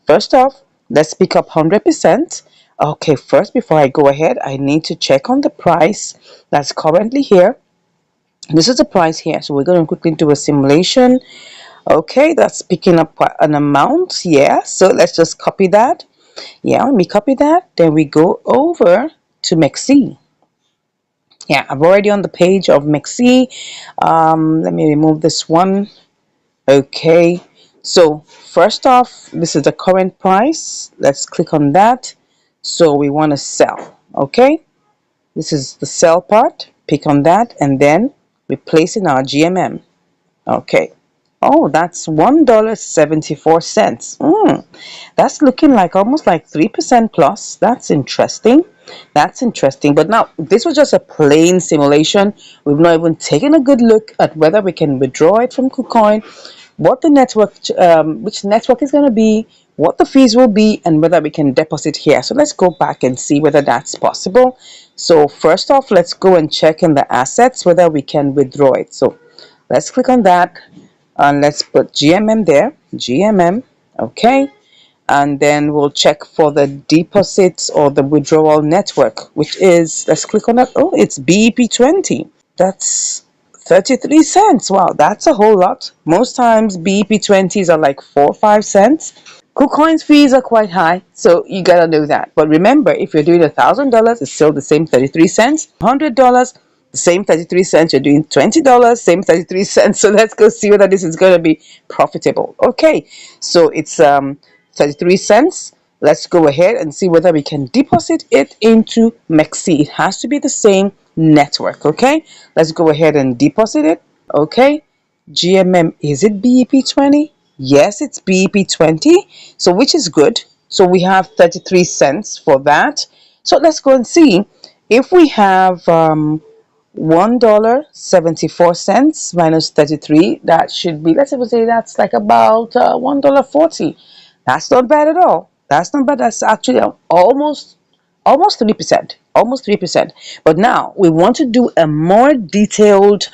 First off, let's pick up 100%. Okay, first, before I go ahead, I need to check on the price that's currently here. This is the price here, so we're going to quickly do a simulation. Okay, that's picking up an amount. Yeah, so let's just copy that. Yeah, let me copy that. Then we go over to MEXC. Yeah, I'm already on the page of MEXC. Let me remove this one. Okay, so first off, this is the current price. Let's click on that. So we want to sell. Okay, this is the sell part. Pick on that and then replace in our GMM. Okay. Oh, that's $1.74. That's looking like almost like 3% plus. That's interesting. That's interesting. But now, this was just a plain simulation. We've not even taken a good look at whether we can withdraw it from KuCoin, what the network, which network is going to be, what the fees will be, and whether we can deposit here. So let's go back and see whether that's possible. So first off, let's go and check in the assets whether we can withdraw it. So let's click on that and let's put GMM there, GMM. Okay, and then we'll check for the deposits or the withdrawal network, which is, let's click on that. Oh, it's BEP20. That's 33 cents. Wow, that's a whole lot. Most times BEP20s are like 4 or 5 cents. KuCoin's fees are quite high, so you gotta know that. But remember, if you're doing $1,000, it's still the same 33 cents. $100, the same 33 cents. You're doing $20, same 33 cents. So let's go see whether this is gonna be profitable. Okay, so it's 33 cents. Let's go ahead and see whether we can deposit it into MEXC. It has to be the same network. Okay, let's go ahead and deposit it. Okay, GMM, is it BEP20? Yes, it's BEP20, so which is good. So we have 33 cents for that. So let's go and see if we have $1.74 minus 33. That should be, let's say that's like about $1.40. That's not bad at all. That's not bad. That's actually almost 3%, almost 3%. But now we want to do a more detailed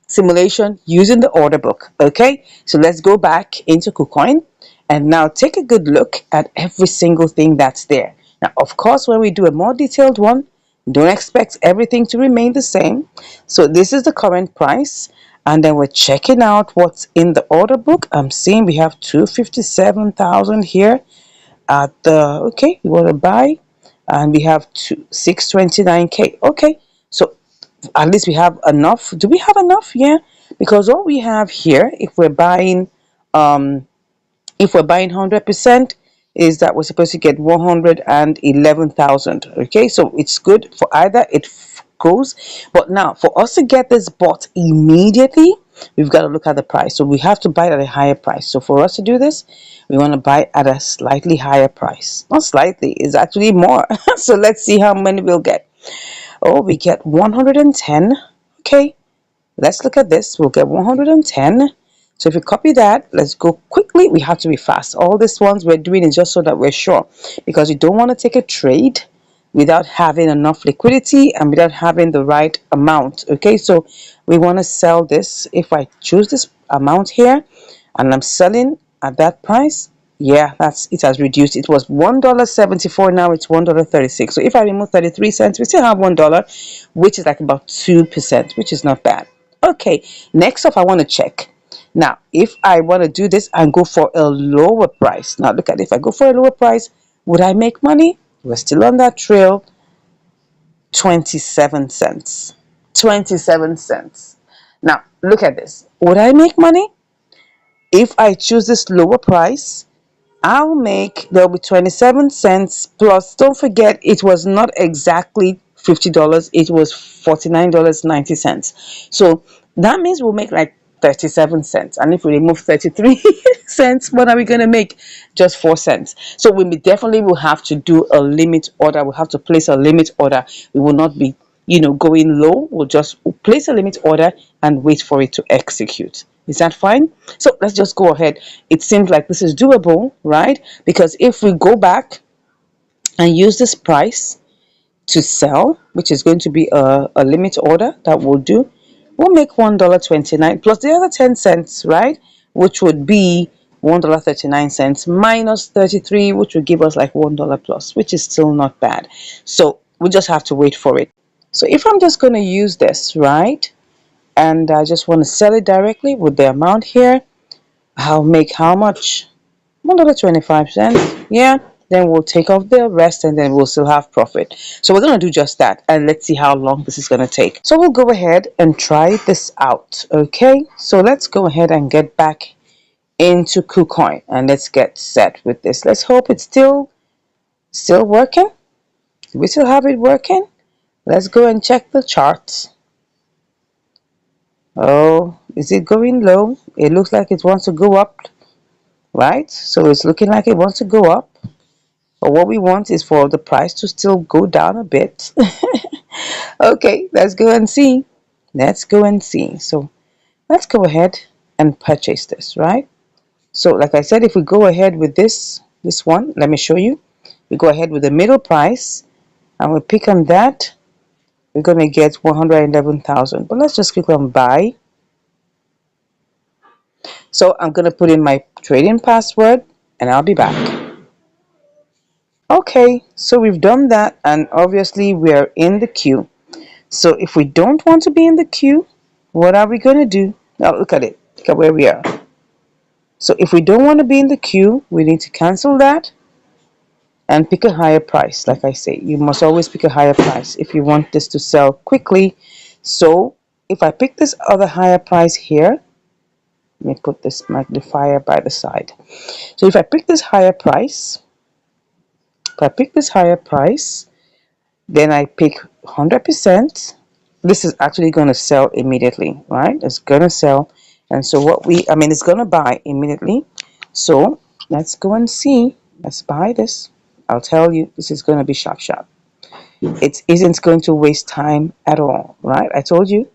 simulation using the order book. Okay, so let's go back into KuCoin and now take a good look at every single thing that's there. Now, of course, when we do a more detailed one, don't expect everything to remain the same. So this is the current price, and then we're checking out what's in the order book. I'm seeing we have 257,000 here at the, okay, we want to buy, and we have 629K. Okay, so at least we have enough. Do we have enough? Yeah, because what we have here, if we're buying 100%, is that we're supposed to get 111,000. Okay, so it's good for either it goes, but now for us to get this bought immediately, we've got to look at the price. So we have to buy at a higher price. So for us to do this, we want to buy at a slightly higher price. Not slightly, it's actually more. So let's see how many we'll get. Oh, we get 110. Okay, let's look at this. We'll get 110. So if we copy that, let's go quickly. We have to be fast. All these ones we're doing is just so that we're sure, because you don't want to take a trade without having enough liquidity and without having the right amount. Okay, so we want to sell this. If I choose this amount here and I'm selling at that price, yeah, that's it, has reduced. It was $1.74, now it's $1.36. So if I remove 33 cents, we still have $1, which is like about 2%, which is not bad. Okay, next up I want to check. Now, if I want to do this and go for a lower price, now look at it. If I go for a lower price, would I make money? We're still on that trail. 27 cents. 27 cents. Now, look at this. Would I make money? If I choose this lower price, there'll be 27 cents plus, don't forget, it was not exactly $50, it was $49.90. So that means we'll make like 37 cents. And if we remove 33 cents, what are we going to make? Just 4 cents. So we definitely will have to do a limit order. We'll have to place a limit order. We will not be, going low. We'll just place a limit order and wait for it to execute. Is that fine? So let's just go ahead. It seems like this is doable, right? Because if we go back and use this price to sell, which is going to be a limit order that we'll do, we'll make $1.29 plus the other 10 cents, right? Which would be $1.39 minus 33, which will give us like $1 plus, which is still not bad. So we just have to wait for it. So if I'm just going to use this, right, and I just want to sell it directly with the amount here, I'll make how much? $1.25. Yeah, then we'll take off the rest and then we'll still have profit. So we're going to do just that, and let's see how long this is going to take. So we'll go ahead and try this out. Okay, so let's go ahead and get back into KuCoin and let's get set with this. Let's hope it's still working. Do we still have it working? Let's go and check the charts. Oh, is it going low? It looks like it wants to go up, right? So it's looking like it wants to go up. But what we want is for the price to still go down a bit. Okay, let's go and see. Let's go and see. So let's go ahead and purchase this, right? So like I said, if we go ahead with this one, let me show you. We go ahead with the middle price and we pick on that. We're going to get 111,000. But let's just click on buy. So I'm going to put in my trading password and I'll be back. Okay, so we've done that and obviously we're in the queue. So if we don't want to be in the queue, what are we going to do? Now look at it. Look at where we are. So if we don't want to be in the queue, we need to cancel that and pick a higher price. Like I say, you must always pick a higher price if you want this to sell quickly. So if I pick this other higher price here, let me put this magnifier by the side. So if I pick this higher price, then I pick 100%. This is actually going to sell immediately, right? It's going to sell. And so it's going to buy immediately. So let's go and see. Let's buy this. I'll tell you, this is going to be sharp, sharp. It isn't going to waste time at all, right? I told you.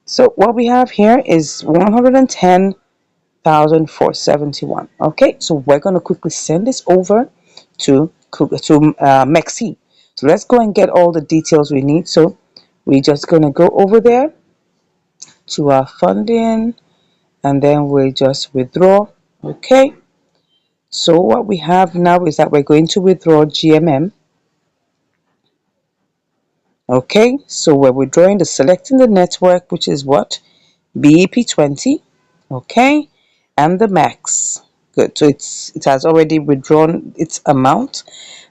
So what we have here is 110,471. Okay, so we're going to quickly send this over to Mexi. So let's go and get all the details we need. So we're just going to go over there to our funding and then we just withdraw. Okay, so what we have now is that we're going to withdraw GMM. Okay, so we're withdrawing selecting the network, which is what? BEP20. Okay, and the max. Good, so it has already withdrawn its amount,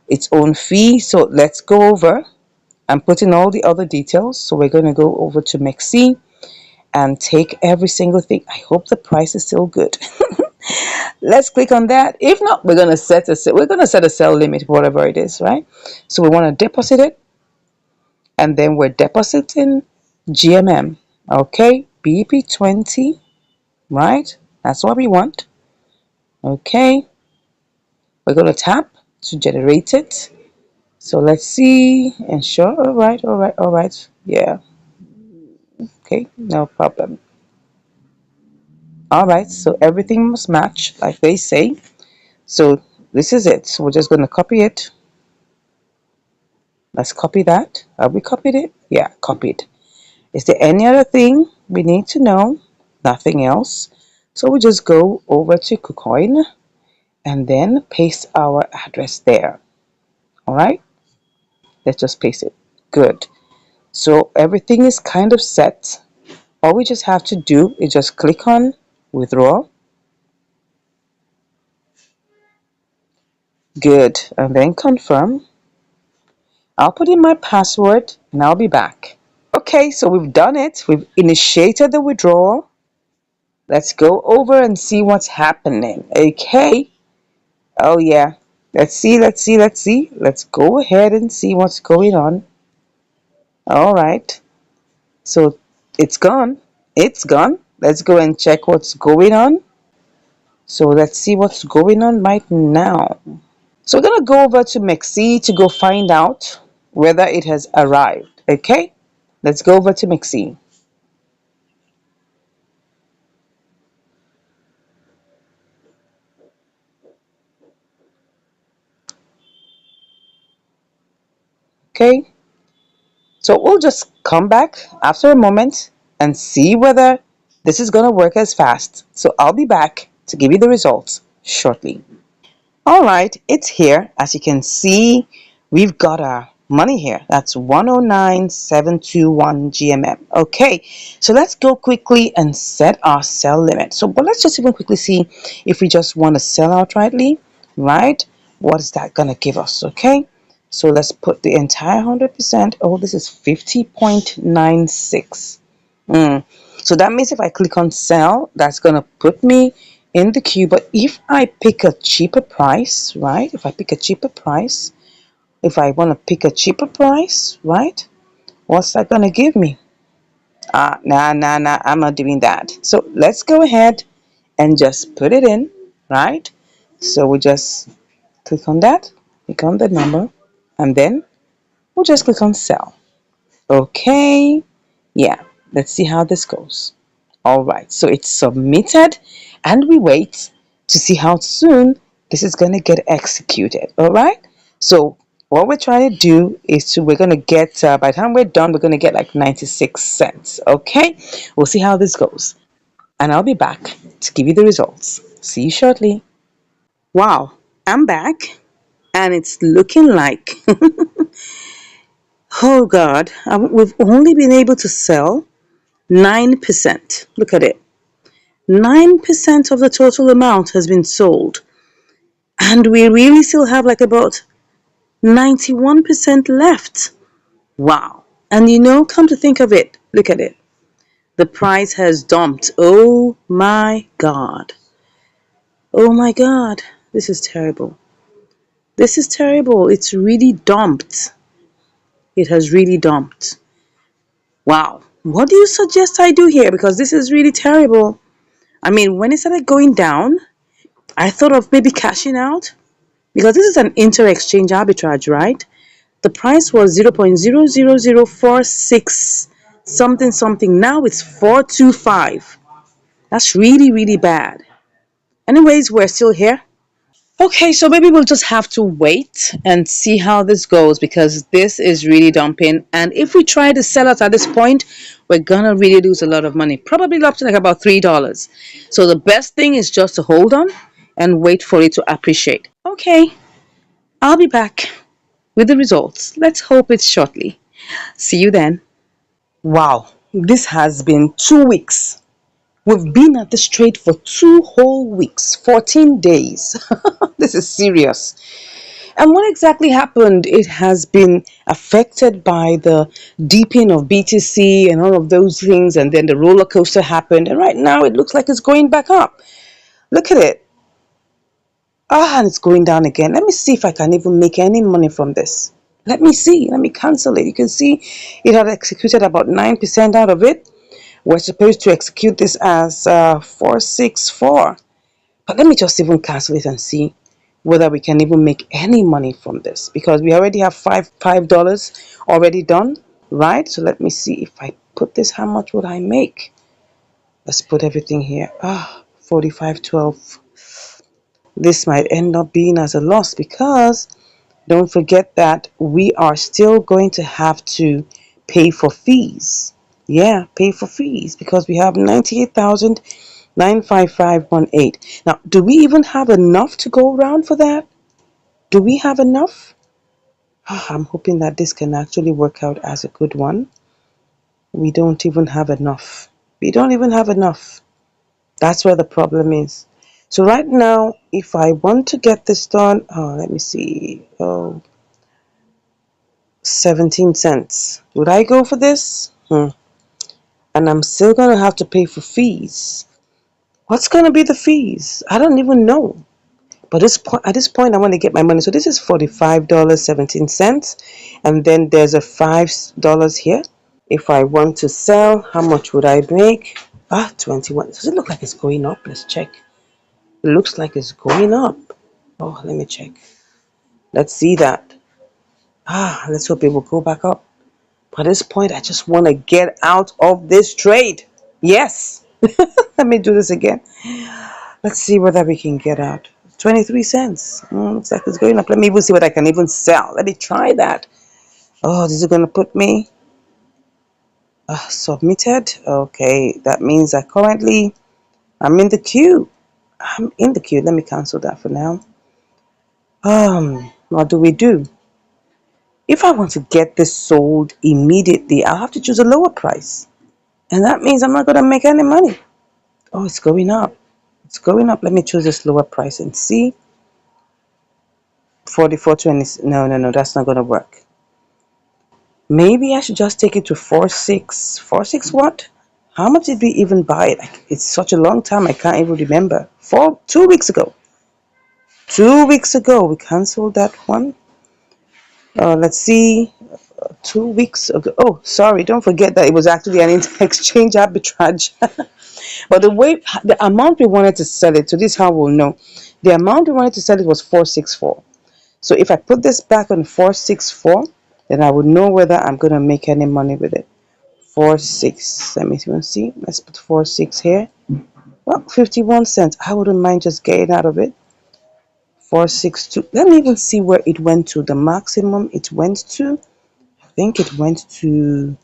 its own fee. So let's go over and put in all the other details. So we're going to go over to Mexi and take every single thing. I hope the price is still good. Let's click on that. If not, we're going to set a sell limit, whatever it is, right? So we want to deposit it, and then we're depositing GMM. Okay, BP20, right? That's what we want. Okay, we're going to tap to generate it. So let's see. Ensure. All right. Yeah. Okay, no problem. All right, so everything must match, like they say. So this is it. So we're just going to copy it. Let's copy that. Have we copied it? Yeah, copied. Is there any other thing we need to know? Nothing else. So we just go over to KuCoin and then paste our address there. All right, let's just paste it. Good. So everything is kind of set. All we just have to do is just click on withdraw. Good. And then confirm. I'll put in my password and I'll be back. Okay, so we've done it. We've initiated the withdrawal. Let's go over and see what's happening. Okay. Oh yeah. Let's see. Let's go ahead and see what's going on. All right. So it's gone. It's gone. Let's go and check what's going on. So let's see what's going on right now. So we're going to go over to Mexi to go find out whether it has arrived. Okay? Let's go over to Mexi. Okay? So we'll just come back after a moment and see whether This is going to work as fast. So I'll be back to give you the results shortly. All right, it's here. As you can see, we've got our money here. That's 109,721 GMM. Okay, so let's go quickly and set our sell limit. So, but let's just even quickly see if we just want to sell outrightly, right? What is that going to give us? Okay, so let's put the entire 100%. Oh, this is 50.96. So that means if I click on sell, that's going to put me in the queue. But if I pick a cheaper price, right? If I pick a cheaper price, if I want to pick a cheaper price, right? What's that going to give me? Nah, I'm not doing that. So let's go ahead and just put it in, right? So we just click on that, click on the number, and then we'll just click on sell. Okay, yeah, let's see how this goes. All right, so it's submitted and we wait to see how soon this is going to get executed. All right, so what we're trying to do is we're going to get, by the time we're done, we're going to get like 96 cents. Okay, we'll see how this goes. And I'll be back to give you the results. See you shortly. Wow, I'm back and it's looking like, oh God, we've only been able to sell 9%. Look at it. 9% of the total amount has been sold. And we really still have like about 91% left. Wow. And come to think of it, look at it. The price has dumped. Oh my God. Oh my God. This is terrible. This is terrible. It's really dumped. It has really dumped. Wow. What do you suggest I do here? Because this is really terrible. I mean, when it started going down, I thought of maybe cashing out because this is an inter-exchange arbitrage, right? The price was 0.00046 something something. Now it's 425. That's really, really bad. Anyways, we're still here. Okay, so maybe we'll just have to wait and see how this goes because this is really dumping. And if we try to sell it at this point, we're gonna really lose a lot of money. Probably up to like about $3. So the best thing is just to hold on and wait for it to appreciate. Okay, I'll be back with the results. Let's hope it's shortly. See you then. Wow, this has been 2 weeks. We've been at this trade for 2 whole weeks, 14 days. This is serious. And what exactly happened? It has been affected by the deeping of BTC and all of those things, and then the roller coaster happened. And right now it looks like it's going back up. Look at it. And it's going down again. Let me see if I can even make any money from this. Let me see. Let me cancel it. You can see it had executed about 9% out of it. We're supposed to execute this as 464. But let me just even cancel it and see whether we can even make any money from this because we already have $5 already done, right? So let me see if I put this, how much would I make? Let's put everything here. 45.12. This might end up being as a loss because don't forget that we are still going to have to pay for fees. Yeah, pay for fees because we have 98,955.18. Now, do we even have enough to go around for that? Do we have enough? I'm hoping that this can actually work out as a good one. We don't even have enough. We don't even have enough. That's where the problem is. So right now, if I want to get this done, let me see. 17 cents. Would I go for this? And I'm still going to have to pay for fees. What's going to be the fees? I don't even know. But at this point, I want to get my money. So this is $45.17. And then there's a $5 here. If I want to sell, how much would I make? 21. Does it look like it's going up? Let's check. It looks like it's going up. Oh, let me check. Let's see that. Let's hope it will go back up. But at this point, I just want to get out of this trade. Yes. Let me do this again. Let's see whether we can get out. 23 cents. Looks like it's going up. Let me even see what I can even sell. Let me try that. Oh, this is going to put me. Submitted. Okay, that means that currently I'm in the queue. I'm in the queue. Let me cancel that for now. What do we do? If I want to get this sold immediately, I'll have to choose a lower price. And that means I'm not going to make any money. Oh, it's going up. It's going up. Let me choose this lower price and see. 44.20. No, no, no, that's not going to work. Maybe I should just take it to 46. 46 what? How much did we even buy it? It's such a long time, I can't even remember. 2 weeks ago. 2 weeks ago, we canceled that one. Let's see. 2 weeks ago. Oh, sorry. Don't forget that it was actually an exchange arbitrage. But the amount we wanted to sell it, so this is how we'll know. The amount we wanted to sell it was 464. So if I put this back on 464, then I would know whether I'm going to make any money with it. 4.6. Let me even see. Let's put 4.6 here. Well, 51 cents. I wouldn't mind just getting out of it. 4.62. Let me even see where it went to. The maximum it went to. I think it went to.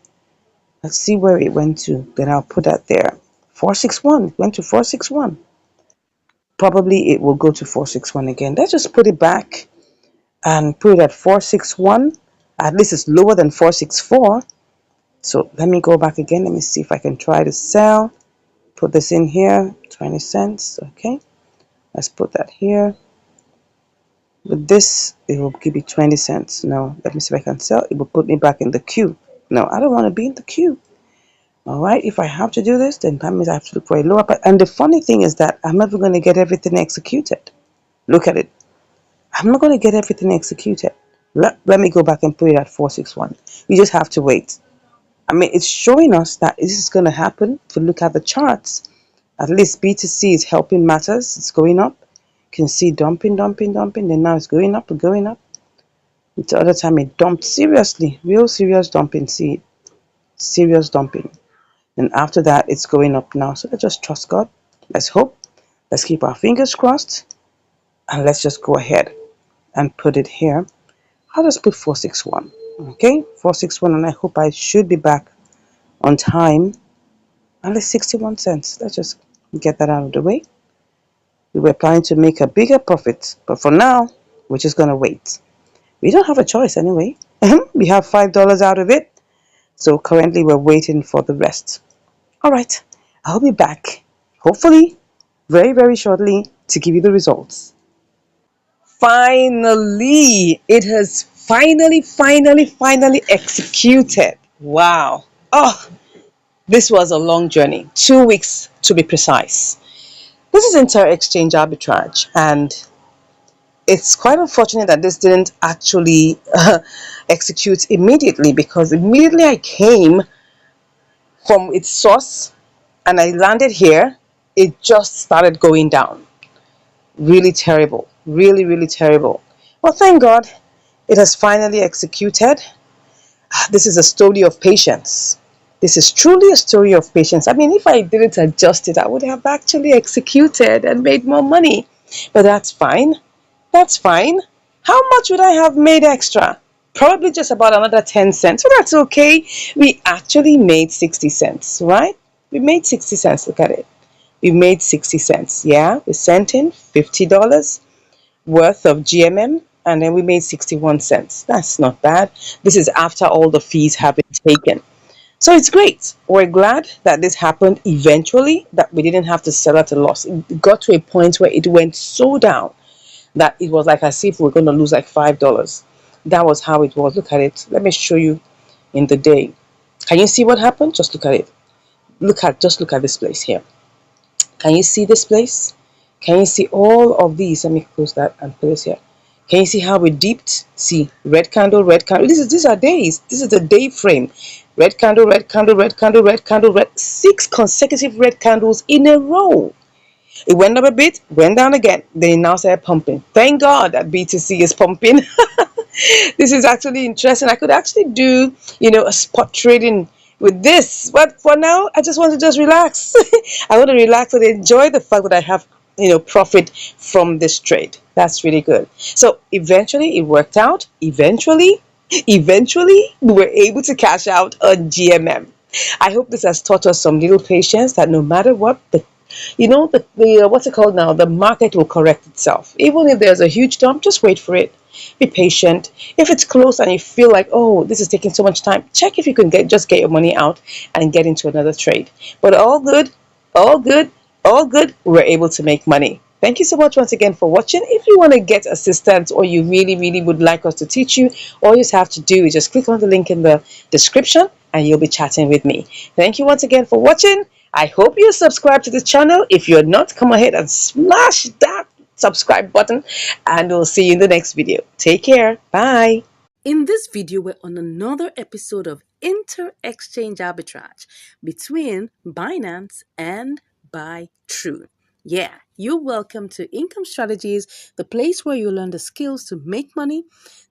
Let's see where it went to. Then I'll put that there. 4.61. It went to 4.61. Probably it will go to 4.61 again. Let's just put it back and put it at 4.61. At least it's lower than 4.64. So let me go back again. Let me see if I can try to sell. Put this in here, 20 cents. Okay, let's put that here. With this, it will give me 20 cents. No, let me see if I can sell. It will put me back in the queue. No, I don't want to be in the queue. All right, if I have to do this, then that means I have to look for a lower price. And the funny thing is that I'm never going to get everything executed. Look at it. I'm not going to get everything executed. Let me go back and put it at 461. We just have to wait. I mean, it's showing us that this is going to happen. If you look at the charts, at least BTC is helping matters. It's going up. You can see dumping, dumping, dumping. Then now it's going up and going up. The other time it dumped seriously. Real serious dumping. See, serious dumping. And after that, it's going up now. So let's just trust God. Let's hope. Let's keep our fingers crossed. And let's just go ahead and put it here. I'll just put 461. Okay, 461. And I hope I should be back on time. Only 61 cents. Let's just get that out of the way. We were planning to make a bigger profit, but for now, we're just going to wait. We don't have a choice anyway. We have $5 out of it. So currently, we're waiting for the rest. All right, I'll be back, hopefully, very, very shortly to give you the results. Finally, it has finally executed. Wow. Oh, this was a long journey, 2 weeks to be precise. This is inter-exchange arbitrage, and it's quite unfortunate that this didn't actually execute immediately, because immediately I came from its source and I landed here, it just started going down. Really terrible, really, really terrible. Well, thank God it has finally executed. This is a story of patience. This is truly a story of patience. I mean, if I didn't adjust it, I would have actually executed and made more money. But that's fine. That's fine. How much would I have made extra? Probably just about another 10 cents. So that's okay. We actually made 60 cents, right? We made 60 cents. Look at it. We made 60 cents. Yeah, we sent in $50 worth of GMM, and then we made 61 cents. That's not bad. This is after all the fees have been taken. So it's great. We're glad that this happened eventually, that we didn't have to sell at a loss. It got to a point where it went so down that it was like as if we're going to lose like $5. That was how it was. Look at it. Let me show you in the day. Can you see what happened? Just look at it. Just look at this place here. Can you see this place? Can you see all of these? Let me close that and put this here. Can you see how we dipped? See, red candle, red candle. These are days. This is the day frame. Red candle, red candle, red candle, red candle, red. 6 consecutive red candles in a row. It went up a bit, went down again. They now started pumping. Thank God that BTC is pumping. This is actually interesting. I could actually do, a spot trading with this. But for now, I just want to just relax. I want to relax and enjoy the fact that I have, profit from this trade. That's really good. So eventually it worked out. Eventually, we were able to cash out on GMM. I hope this has taught us some little patience that no matter what what's it called now? The market will correct itself. Even if there's a huge dump, just wait for it. Be patient. If it's close and you feel like, oh, this is taking so much time, check if you can get your money out and get into another trade. But all good, all good, all good. We're able to make money. Thank you so much once again for watching. If you want to get assistance or you really, really would like us to teach you, all you have to do is just click on the link in the description and you'll be chatting with me. Thank you once again for watching. I hope you subscribe to the channel. If you're not, come ahead and smash that subscribe button and we'll see you in the next video. Take care. Bye. In this video, we're on another episode of Inter-Exchange Arbitrage between Binance and BuyTrue. Yeah, you're welcome to Income Strategies, the place where you learn the skills to make money,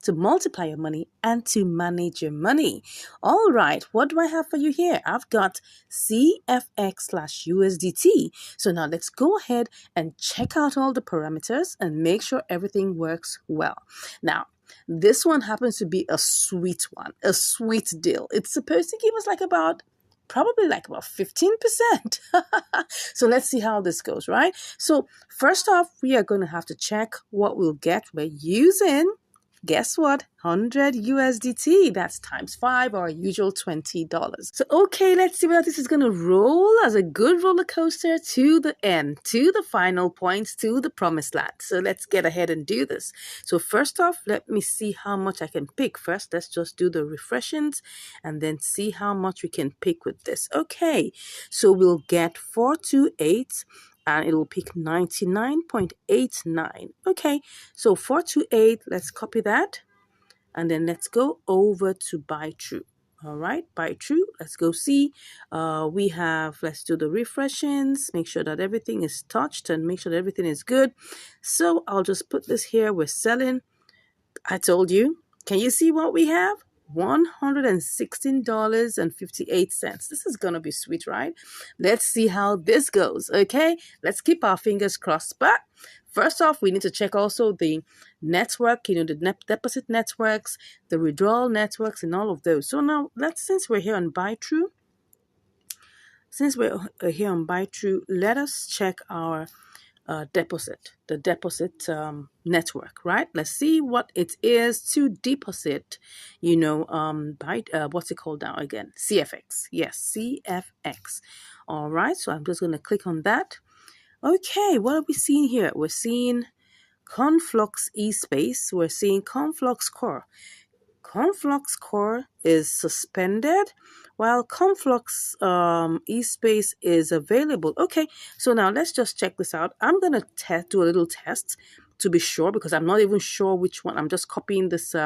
to multiply your money, and to manage your money. All right, what do I have for you here? I've got CFX/USDT. So now let's go ahead and check out all the parameters and make sure everything works well. Now, this one happens to be a sweet one, a sweet deal. It's supposed to give us probably like about 15%. So let's see how this goes, right? So first off, we are going to have to check what we'll get. We're using, guess what? 100 USDT. That's times 5, our usual $20. So, okay, let's see whether this is going to roll as a good roller coaster to the end, to the final points, to the promised land. So let's get ahead and do this. So first off, let me see how much I can pick. First, let's just do the refreshings and then see how much we can pick with this. Okay, so we'll get 428 and it will pick 99.89. Okay, so 428, let's copy that. And then let's go over to BuyTrue. All right, BuyTrue, let's go see. Let's do the refreshings, make sure that everything is touched and make sure that everything is good. So I'll just put this here. We're selling. I told you. Can you see what we have? $116.58. This is going to be sweet, right? Let's see how this goes, okay? Let's keep our fingers crossed. But first off, we need to check also the network, the deposit networks, the withdrawal networks, and all of those. So now, since we're here on BuyTrue, let us check our the deposit network, right? Let's see what it is to deposit, what's it called now again? CFX. Yes, CFX. All right, so I'm just going to click on that. Okay, what are we seeing here? We're seeing Conflux eSpace. We're seeing Conflux Core. Conflux Core is suspended while Conflux eSpace is available. Okay, so now let's just check this out. I'm going to do a little test to be sure because I'm not even sure which one. I'm just copying this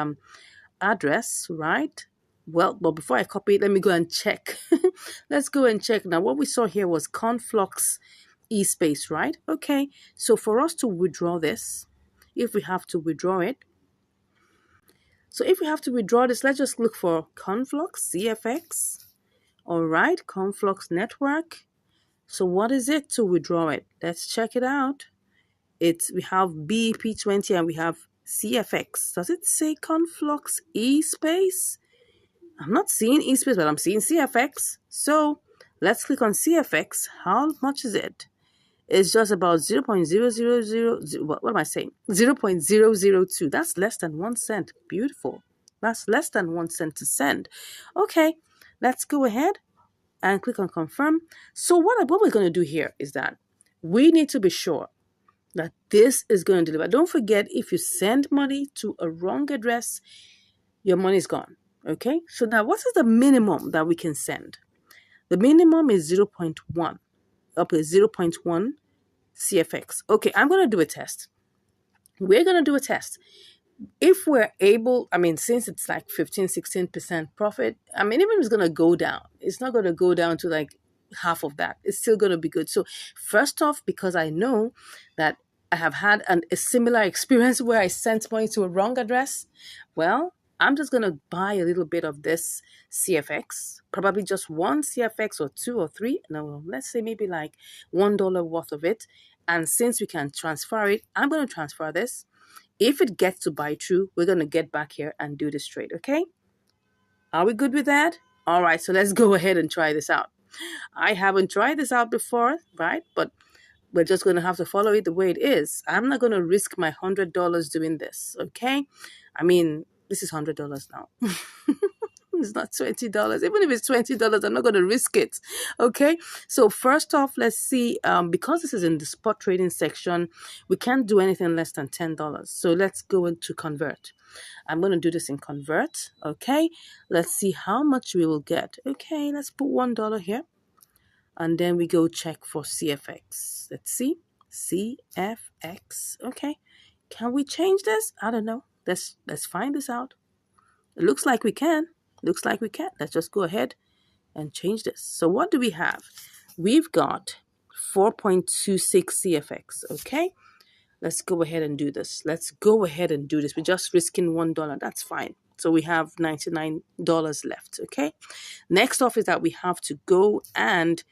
address, right? Well, but before I copy it, let me go and check. Let's go and check. Now, what we saw here was Conflux eSpace, right? Okay, so for us to withdraw this, if we have to withdraw it, let's just look for Conflux, CFX. All right, Conflux network. So what is it to withdraw it? Let's check it out. We have BEP20 and we have CFX. Does it say Conflux eSpace? I'm not seeing eSpace, but I'm seeing CFX. So let's click on CFX. How much is it? It's just about 0.000, what am I saying? 0.002. That's less than 1 cent. Beautiful. That's less than 1 cent to send. Okay, let's go ahead and click on confirm. So what we're going to do here is that we need to be sure that this is going to deliver. Don't forget, if you send money to a wrong address, your money is gone. Okay, so now what is the minimum that we can send? The minimum is 0.1. Up to 0.1 CFX. Okay, I'm going to do a test. We're going to do a test. If we're able, since it's like 15-16% profit, even if it's going to go down, it's not going to go down to like half of that. It's still going to be good. So first off, because I know that I have had a similar experience where I sent money to a wrong address, well, I'm just going to buy a little bit of this CFX, probably just one CFX or 2 or 3. No, let's say maybe like $1 worth of it. And since we can transfer it, I'm going to transfer this. If it gets to BuyTrue, we're going to get back here and do this trade, okay? Are we good with that? All right, so let's go ahead and try this out. I haven't tried this out before, right? But we're just going to have to follow it the way it is. I'm not going to risk my $100 doing this, okay? I mean, this is $100 now. It's not $20. Even if it's $20, I'm not going to risk it. Okay. So first off, let's see. Because this is in the spot trading section, we can't do anything less than $10. So let's go into convert. I'm going to do this in convert. Okay. Let's see how much we will get. Okay. Let's put $1 here. And then we go check for CFX. Let's see. CFX. Okay. Can we change this? I don't know. Let's find this out. It looks like we can. Looks like we can. Let's just go ahead and change this. So what do we have? We've got 4.26 CFX. Okay. Let's go ahead and do this. Let's go ahead and do this. We're just risking $1. That's fine. So we have $99 left. Okay. Next off is that we have to go and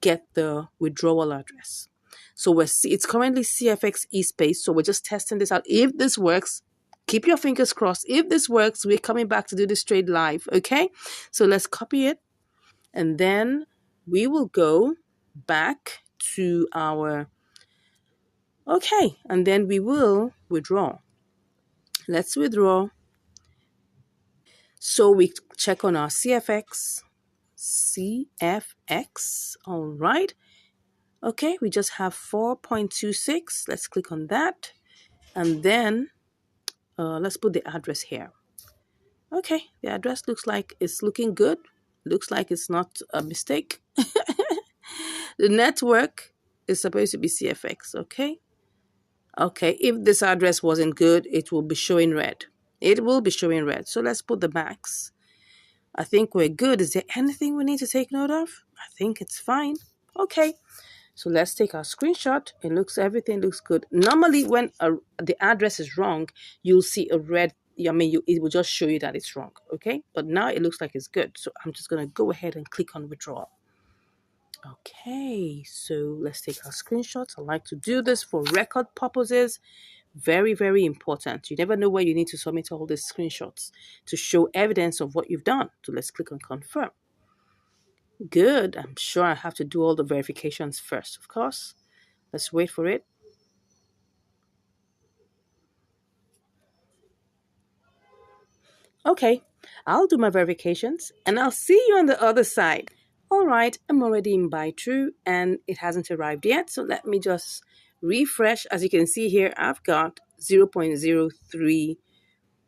get the withdrawal address. So it's currently CFX eSpace. So we're just testing this out. If this works, keep your fingers crossed. If this works, we're coming back to do this trade live. Okay. So let's copy it. And then we will go back to our, okay. And then we will withdraw. Let's withdraw. So we check on our CFX. CFX. All right. Okay, we just have 4.26. Let's click on that. And then let's put the address here. Okay, the address looks like it's looking good. Looks like it's not a mistake. The network is supposed to be CFX, okay? Okay, if this address wasn't good, it will be showing red. It will be showing red. So let's put the max. I think we're good. Is there anything we need to take note of? I think it's fine. Okay. So let's take our screenshot. Everything looks good. Normally, when the address is wrong, you'll see a red. It will just show you that it's wrong. Okay, but now it looks like it's good. So I'm just gonna go ahead and click on withdrawal. Okay, so let's take our screenshots. I like to do this for record purposes. Very, very important. You never know where you need to submit all these screenshots to show evidence of what you've done. So let's click on confirm. Good. I'm sure I have to do all the verifications first, of course. Let's wait for it. Okay, I'll do my verifications and I'll see you on the other side. All right, I'm already in buy true and it hasn't arrived yet. So let me just refresh. As you can see here, I've got 0.03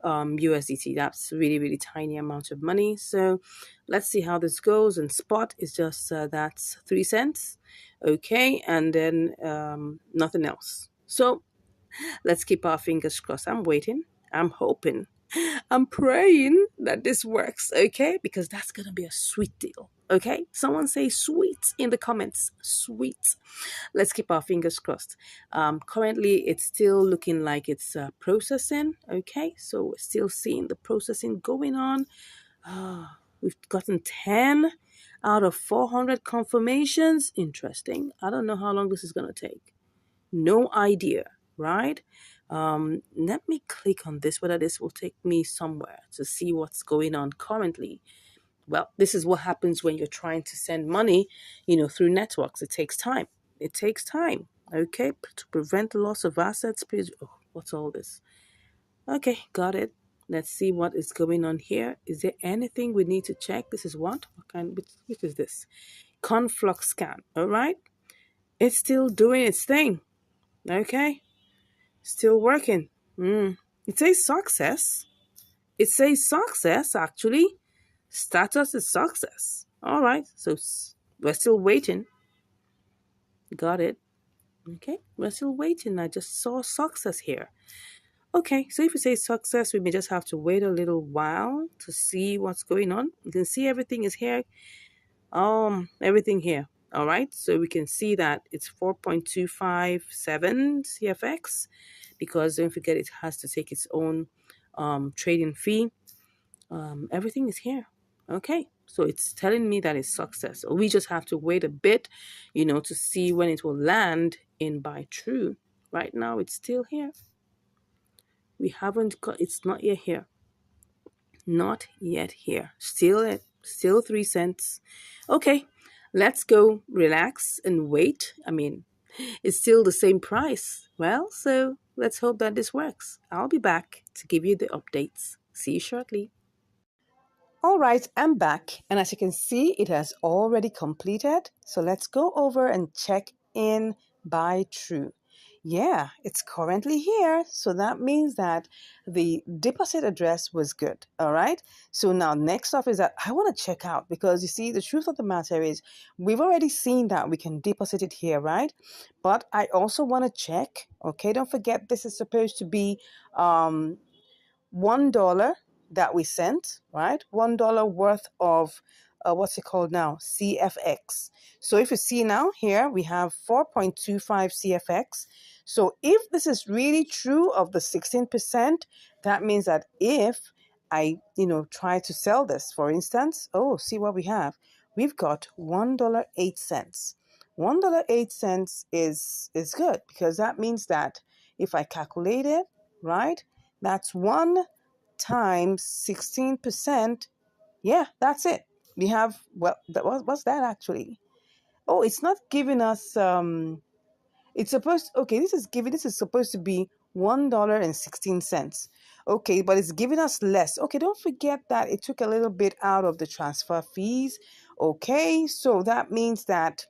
USDT. That's really, really tiny amount of money. So let's see how this goes. And spot is just that's 3 cents. Okay, and then nothing else. So let's keep our fingers crossed. I'm waiting. I'm hoping. I'm praying that this works, okay? Because that's going to be a sweet deal, okay? Someone say sweet in the comments. Sweet. Let's keep our fingers crossed. Currently, it's still looking like it's processing, okay? So we're still seeing the processing going on. We've gotten 10 out of 400 confirmations. Interesting. I don't know how long this is going to take. No idea, right? Let me click on this, whether this will take me somewhere to see what's going on currently. Well, this is what happens when you're trying to send money, through networks. It takes time. It takes time. Okay, to prevent the loss of assets, please. Oh, what's all this? Okay, got it. Let's see what is going on here. Is there anything we need to check? This is what kind? Which is this? Conflux scan. All right, it's still doing its thing. Okay, still working. It says success. It says success, actually. Status is success. All right. So we're still waiting. Got it. Okay. We're still waiting. I just saw success here. Okay. So if you say success, we may just have to wait a little while to see what's going on. You can see everything is here. Everything here. All right. So we can see that it's 4.257 CFX because don't forget it has to take its own trading fee. Everything is here. Okay, so it's telling me that it's success. So we just have to wait a bit, to see when it will land in buy true. Right now, it's still here. We haven't got. It's not yet here. Not yet here. Still Still 3 cents. Okay, let's go relax and wait. I mean, it's still the same price. Well, so let's hope that this works. I'll be back to give you the updates. See you shortly. All right, I'm back, and as you can see, it has already completed. So let's go over and check in by true. Yeah, it's currently here. So that means that the deposit address was good. All right. So now next off is that I want to check out because you see, the truth of the matter is we've already seen that we can deposit it here, right? But I also want to check. Okay, don't forget this is supposed to be um, $1 that we sent, right? $1 worth of what's it called now? CFX. So if you see now here, we have 4.25 CFX. So if this is really true of the 16%, that means that if I, try to sell this, for instance, oh, see what we have. We've got $1.08. $1.08 is good because that means that if I calculate it, right? That's 1 times 16%. Yeah, that's it. We have, well, what's that actually? Oh, it's not giving us, it's supposed, okay, this is supposed to be $1.16. Okay, but it's giving us less. Okay, don't forget that it took a little bit out of the transfer fees. Okay, so that means that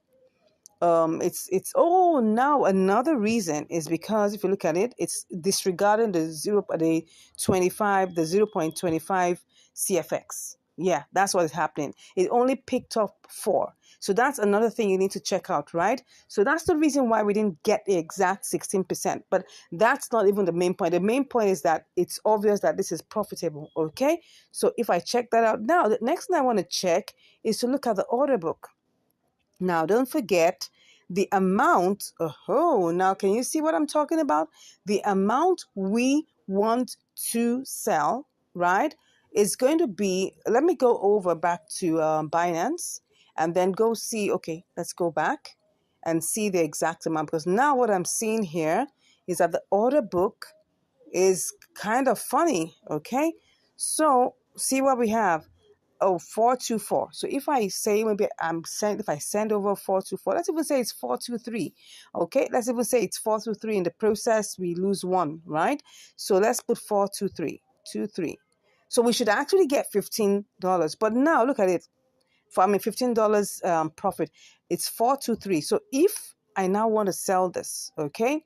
it's oh, now another reason is because if you look at it, it's disregarding the 0.25 CFX. Yeah, that's what is happening. It only picked up 4. So that's another thing you need to check out, right? So that's the reason why we didn't get the exact 16%. But that's not even the main point. The main point is that it's obvious that this is profitable. Okay, so if I check that out now, the next thing I want to check is to look at the order book. Now, don't forget the amount. Oh, now can you see what I'm talking about? The amount we want to sell, right, is going to be, let me go over back to Binance and then go see, okay, let's go back and see the exact amount because now what I'm seeing here is that the order book is kind of funny, okay? So see what we have. Oh, 424. So if I say maybe if I send over 424, let's even say it's 423. Okay, let's even say it's 423. In the process, we lose 1, right? So let's put 423, 23. So we should actually get $15. But now look at it. $15 profit. It's 423. So if I now want to sell this, okay?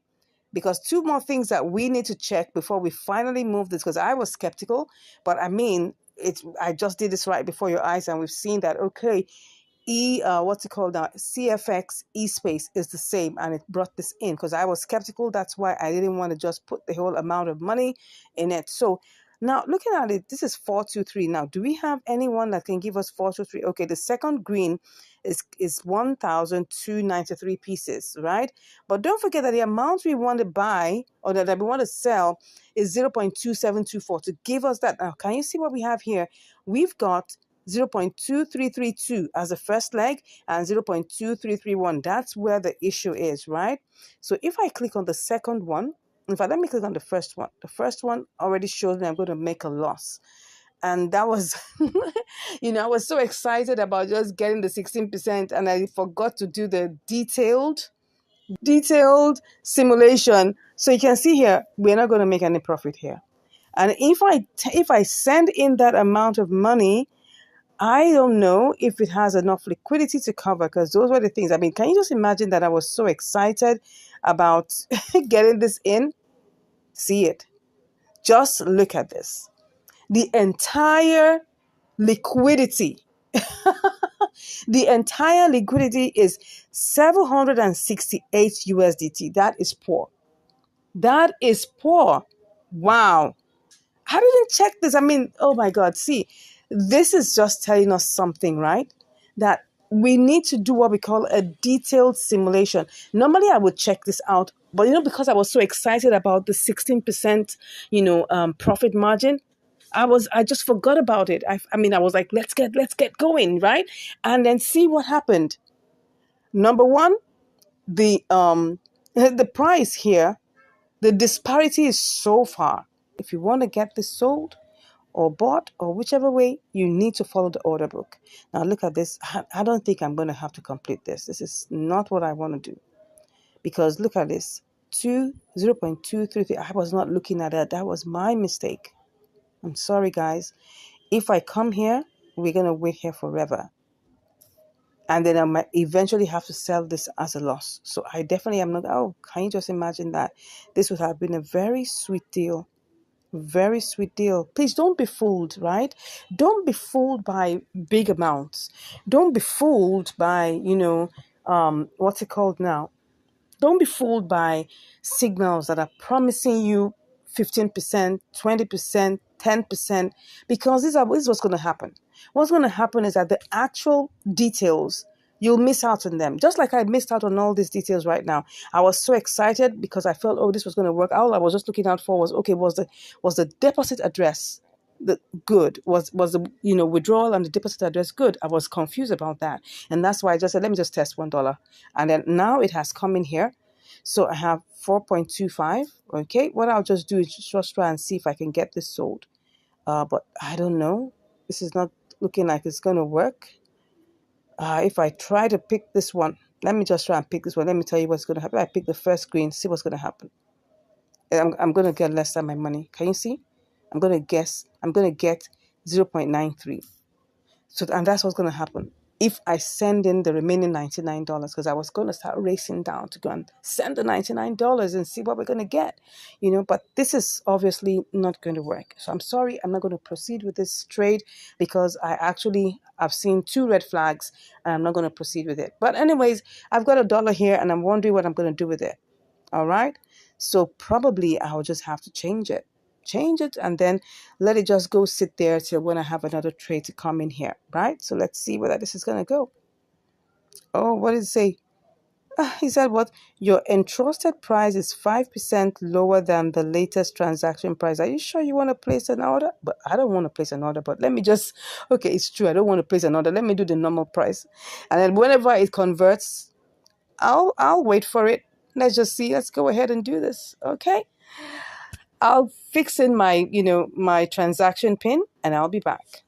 Because 2 more things that we need to check before we finally move this, because I was skeptical, but I mean, I just did this right before your eyes and we've seen that, okay, what's it called now? CFX eSpace is the same, and it brought this in because I was skeptical. That's why I didn't want to just put the whole amount of money in it. So now looking at it, this is 423. Now, do we have anyone that can give us 423? Okay, the second green is 1,293 pieces, right? But don't forget that the amount we want to buy or that we want to sell is 0.2724 to give us that. Now, can you see what we have here? We've got 0.2332 as the first leg and 0.2331. That's where the issue is, right? So if I click on the second one, in fact, let me click on the first one. The first one already shows me I'm going to make a loss. And that was, I was so excited about just getting the 16% and I forgot to do the detailed simulation. So you can see here, we're not going to make any profit here. And if I send in that amount of money, I don't know if it has enough liquidity to cover because those were the things. I mean, can you just imagine that I was so excited about getting this in? See it. Just look at this. The entire liquidity, the entire liquidity is 768 USDT. That is poor. That is poor. Wow. I didn't check this. I mean, oh my God. See, this is just telling us something, right? That we need to do what we call a detailed simulation. Normally, I would check this out, but because I was so excited about the 16%, profit margin, I just forgot about it. I mean, I was like, let's get going, right? And then see what happened. Number one, the the price here, the disparity is so far. If you want to get this sold, or bought, or whichever way, you need to follow the order book. Now look at this. I don't think I'm going to have to complete this. This is not what I want to do, because look at this. 0.233. I was not looking at that. That was my mistake. I'm sorry, guys. If I come here, we're going to wait here forever. And then I might eventually have to sell this as a loss. So I definitely am not. Oh, can you just imagine that? This would have been a very sweet deal. Very sweet deal. Please don't be fooled, right? Don't be fooled by big amounts. Don't be fooled by, what's it called now? Don't be fooled by signals that are promising you 15%, 20%, 10%, because this is what's going to happen. What's going to happen is that the actual details, you'll miss out on them. Just like I missed out on all these details right now. I was so excited because I felt, oh, this was going to work. All I was just looking out for was, okay, was the deposit address the good, was the withdrawal and the deposit address good? I was confused about that, and that's why I just said, let me just test $1, and then now it has come in here. So I have 4.25. Okay, what I'll just do is just try and see if I can get this sold. But I don't know. This is not looking like it's going to work. If I try to pick this one, let me just try and pick this one. Let me tell you what's going to happen. I pick the first screen, see what's going to happen. I'm going to get less than my money. Can you see? I'm going to get 0.93. So, and that's what's going to happen if I send in the remaining $99, because I was going to start racing down to go and send the $99 and see what we're going to get, but this is obviously not going to work. So I'm sorry, I'm not going to proceed with this trade, because I've seen 2 red flags and I'm not going to proceed with it. But anyways, I've got $1 here and I'm wondering what I'm going to do with it. All right. So probably I'll just have to change it, and then let it just go sit there till when I have another trade to come in here, right? So let's see whether this is going to go. Oh, what did it say? He said, what? Your entrusted price is 5% lower than the latest transaction price. Are you sure you want to place an order? But I don't want to place an order, but let me just, okay, it's true. I don't want to place an order. Let me do the normal price. And then whenever it converts, I'll wait for it. Let's just see. Let's go ahead and do this. Okay. I'll fix in my transaction pin and I'll be back.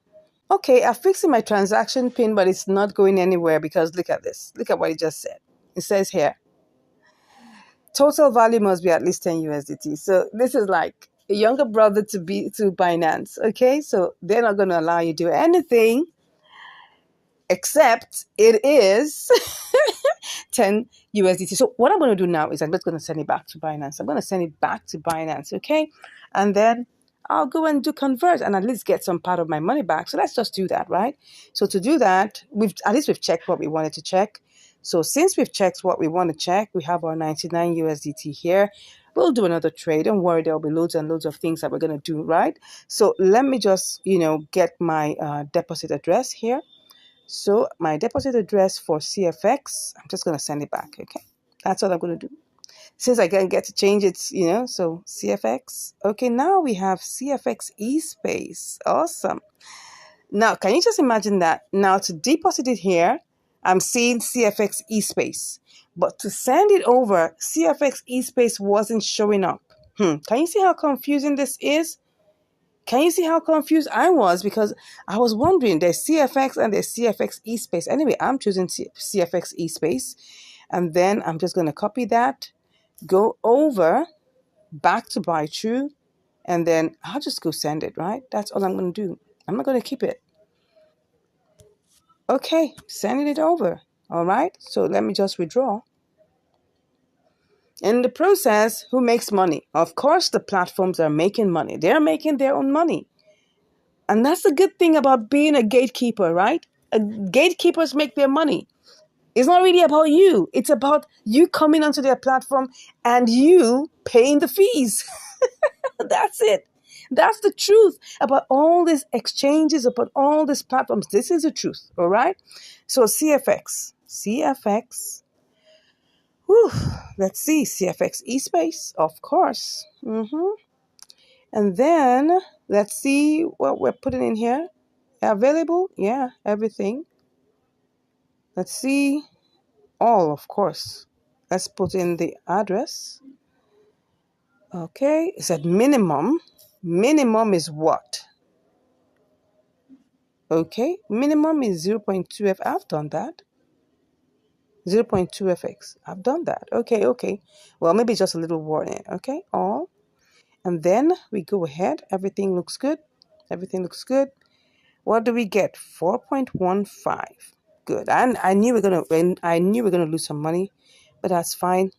Okay, I fixed in my transaction pin, but it's not going anywhere, because look at this. Look at what it just said. It says here, total value must be at least 10 USDT. So this is like a younger brother to Binance. Okay, so they're not going to allow you to do anything except it is 10 USDT. So what I'm going to do now is I'm just going to send it back to Binance. I'm going to send it back to Binance, okay? And then I'll go and do convert and at least get some part of my money back. So let's just do that, right? So to do that, we've checked what we wanted to check. So since we've checked what we want to check, we have our 99 USDT here. We'll do another trade. Don't worry, there'll be loads and loads of things that we're going to do, right? So let me just, get my deposit address here. So my deposit address for CFX, I'm just going to send it back, okay? That's what I'm going to do. Since I can't get to change it, so CFX. Okay, now we have CFX eSpace. Awesome. Now, can you just imagine that? Now, to deposit it here, I'm seeing CFX eSpace. But to send it over, CFX eSpace wasn't showing up. Can you see how confusing this is? Can you see how confused I was? Because I was wondering, there's CFX and there's CFX eSpace. Anyway, I'm choosing CFX eSpace. And then I'm just going to copy that, go over, back to buy true, and then I'll just go send it, right? That's all I'm going to do. I'm not going to keep it. Okay, sending it over. All right, so let me just withdraw. In the process, who makes money? Of course, the platforms are making money. They're making their own money. And that's the good thing about being a gatekeeper, right? Gatekeepers make their money. It's not really about you. It's about you coming onto their platform and you paying the fees. That's it. That's the truth about all these exchanges, about all these platforms. This is the truth, all right? So CFX. Whew, let's see. CFX eSpace, of course. And then let's see what we're putting in here. Available? Yeah, everything. Let's see. All, of course. Let's put in the address. Okay, it said minimum. Minimum is what? Okay, minimum is 0.2 F. I've done that. 0.2 FX. I've done that. Okay, okay. Well, maybe just a little warning. Okay, all. And then we go ahead. Everything looks good. Everything looks good. What do we get? 4.15. Good. And I knew we are gonna lose some money, but that's fine.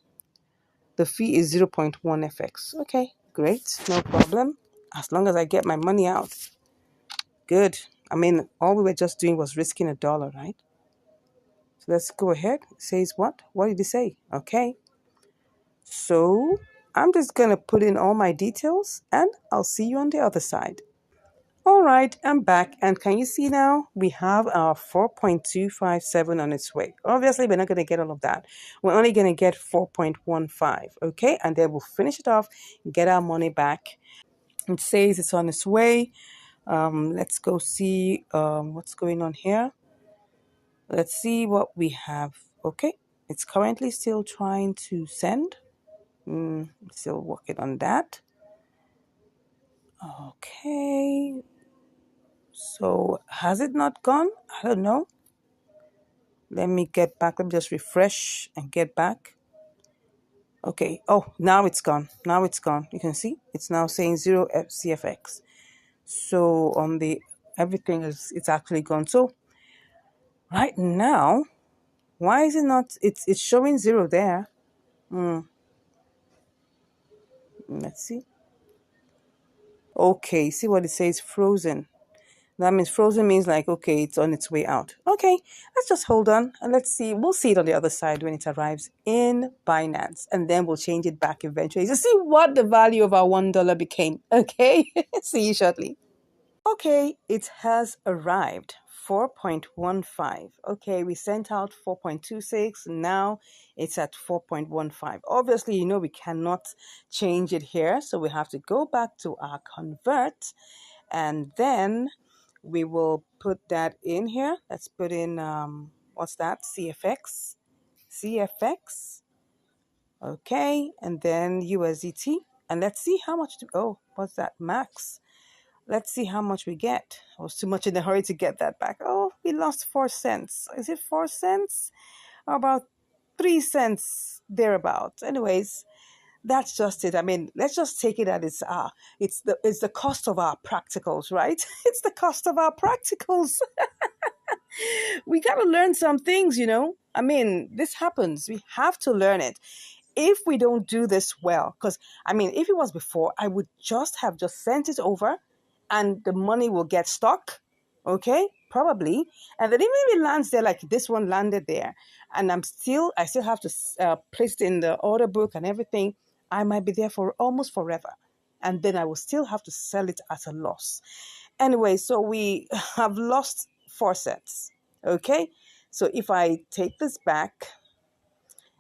The fee is 0.1 FX. Okay, great. No problem. As long as I get my money out. Good. I mean, all we were just doing was risking a dollar, right? So let's go ahead. It says what? What did it say? Okay. So I'm just going to put in all my details and I'll see you on the other side. All right, I'm back. And can you see now? We have our 4.257 on its way. Obviously, we're not going to get all of that. We're only going to get 4.15. Okay. And then we'll finish it off, get our money back. It says it's on its way. Let's go see what's going on here. Let's see what we have. Okay. It's currently still trying to send. Still working on that. Okay. So has it not gone? I don't know. Let me get back. Let me just refresh and get back. Okay. Oh, now it's gone. Now it's gone. You can see it's now saying 0 CFX. So on the everything is it's actually gone. So right now, why is it not? It's showing 0 there. Let's see. Okay. See what it says? Frozen. That means frozen means like, okay, it's on its way out. Okay, let's just hold on and let's see. We'll see it on the other side when it arrives in Binance. And then we'll change it back eventually to see what the value of our $1 became. Okay, see you shortly. Okay, it has arrived. 4.15. Okay, we sent out 4.26. Now it's at 4.15. Obviously, we cannot change it here. So we have to go back to our convert and then we will put that in here. Let's put in, what's that? CFX. CFX. Okay, and then USDT. And let's see how much, what's that? Max. Let's see how much we get. I was too much in a hurry to get that back. Oh, we lost 4 cents. Is it 4 cents? About 3 cents thereabouts. Anyways, that's just it. I mean, let's just take it at it's the cost of our practicals, right? It's the cost of our practicals. We got to learn some things. I mean, this happens. We have to learn it. If we don't do this well, because I mean, if it was before, I would just sent it over and the money will get stuck. Okay, probably. And then even if it lands there, like this one landed there, and I still have to place it in the order book and everything, I might be there for almost forever. And then I will still have to sell it at a loss. Anyway, so we have lost 4 cents. Okay, so if I take this back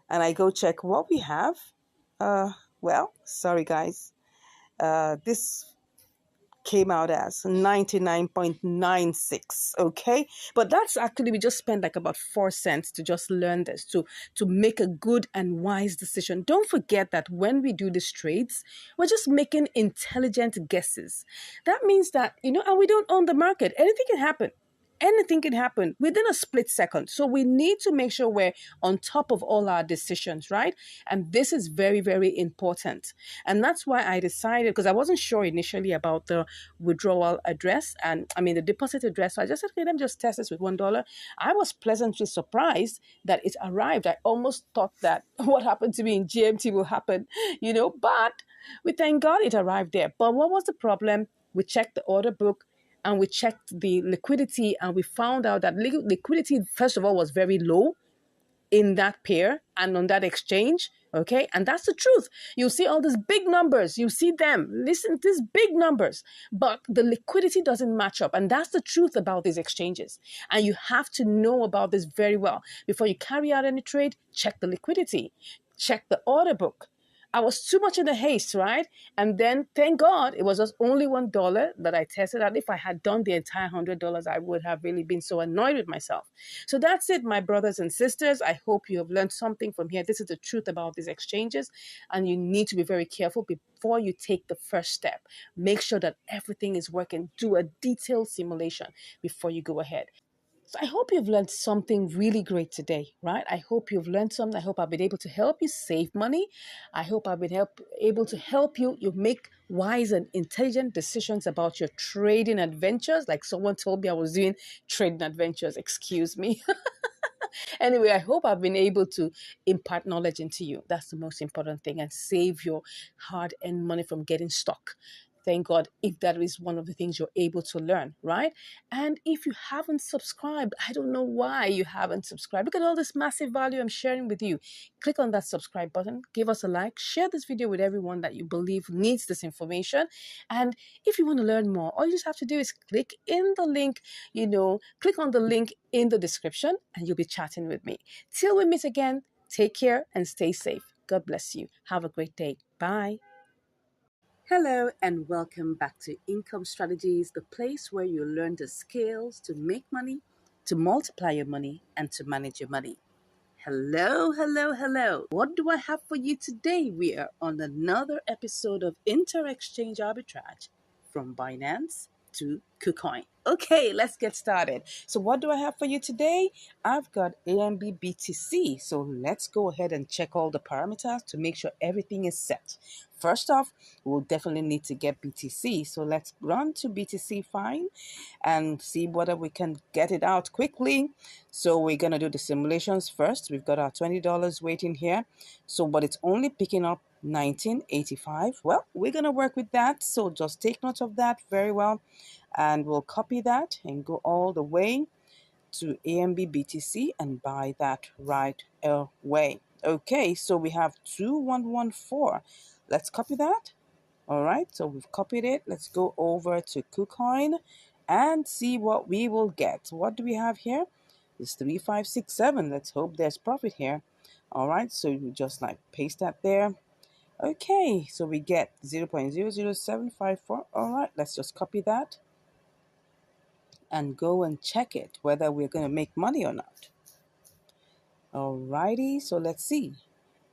and I go check what we have, well, sorry guys, this came out as 99.96. Okay, but that's actually, we just spent like about 4 cents to just learn this, to make a good and wise decision. Don't forget that when we do these trades, we're just making intelligent guesses. That means that, and we don't own the market. Anything can happen. Anything can happen within a split second. So we need to make sure we're on top of all our decisions, right? And this is very, very important. And that's why I decided, because I wasn't sure initially about the withdrawal address and the deposit address. So I just said, okay, let me just test this with $1. I was pleasantly surprised that it arrived. I almost thought that what happened to me in GMT will happen, but we thank God it arrived there. But what was the problem? We checked the order book and we checked the liquidity and we found out that liquidity, first of all, was very low in that pair and on that exchange. Okay. And that's the truth. You see all these big numbers. You see them. Listen to these big numbers. But the liquidity doesn't match up. And that's the truth about these exchanges. And you have to know about this very well. Before you carry out any trade, check the liquidity, check the order book. I was too much in a haste, right? And then thank God it was just only $1 that I tested out. If I had done the entire $100, I would have really been so annoyed with myself. So that's it, my brothers and sisters. I hope you have learned something from here. This is the truth about these exchanges, and you need to be very careful before you take the first step. Make sure that everything is working. Do a detailed simulation before you go ahead. So I hope you've learned something really great today, right? I hope you've learned something. I hope I've been able to help you save money. I hope I've been able to help you make wise and intelligent decisions about your trading adventures. Like someone told me I was doing trading adventures. Excuse me. Anyway, I hope I've been able to impart knowledge into you. That's the most important thing, and save your hard earned money from getting stuck. Thank God if that is one of the things you're able to learn, right? And if you haven't subscribed, I don't know why you haven't subscribed. Look at all this massive value I'm sharing with you. Click on that subscribe button, give us a like, share this video with everyone that you believe needs this information. And if you want to learn more, all you just have to do is click in the link, click on the link in the description, and you'll be chatting with me. Till we meet again, take care and stay safe. God bless you. Have a great day. Bye. Hello, and welcome back to Income Strategies, the place where you learn the skills to make money, to multiply your money, and to manage your money. Hello, hello, hello. What do I have for you today? We are on another episode of Inter-Exchange Arbitrage, from Binance to KuCoin. Okay, let's get started. So what do I have for you today? I've got AMB BTC. So let's go ahead and check all the parameters to make sure everything is set. First off, we'll definitely need to get BTC. So let's run to BTC Fine and see whether we can get it out quickly. So we're going to do the simulations first. We've got our $20 waiting here. So, but it's only picking up 1985. Well, we're going to work with that. So just take note of that very well. And we'll copy that and go all the way to AMB BTC and buy that right away. Okay, so we have 2114. Let's copy that. All right, so we've copied it. Let's go over to KuCoin and see what we will get. What do we have here? It's 3567. Let's hope there's profit here. All right, so you just like paste that there. Okay, so we get 0.00754. All right, let's just copy that and go and check it whether we're going to make money or not. Alrighty, so let's see.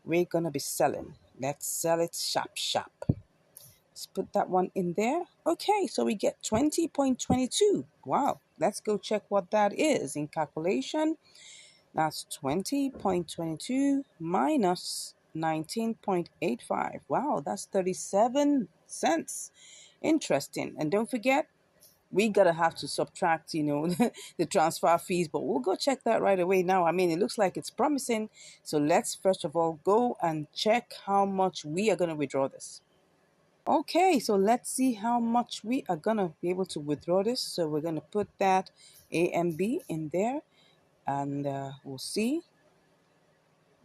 We're going to be selling. Let's sell it sharp, sharp. Let's put that one in there. Okay, so we get 20.22. Wow, let's go check what that is in calculation. That's 20.22 minus 19.85. Wow, that's 37 cents. Interesting. And don't forget, we gotta have to subtract, the transfer fees, but we'll go check that right away now. I mean, it looks like it's promising. So let's first of all go and check how much we are gonna withdraw this. Okay, so let's see how much we are gonna be able to withdraw this. So we're gonna put that A and B in there, and we'll see.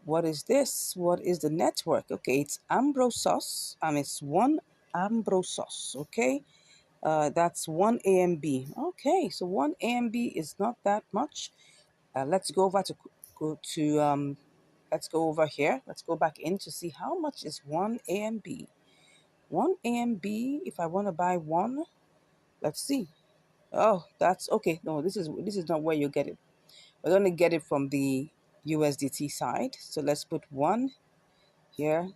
What is this? What is the network? Okay, it's Ambrosos. It's one Ambrosos. Okay, that's one AMB. Okay, so one AMB is not that much. Let's go over to go to let's go over here. Let's go back in to see how much is one AMB. One AMB. If I want to buy one, let's see. Oh, that's okay. No, this is not where you get it. We're gonna get it from the USDT side. So let's put one here.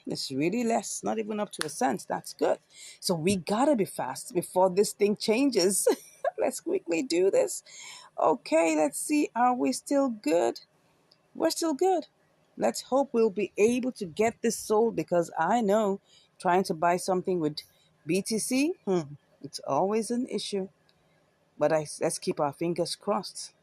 It's really less, not even up to a cent. That's good. So we gotta be fast before this thing changes. Let's quickly do this. Okay, let's see. Are we still good? We're still good. Let's hope we'll be able to get this sold, because I know trying to buy something with BTC, it's always an issue. But let's keep our fingers crossed,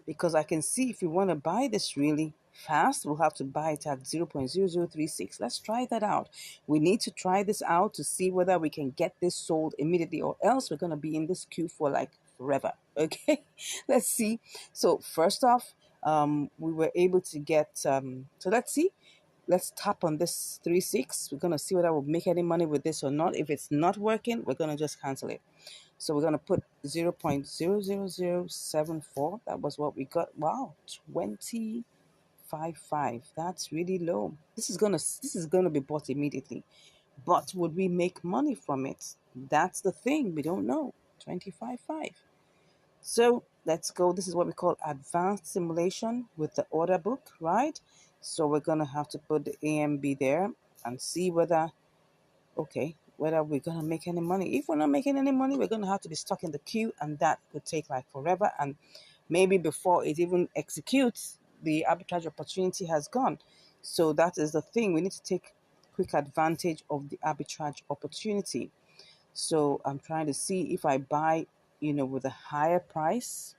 because I can see if we want to buy this really fast, we'll have to buy it at 0.0036. Let's try that out. We need to try this out to see whether we can get this sold immediately, or else we're going to be in this queue for like forever. Okay, let's see. So first off, we were able to get, so let's see. Let's tap on this 36. We're going to see whether we'll make any money with this or not. If it's not working, we're going to just cancel it. So we're going to put 0.00074. That was what we got. Wow, 25 20.55. That's really low. This is gonna be bought immediately. But would we make money from it? That's the thing. We don't know. 25.5. So let's go. This is what we call advanced simulation with the order book, right? So we're gonna have to put the AMB there and see whether we're gonna make any money. If we're not making any money, we're gonna have to be stuck in the queue, and that could take like forever. And maybe before it even executes, the arbitrage opportunity has gone. So that is the thing. We need to take quick advantage of the arbitrage opportunity. So I'm trying to see if I buy, with a higher price,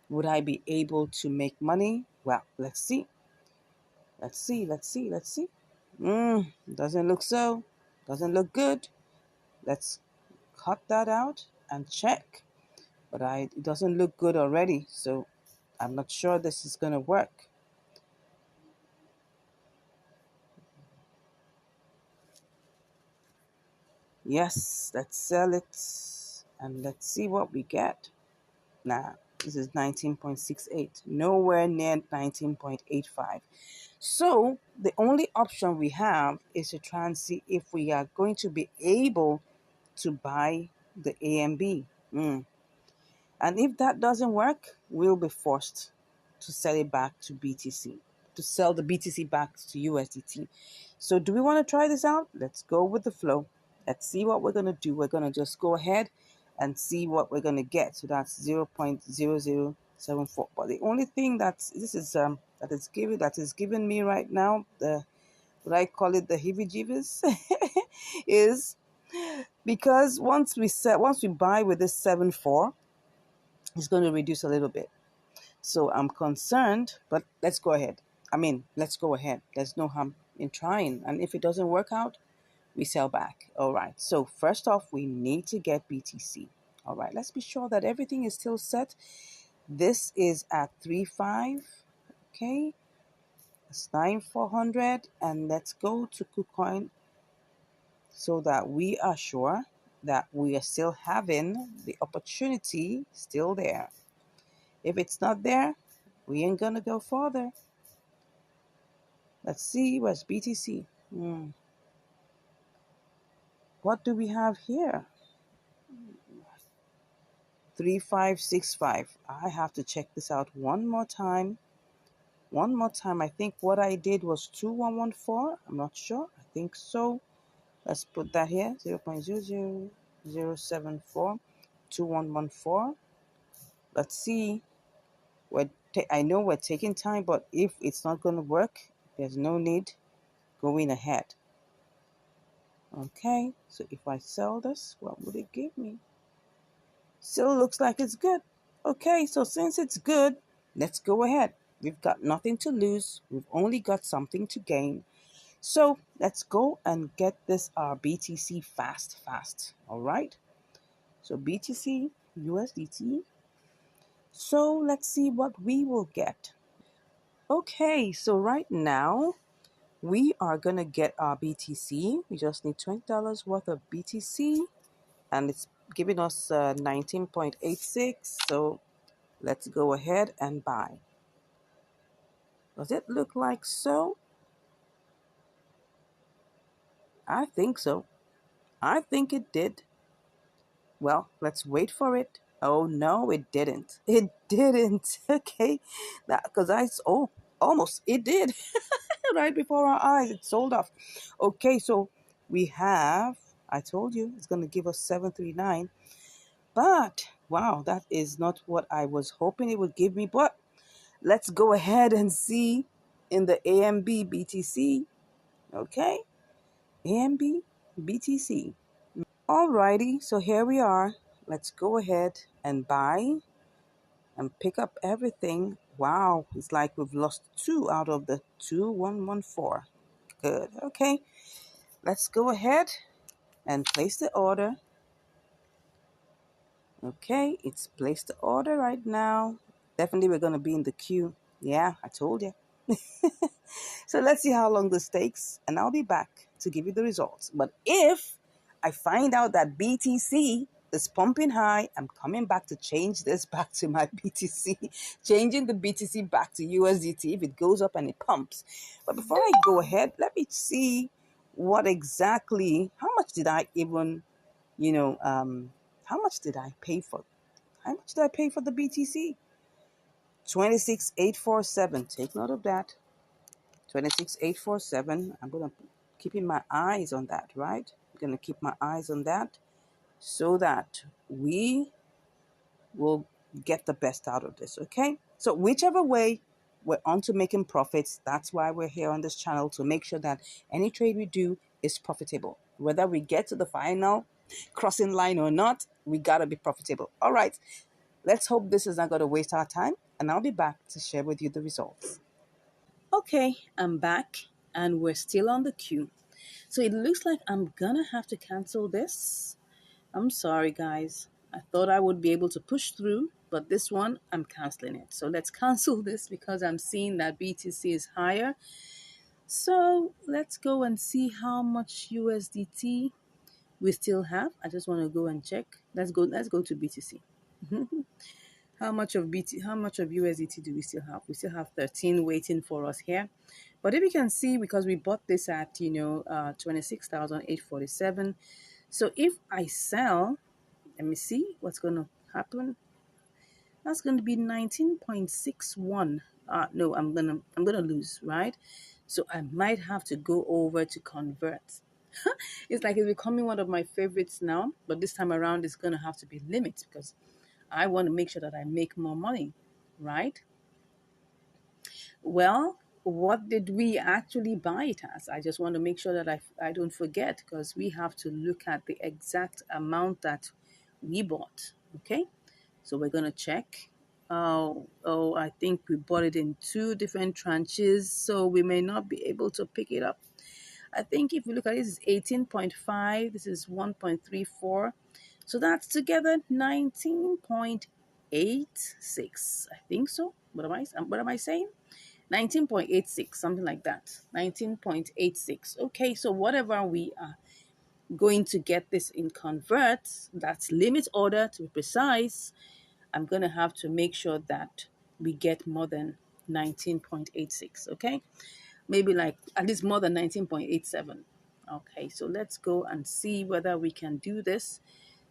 would I be able to make money? Well, let's see. Let's see. Let's see. Let's see. Doesn't look so. Doesn't look good. Let's cut that out and check. But it doesn't look good already. So I'm not sure this is going to work. Yes, let's sell it and let's see what we get. Nah, this is 19.68, nowhere near 19.85. So the only option we have is to try and see if we are going to be able to buy the AMB. And if that doesn't work, we'll be forced to sell it back to BTC, to sell the BTC back to USDT. So do we want to try this out? Let's go with the flow. Let's see what we're going to do. We're going to just go ahead and see what we're going to get. So that's 0.0074. But the only thing that is giving me right now, the what I call it the heebie-jeebies, is because once we buy with this 7.4, it's going to reduce a little bit. So I'm concerned, but let's go ahead. Let's go ahead. There's no harm in trying. And if it doesn't work out, we sell back. All right. So first off, we need to get BTC. All right. Let's be sure that everything is still set. This is at 3.5. Okay. It's 9,400. And let's go to KuCoin so that we are sure that we are still having the opportunity still there. If it's not there, we ain't gonna go further. Let's see what's BTC. What do we have here? 3565. I have to check this out one more time. One more time. I think what I did was 2114. I'm not sure. I think so. Let's put that here. 0.00074. 2114. Let's see. I know we're taking time, but if it's not going to work, there's no need going ahead. Okay, so if I sell this, what would it give me? Still looks like it's good. Okay, so since it's good, let's go ahead. We've got nothing to lose. We've only got something to gain. So let's go and get this BTC fast. All right. So BTC, USDT. So let's see what we will get. Okay, so right now we are going to get our BTC. We just need $20 worth of BTC, and it's giving us 19.86. So let's go ahead and buy. Does it look like so? I think so. I think it did. Well, let's wait for it. Oh no, it didn't. It didn't. Okay, that because almost it did. Right before our eyes, it sold off. Okay, so we have. I told you it's gonna give us 739. But wow, that is not what I was hoping it would give me. But let's go ahead and see in the AMB BTC. Okay, AMB BTC. Alrighty, so here we are. Let's go ahead and buy and pick up everything. Wow, it's like we've lost 2 out of the 2114. Good. Okay, let's go ahead and place the order. Okay, it's placed the order right now. Definitely we're going to be in the queue. Yeah, I told you. So let's see how long this takes, and I'll be back to give you the results. But if I find out that BTC is pumping high. I'm coming back to change this back to my BTC, changing the BTC back to USDT if it goes up and it pumps. But before I go ahead, let me see what exactly, how much did I even, you know, how much did I pay for? How much did I pay for the BTC? 26,847. Take note of that. 26,847. I'm gonna keeping my eyes on that, right? I'm gonna keep my eyes on that so that we will get the best out of this. Okay. So whichever way, we're on to making profits. That's why we're here on this channel, to make sure that any trade we do is profitable. Whether we get to the final crossing line or not, we gotta be profitable. All right. Let's hope this is not going to waste our time, and I'll be back to share with you the results. Okay, I'm back, and we're still on the queue. So it looks like I'm gonna have to cancel this. I'm sorry, guys. I thought I would be able to push through, but this one, I'm canceling it. So let's cancel this because I'm seeing that BTC is higher. So let's go and see how much USDT we still have. I just want to go and check. Let's go to BTC. How much of USDT do we still have? We still have 13 waiting for us here. But if you can see, because we bought this at 26,847. So if I sell, let me see what's going to happen. That's going to be 19.61. No, I'm gonna lose, right? So I might have to go over to convert. It's like it's becoming one of my favorites now, but this time around it's gonna have to be limits because I want to make sure that I make more money, right? Well, what did we actually buy it as? I just want to make sure that I don't forget, because we have to look at the exact amount that we bought. Okay, so we're going to check. Oh, I think we bought it in two different tranches, so we may not be able to pick it up. I think if we look at it, this is 18.5, this is 1.34. So that's together 19.86. I think so. What am I saying? 19.86, something like that. 19.86. Okay, so whatever we are going to get this in convert, that's limit order to be precise, I'm going to have to make sure that we get more than 19.86, okay? Maybe like at least more than 19.87. Okay, so let's go and see whether we can do this.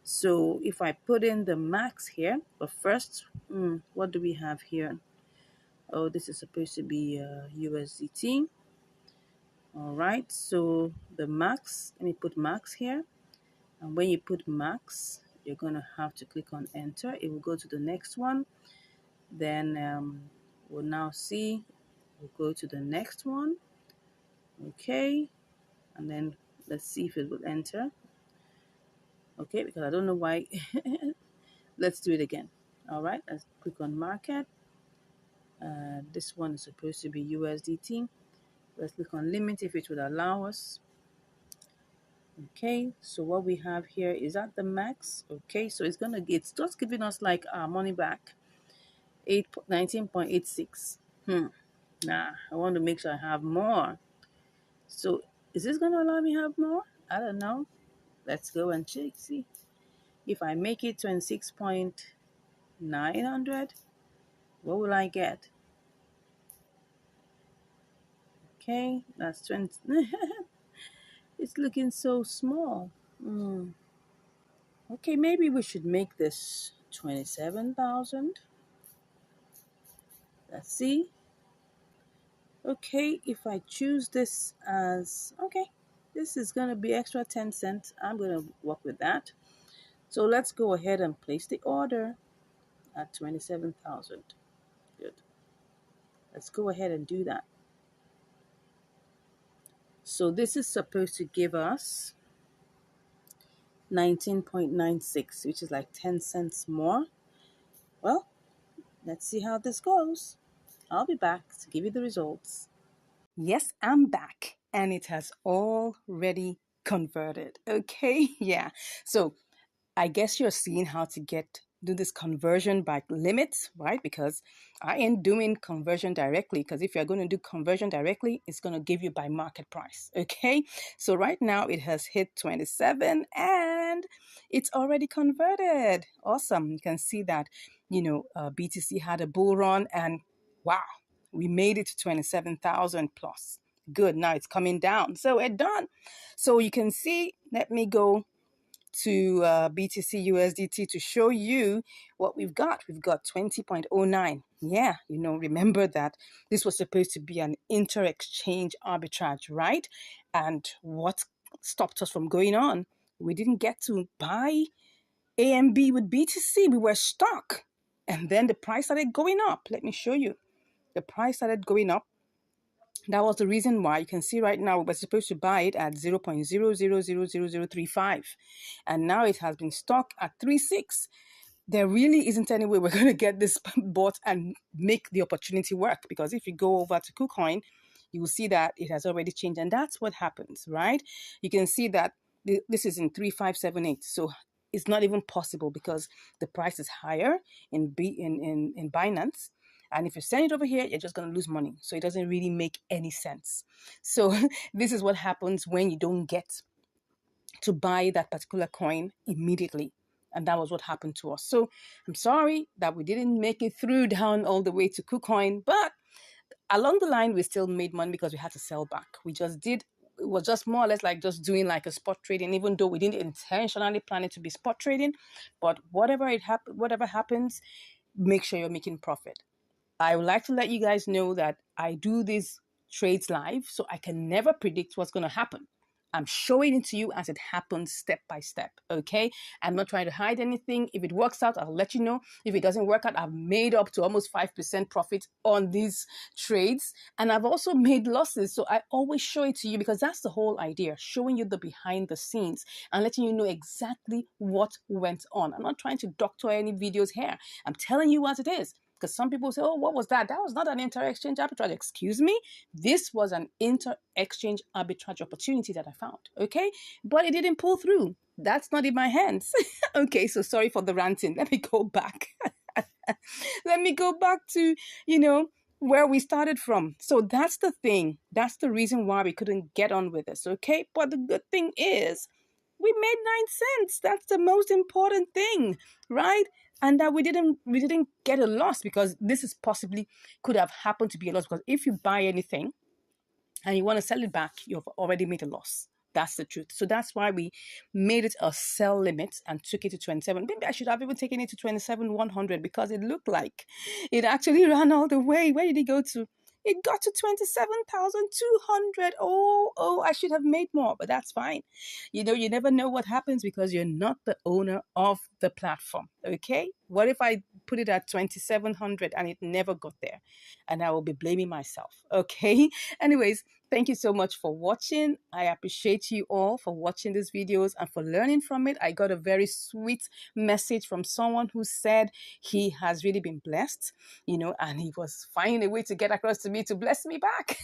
So if I put in the max here, but first, what do we have here? Oh, this is supposed to be USDT. All right, so the max, let me put max here. And when you put max, you're going to have to click on enter. It will go to the next one. Then we'll now see, we'll go to the next one. Okay, and then let's see if it will enter. Okay, because I don't know why. Let's do it again. All right, let's click on market. This one is supposed to be USDT. Let's click on limit if it would allow us. Okay, so what we have here is at the max. Okay, so it's just giving us like our money back. 19.86. Nah, I want to make sure I have more. So is this gonna allow me to have more? I don't know. Let's go and check, see. If I make it 26.900, what will I get? Okay, that's 20. It's looking so small. Okay, maybe we should make this 27,000. Let's see. Okay, if I choose this as, okay, this is going to be extra 10 cents. I'm going to work with that. So let's go ahead and place the order at 27,000. Good. Let's go ahead and do that. So this is supposed to give us 19.96, which is like 10 cents more. Well, let's see how this goes. I'll be back to give you the results. Yes, I'm back, and it has already converted. Okay, yeah. So I guess you're seeing how to do this conversion by limits, right? Because I ain't doing conversion directly, because if you're going to do conversion directly, it's going to give you by market price. Okay, so right now it has hit 27, and and it's already converted. Awesome. You can see that, BTC had a bull run, and wow, we made it to 27,000 plus. Good. Now it's coming down. So we're done. So you can see, let me go to BTC USDT to show you what we've got. We've got 20.09. Yeah, remember that this was supposed to be an inter-exchange arbitrage, right? And what stopped us from going on? We didn't get to buy AMB with BTC. We were stuck. And then the price started going up. Let me show you. The price started going up. That was the reason why you can see right now we were supposed to buy it at 0.000035, and now it has been stuck at 36. There really isn't any way we're going to get this bought and make the opportunity work, because if you go over to KuCoin, you will see that it has already changed, and that's what happens, right? You can see that this is in 3578, so it's not even possible because the price is higher in Binance. And if you send it over here, you're just going to lose money. So it doesn't really make any sense. So this is what happens when you don't get to buy that particular coin immediately. And that was what happened to us. So I'm sorry that we didn't make it through down all the way to KuCoin, but along the line, we still made money because we had to sell back. It was just more or less like just doing like a spot trading, even though we didn't intentionally plan it to be spot trading. But whatever happens, make sure you're making profit. I would like to let you guys know that I do these trades live, so I can never predict what's going to happen. I'm showing it to you as it happens step by step, okay? I'm not trying to hide anything. If it works out, I'll let you know. If it doesn't work out, I've made up to almost 5% profit on these trades. And I've also made losses. So I always show it to you because that's the whole idea, showing you the behind the scenes and letting you know exactly what went on. I'm not trying to doctor any videos here. I'm telling you as it is. Because some people say, oh, what was that? That was not an inter-exchange arbitrage. Excuse me? This was an inter-exchange arbitrage opportunity that I found, okay? But it didn't pull through. That's not in my hands. Okay, so sorry for the ranting. Let me go back. Let me go back to, where we started from. So that's the thing. That's the reason why we couldn't get on with this, okay? But the good thing is, we made 9 cents. That's the most important thing, right? And that we didn't get a loss, because this is possibly could have happened to be a loss, because if you buy anything and you want to sell it back, you've already made a loss. That's the truth. So that's why we made it a sell limit and took it to 27. Maybe I should have even taken it to 27,100, because it looked like it actually ran all the way. Where did it go to? It got to 27,200. Oh, I should have made more, but that's fine. You never know what happens because you're not the owner of the platform. Okay. What if I put it at 2,700 and it never got there? And I will be blaming myself. Okay. Anyways, thank you so much for watching. I appreciate you all for watching these videos and for learning from it. I got a very sweet message from someone who said he has really been blessed, and he was finding a way to get across to me to bless me back.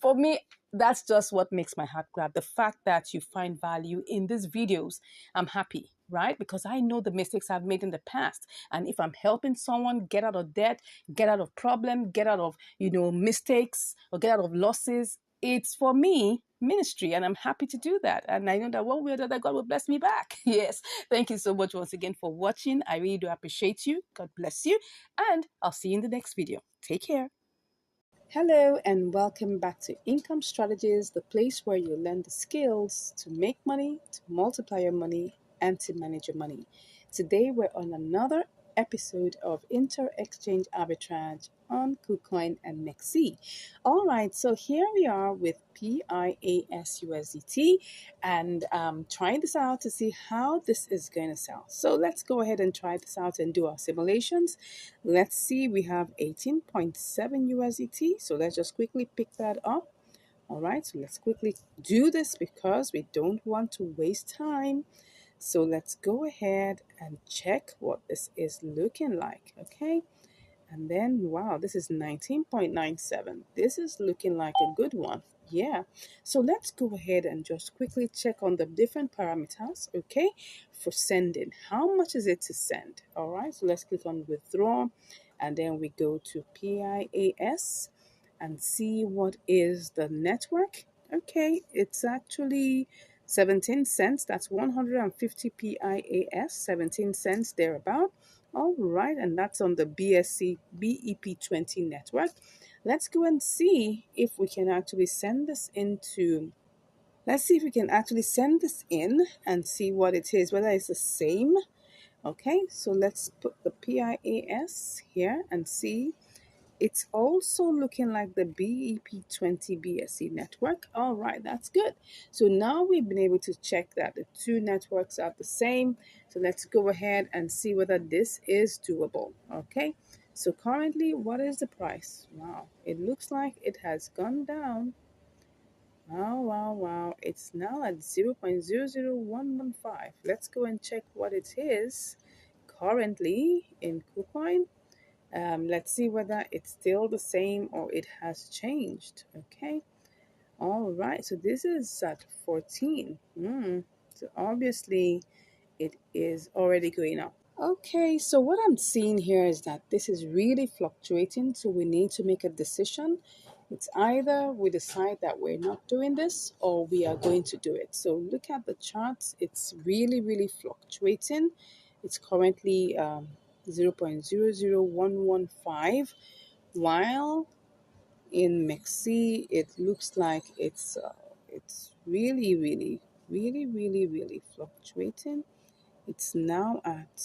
For me, that's just what makes my heart glad. The fact that you find value in these videos, I'm happy, right? Because I know the mistakes I've made in the past. And if I'm helping someone get out of debt, get out of problem, get out of, mistakes, or get out of losses, it's for me ministry, and I'm happy to do that. And I know that one way or the other, God will bless me back. Yes. Thank you so much once again for watching. I really do appreciate you. God bless you. And I'll see you in the next video. Take care. Hello, and welcome back to Income Strategies, the place where you learn the skills to make money, to multiply your money, and to manage your money. Today, we're on another episode of Inter-Exchange Arbitrage on KuCoin and MEXC. All right, so here we are with PIAS and trying this out to see how this is going to sell. So let's go ahead and try this out and do our simulations. Let's see, we have 18.7 USDT. So let's just quickly pick that up. All right, so let's quickly do this because we don't want to waste time. So let's go ahead and check what this is looking like, okay? And then, wow, this is 19.97. This is looking like a good one. Yeah. So let's go ahead and just quickly check on the different parameters, okay, for sending. How much is it to send? All right, so let's click on withdraw, and then we go to PIAS and see what is the network. Okay, it's actually 17 cents. That's 150 PIAS, 17 cents thereabout. All right, and that's on the BSC BEP20 network. Let's go and see if we can actually send this into. Let's see if we can actually send this in and see what it is, whether it's the same. Okay, so let's put the PIAS here and see. It's also looking like the BEP20 BSC network. All right, that's good. So now we've been able to check that the two networks are the same. So let's go ahead and see whether this is doable. Okay, so currently, what is the price? Wow, it looks like it has gone down. Wow, wow, wow. It's now at 0.00115. Let's go and check what it is currently in KuCoin. Let's see whether it's still the same or it has changed. Okay. All right. So this is at 14. So obviously it is already going up. Okay, so what I'm seeing here is that this is really fluctuating, so we need to make a decision. It's either we decide that we're not doing this or we are going to do it. So look at the charts, it's really, really fluctuating. It's currently 0.00115, while in MEXC it looks like it's really, really, really, really, really fluctuating. It's now at,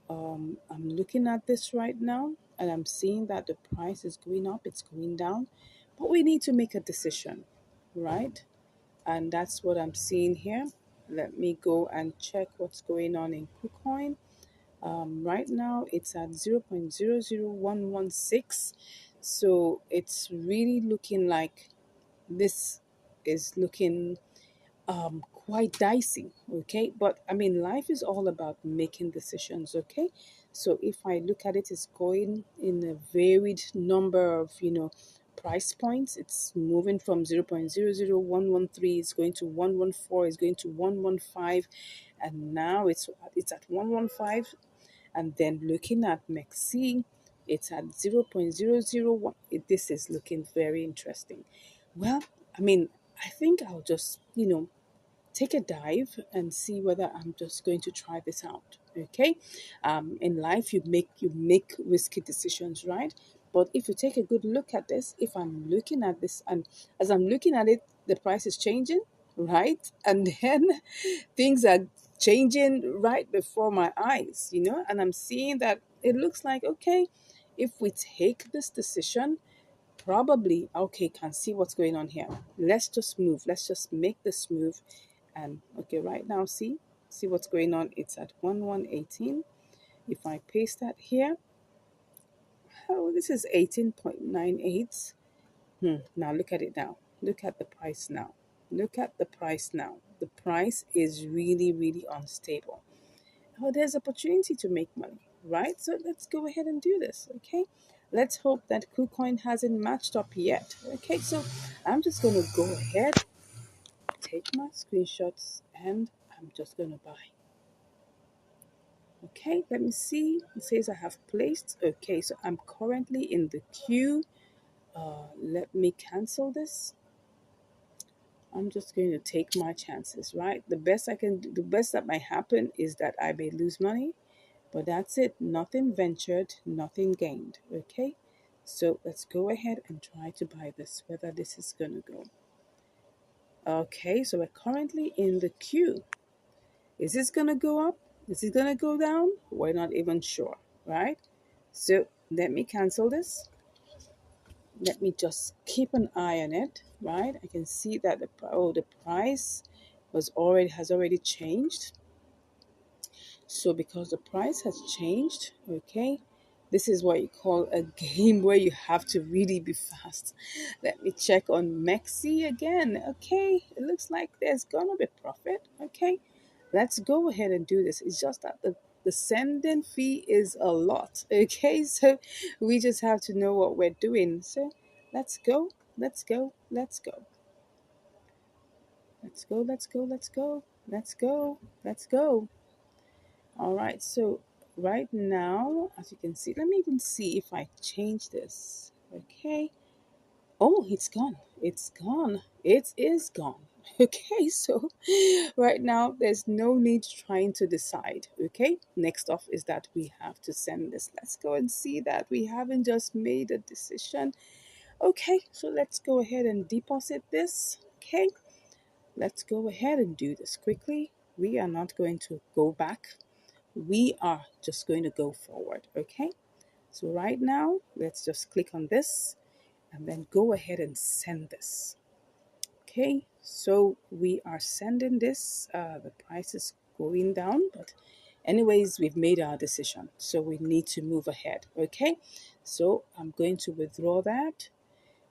I'm looking at this right now and I'm seeing that the price is going up, it's going down, but we need to make a decision, right? And that's what I'm seeing here. Let me go and check what's going on in KuCoin. Right now it's at 0.00116. So it's really looking like this is looking quite dicey. Okay, but I mean life is all about making decisions. Okay, so if I look at it, it's going in a varied number of price points. It's moving from 0.00113, it's going to 114, it's going to 115, and now it's at 115. And then looking at MEXC, it's at 0.001. This is looking very interesting. Well, I mean, I think I'll just take a dive and see whether I'm just going to try this out. Okay, in life you make risky decisions, right? But if you take a good look at this, if I'm looking at this and as I'm looking at it, the price is changing, right? And then things are changing right before my eyes, and I'm seeing that it looks like okay, if we take this decision, probably okay, can see what's going on here. Let's just move, let's just make this move. And okay, right now see what's going on. It's at 1118. If I paste that here, oh, this is 18.98. Now look at it now, look at the price now, look at the price now. The price is really, really unstable. Oh, there's opportunity to make money, right? So let's go ahead and do this. Okay, let's hope that KuCoin hasn't matched up yet. Okay, so I'm just going to go ahead, take my screenshots, and I'm just going to buy. Okay, let me see. It says I have placed. Okay, so I'm currently in the queue. Let me cancel this. I'm just going to take my chances, right? The best I can do, the best that might happen is that I may lose money, but that's it. Nothing ventured, nothing gained. Okay, so let's go ahead and try to buy this, whether this is going to go. Okay, so we're currently in the queue. Is this going to go up? Is it going to go down? We're not even sure, right? So let me cancel this. Let me just keep an eye on it, right? I can see that the price has already changed. So because the price has changed, okay, this is what you call a game where you have to really be fast. Let me check on MEXC again. Okay, it looks like there's gonna be profit. Okay, let's go ahead and do this. It's just that the sending fee is a lot. Okay, so we just have to know what we're doing. So let's go, let's go, let's go. Let's go, let's go, let's go, let's go, let's go. All right, so right now, as you can see, let me even see if I change this. Okay. Oh, it's gone. It's gone. It is gone. Okay, so right now there's no need trying to decide. Okay, next off is that we have to send this. Let's go and see that we haven't just made a decision. Okay, so let's go ahead and deposit this. Okay, let's go ahead and do this quickly. We are not going to go back, we are just going to go forward. Okay, so right now let's just click on this and then go ahead and send this. Okay, so we are sending this. The price is going down, but anyways, we've made our decision, so we need to move ahead. Okay, so I'm going to withdraw that,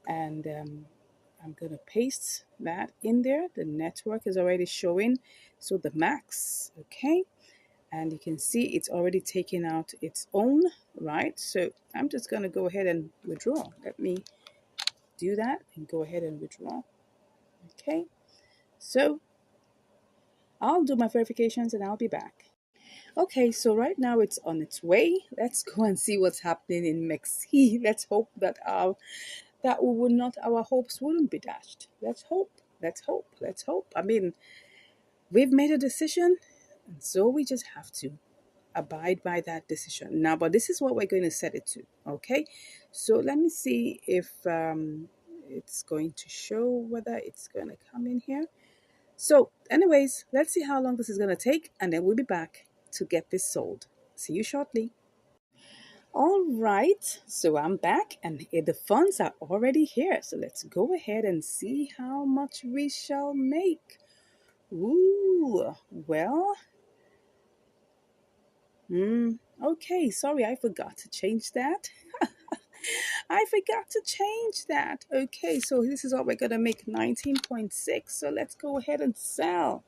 and I'm going to paste that in there. The network is already showing, so the max. Okay, and you can see it's already taken out its own, right? So I'm just going to go ahead and withdraw. Let me do that and go ahead and withdraw. Okay, so I'll do my verifications and I'll be back. Okay, so right now it's on its way. Let's go and see what's happening in Mexi. Let's hope that we would not, our hopes wouldn't be dashed. Let's hope. Let's hope. Let's hope. I mean, we've made a decision, and so we just have to abide by that decision. Now, but this is what we're going to set it to. Okay, so let me see if it's going to show whether it's going to come in here. So, anyways, let's see how long this is going to take, and then we'll be back to get this sold. See you shortly. All right, so I'm back, and the funds are already here. So let's go ahead and see how much we shall make. Ooh, well, okay, sorry, I forgot to change that. I forgot to change that. Okay, so this is what we're going to make, 19.6. So let's go ahead and sell.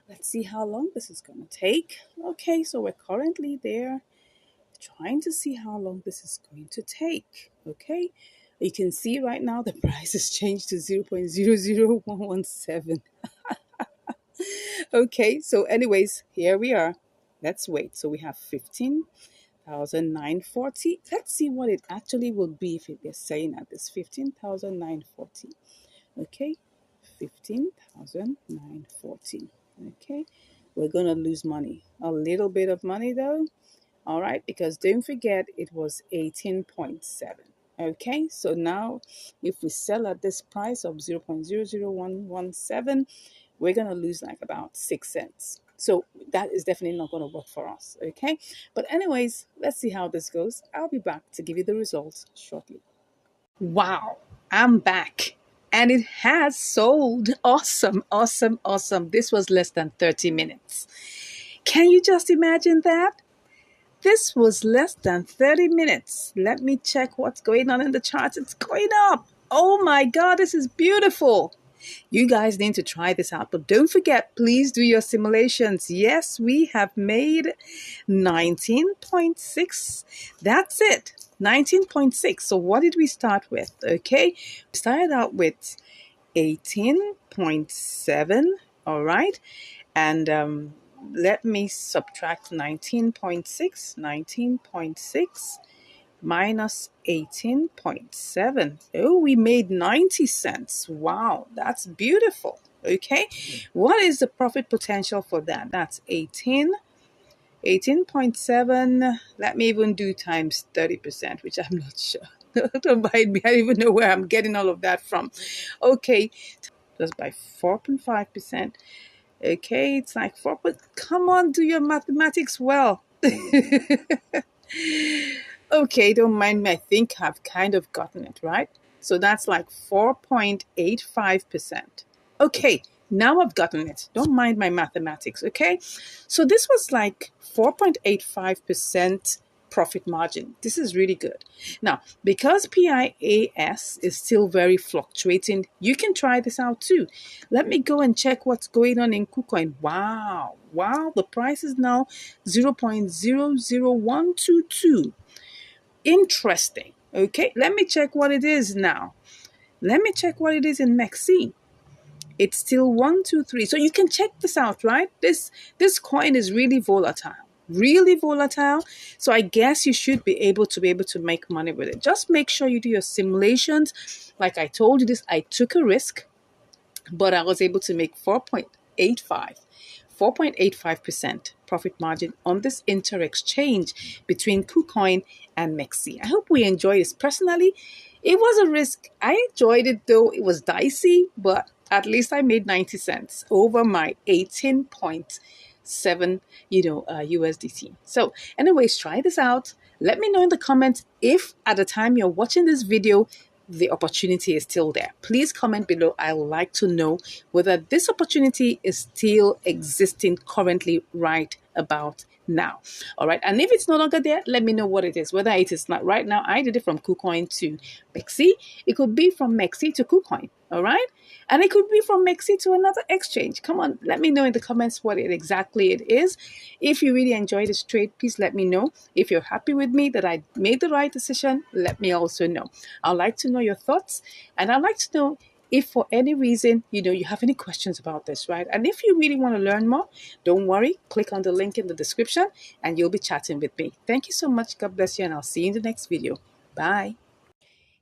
Let's see how long this is going to take. Okay, so we're currently there trying to see how long this is going to take. Okay, you can see right now the price has changed to 0.00117. Okay, so anyways, here we are. Let's wait. So we have 15,940. Let's see what it actually will be if it is saying at this 15,940. Okay, 15,940. Okay, we're gonna lose money, a little bit of money though. All right, because don't forget it was 18.7. Okay, so now if we sell at this price of 0.00117, we're going to lose like about 6 cents. So that is definitely not going to work for us. Okay, but anyways, let's see how this goes. I'll be back to give you the results shortly. Wow, I'm back. And it has sold. Awesome, awesome, awesome. This was less than 30 minutes. Can you just imagine that? This was less than 30 minutes. Let me check what's going on in the charts. It's going up. Oh my God, this is beautiful. You guys need to try this out. But don't forget, please do your simulations. Yes, we have made 19.6. That's it. 19.6. So what did we start with? Okay, we started out with 18.7. All right. And let me subtract 19.6. 19.6 minus 18.7. Oh, we made 90 cents. Wow, that's beautiful. Okay, what is the profit potential for that? That's 18.7. Let me even do times 30%, which I'm not sure. Don't mind me, I don't even know where I'm getting all of that from. Okay, just by 4.5%. Okay, it's like 4, but come on, do your mathematics well. Okay, don't mind me. I think I've kind of gotten it right. So that's like 4.85%. Okay, now I've gotten it. Don't mind my mathematics, okay? So this was like 4.85% profit margin. This is really good. Now, because PIAS is still very fluctuating, you can try this out too. Let me go and check what's going on in KuCoin. Wow, the price is now 0.00122. Interesting. Okay, let me check what it is now. Let me check what it is in Mexi. It's still 123. So you can check this out, right? This coin is really volatile. Really volatile. So I guess you should be able to make money with it. Just make sure you do your simulations. Like I told you this, I took a risk. but I was able to make 4.85% profit margin on this inter exchange between KuCoin and Mexi. I hope we enjoy this. Personally, it was a risk. I enjoyed it though. It was dicey, but at least I made 90 cents over my 18.7, USDT. So anyways, try this out. Let me know in the comments if at the time you're watching this video, the opportunity is still there. Please comment below. I would like to know whether this opportunity is still existing currently right about now. All right. And if it's no longer there, let me know what it is. Whether it is not right now, I did it from KuCoin to Mexi. It could be from Mexi to KuCoin. All right. And it could be from Mexi to another exchange. Come on, let me know in the comments what it exactly it is. If you really enjoyed this trade, please let me know. If you're happy with me that I made the right decision, let me also know. I'd like to know your thoughts, and I'd like to know if for any reason you have any questions about this, right? And if you really want to learn more, don't worry, click on the link in the description and you'll be chatting with me. Thank you so much. God bless you, and I'll see you in the next video. Bye.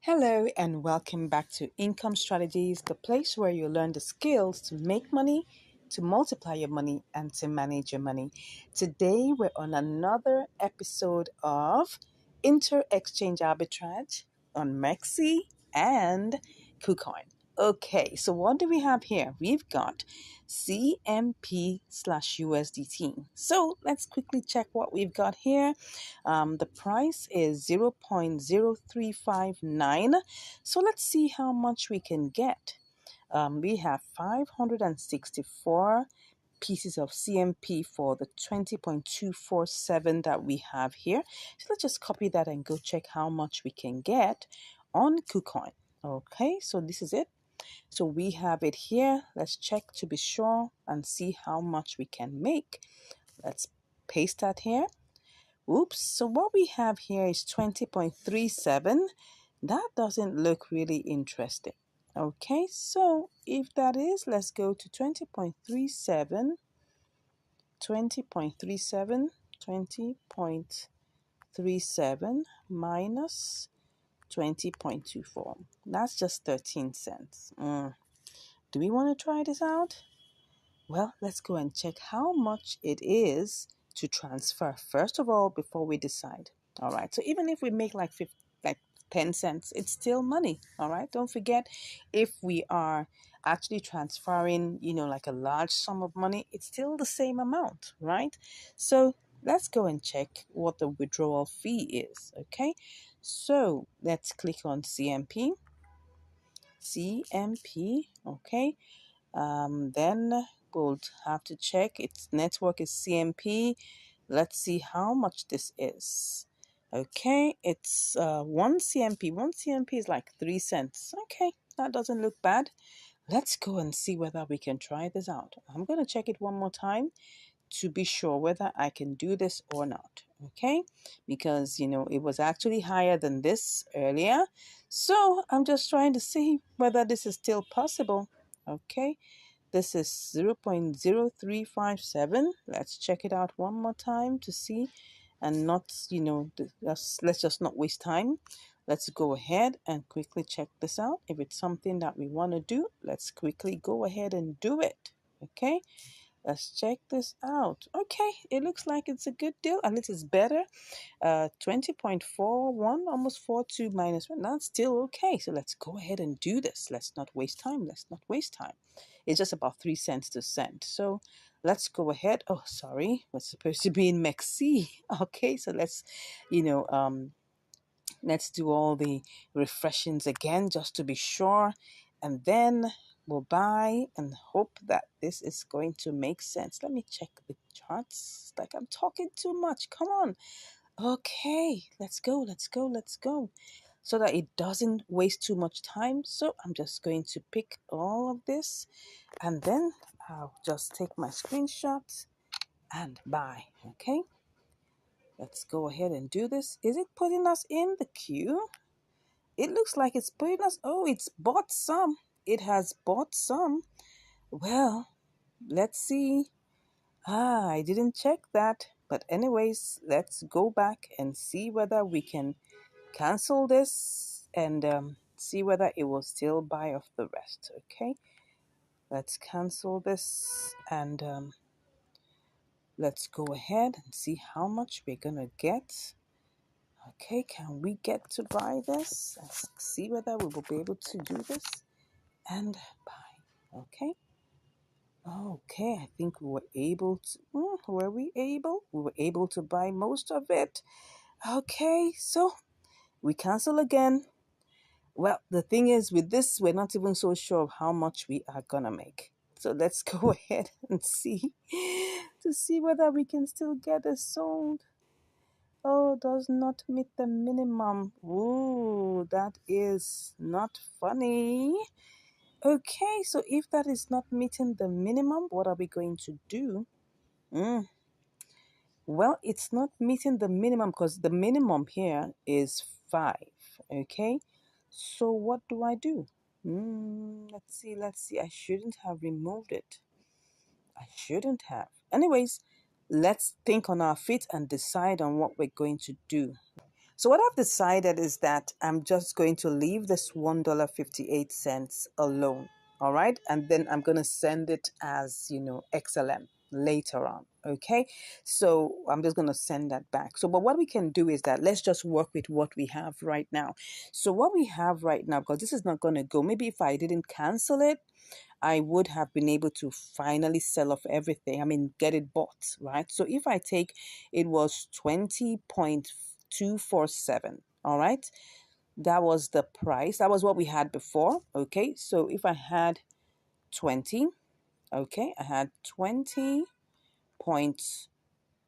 Hello, and welcome back to Income Strategies, the place where you learn the skills to make money, to multiply your money, and to manage your money. Today, we're on another episode of Inter Exchange Arbitrage on Mexi and KuCoin. Okay, so what do we have here? We've got CMP slash USDT. So let's quickly check what we've got here. The price is 0.0359. So let's see how much we can get. We have 564 pieces of CMP for the 20.247 that we have here. So let's just copy that and go check how much we can get on KuCoin. Okay, so this is it. So we have it here. Let's check to be sure and see how much we can make. Let's paste that here. Oops, so what we have here is 20.37. That doesn't look really interesting. Okay, so if that is, let's go to 20.37, 20.37, 20.37 minus 20.24. That's just 13 cents. Do we want to try this out? Well, let's go and check how much it is to transfer first of all before we decide. All right. So even if we make like 10 cents, it's still money. All right. Don't forget, if we are actually transferring, like a large sum of money, it's still the same amount, right? So let's go and check what the withdrawal fee is. Okay. So let's click on CMP. CMP. Okay. Then we'll have to check its network is CMP. Let's see how much this is. Okay, it's 1 CMP. 1 CMP is like 3 cents. Okay, that doesn't look bad. Let's go and see whether we can try this out. I'm going to check it one more time to be sure whether I can do this or not. Okay, because it was actually higher than this earlier. So I'm just trying to see whether this is still possible. Okay, this is 0.0357. Let's check it out one more time to see, and not, let's just not waste time. Let's go ahead and quickly check this out. If it's something that we want to do, let's quickly go ahead and do it. Okay, let's check this out. Okay, it looks like it's a good deal. At least it's better. 20.41, almost 42 minus 1. That's still okay. So let's go ahead and do this. Let's not waste time. Let's not waste time. It's just about 3 cents to cent. So let's go ahead. Oh, sorry. We're supposed to be in Mexi. Okay, so let's do all the refreshings again just to be sure. And then we'll buy and hope that this is going to make sense. Let me check the charts. It's like I'm talking too much. Come on. Okay, let's go, let's go, let's go. So that it doesn't waste too much time. So I'm just going to pick all of this, and then I'll just take my screenshots and buy. Okay, let's go ahead and do this. Is it putting us in the queue? It looks like it's putting us. Oh, it's bought some. It has bought some. Well, let's see. I didn't check that. But anyways, let's go back and see whether we can cancel this and see whether it will still buy off the rest. Okay, Let's cancel this and let's go ahead and see how much we're gonna get. Okay, can we get to buy this? Let's see whether we will be able to do this and buy. Okay. Okay, I think we were able to. Were we able? We were able to buy most of it. Okay, so we cancel again. Well, the thing is, with this, we're not even so sure of how much we are gonna make. So let's go ahead and see to see whether we can still get it sold. Oh, does not meet the minimum. Ooh, that is not funny. Okay, so if that is not meeting the minimum, what are we going to do? Mm, well, it's not meeting the minimum because the minimum here is 5. Okay, so what do I do? Let's see, let's see. I shouldn't have removed it. I shouldn't have. Anyways, let's think on our feet and decide on what we're going to do. So what I've decided is that I'm just going to leave this $1.58 alone. All right. And then I'm going to send it as, XLM later on. Okay. So I'm just going to send that back. So, but what we can do is that let's just work with what we have right now. So what we have right now, because this is not going to go, maybe if I didn't cancel it, I would have been able to finally sell off everything. I mean, get it bought, right? So if I take, it was 20.247, all right? That was the price. That was what we had before, okay? So if I had 20, okay, I had 20 point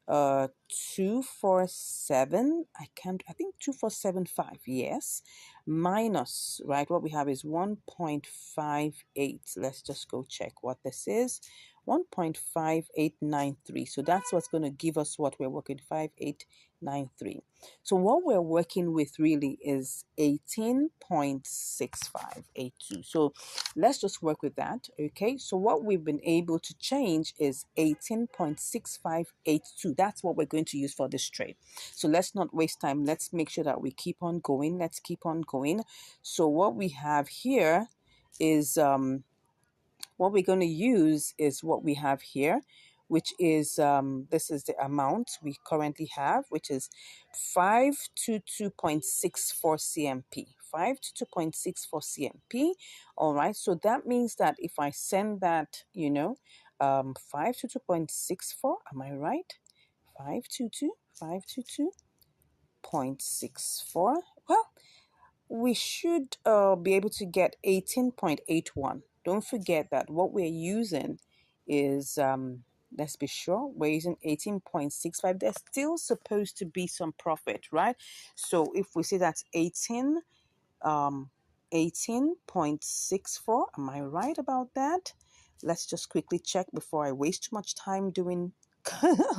247. I think 2475, yes, minus, right, what we have is 1.58. Let's just go check what this is. 1.5893. So that's what's going to give us what we're working, 5893. So what we're working with really is 18.6582. So let's just work with that. Okay, so what we've been able to change is 18.6582. That's what we're going to use for this trade. So let's not waste time. Let's make sure that we keep on going. Let's keep on going. So what we have here is what we're going to use is what we have here, which is this is the amount we currently have, which is 522.64 cmp. 522.64 cmp. All right, so that means that if I send that, 522.64, am I right? 522.64. Well, we should be able to get 18.81. Don't forget that what we're using is, let's be sure, we're using 18.65. There's still supposed to be some profit, right? So if we say that's 18.64, am I right about that? Let's just quickly check before I waste too much time doing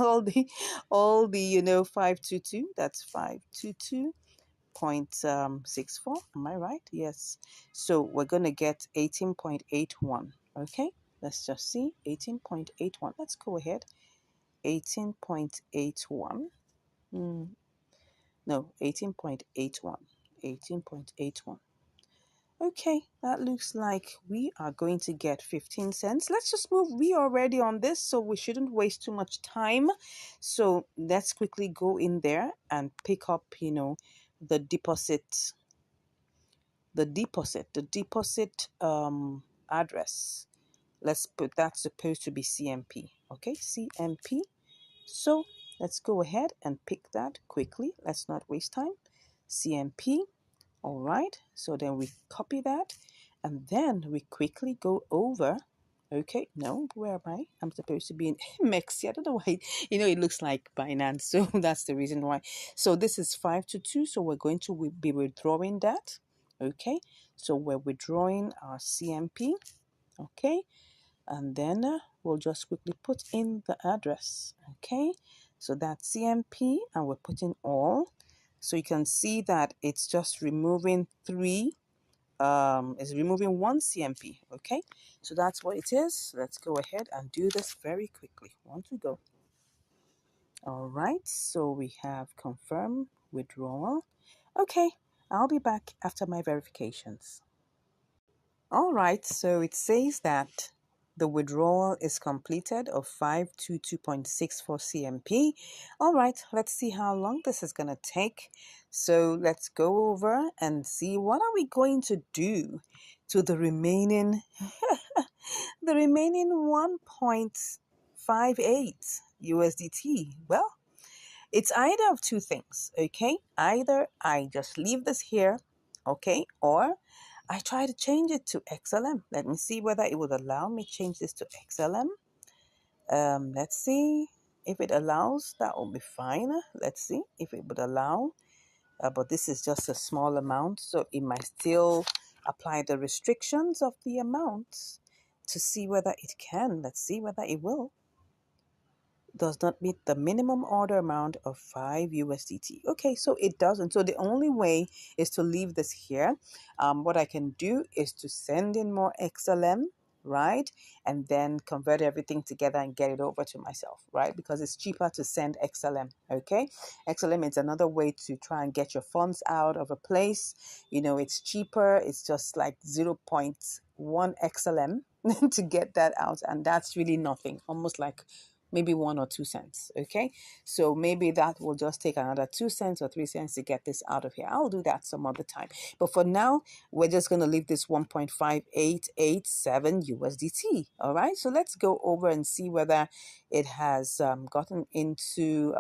all the 522. That's 522.64. Am I right? Yes. So we're going to get 18.81. Okay. Let's just see. 18.81. Let's go ahead. 18.81. No, 18.81. 18.81. Okay, that looks like we are going to get 15 cents. Let's just move. We are already on this, so we shouldn't waste too much time. So let's quickly go in there and pick up, the deposit the deposit address. Let's put that's supposed to be CMP. Okay, CMP. So let's go ahead and pick that quickly. Let's not waste time. CMP. All right, so then we copy that and then we quickly go over. Okay, no, where am I? I'm supposed to be in Mexi. I don't know why, it looks like Binance, so that's the reason why. So this is 522, so we're going to be withdrawing that. Okay, so we're withdrawing our CMP. Okay, and then we'll just quickly put in the address. Okay, so that's CMP and we're putting all. So you can see that it's just removing it's removing one CMP. Okay, so that's what it is. Let's go ahead and do this very quickly. One to go. All right, so we have confirm withdrawal. Okay, I'll be back after my verifications. All right, so it says that The withdrawal is completed of 522.64 CMP. All right, let's see how long this is going to take. So let's go over and see what are we going to do to the remaining 1.58 USDT. Well, it's either of two things, okay? Either I just leave this here, okay, or I try to change it to XLM. Let me see whether it would allow me change this to XLM. Let's see if it allows. That will be fine. Let's see if it would allow. But this is just a small amount, so it might still apply the restrictions of the amount to see whether it can. Let's see whether it will. Does not meet the minimum order amount of 5 USDT. Okay, so it doesn't. So the only way is to leave this here. What I can do is to send in more XLM, right? And then convert everything together and get it over to myself, right? Because it's cheaper to send XLM, okay? XLM is another way to try and get your funds out of a place. You know, it's cheaper. It's just like zero point 0.1 XLM to get that out. And that's really nothing, almost like maybe 1 or 2 cents. Okay, so maybe that will just take another 2 cents or 3 cents to get this out of here. I'll do that some other time, but for now we're just going to leave this 1.5887 USDT. All right, so let's go over and see whether it has gotten into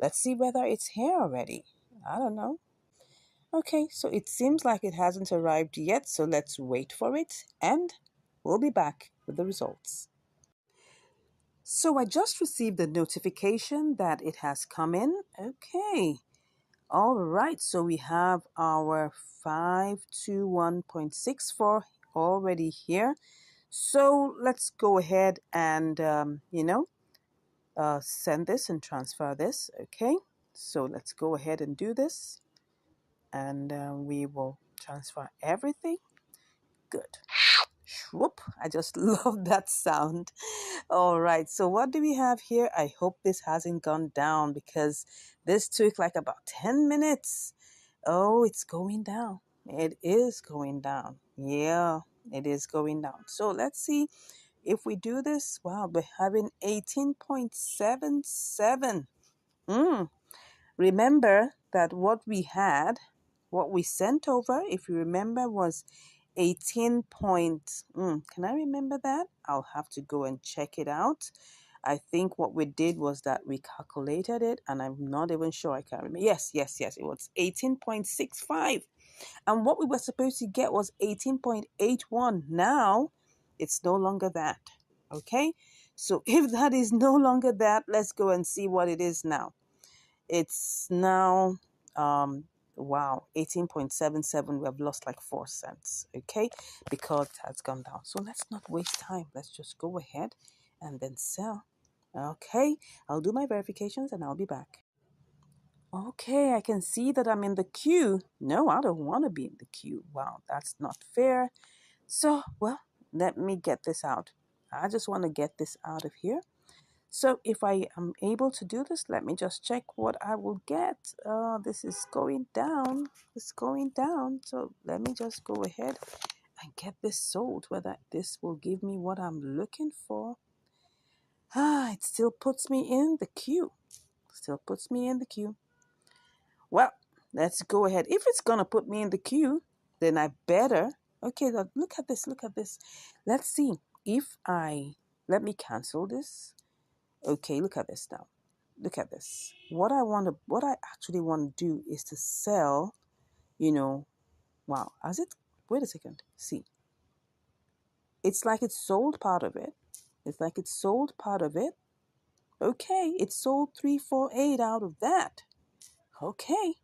let's see whether it's here already. I don't know. Okay, so it seems like it hasn't arrived yet, so let's wait for it and we'll be back with the results. So I just received a notification that it has come in. Okay. All right. So we have our 521.64 already here. So let's go ahead and, send this and transfer this. Okay. So let's go ahead and do this. And we will transfer everything. Good. Whoop, I just love that sound. All right, so what do we have here? I hope this hasn't gone down because this took like about 10 minutes. Oh, it's going down. It is going down. Yeah, it is going down. So let's see if we do this. Wow, we're having 18.77. Remember that what we sent over, if you remember, was 18 point. Can I remember that? I'll have to go and check it out. I think what we did was that we calculated it, and I'm not even sure I can remember. Yes. It was 18.65. And what we were supposed to get was 18.81. Now, it's no longer that. Okay? So if that is no longer that, let's go and see what it is now. It's now, wow, 18.77. We have lost like 4 cents, okay, because it has gone down. So let's not waste time. Let's just go ahead and then sell. Okay, I'll do my verifications and I'll be back. Okay, I can see that I'm in the queue. No, I don't want to be in the queue. Wow, that's not fair. So, well, let me get this out. I just want to get this out of here. So if I am able to do this, let me just check what I will get. This is going down. It's going down. So let me just go ahead and get this sold, whether this will give me what I'm looking for. It still puts me in the queue. Still puts me in the queue. Well, let's go ahead. If it's going to put me in the queue, then I better. Okay, look at this. Look at this. Let's see if let me cancel this. Okay, look at this now. Look at this. What I actually want to do is to sell, wow, has it, wait a second. See, it's like it's sold part of it. It's like it's sold part of it. Okay, it sold 348 out of that. Okay,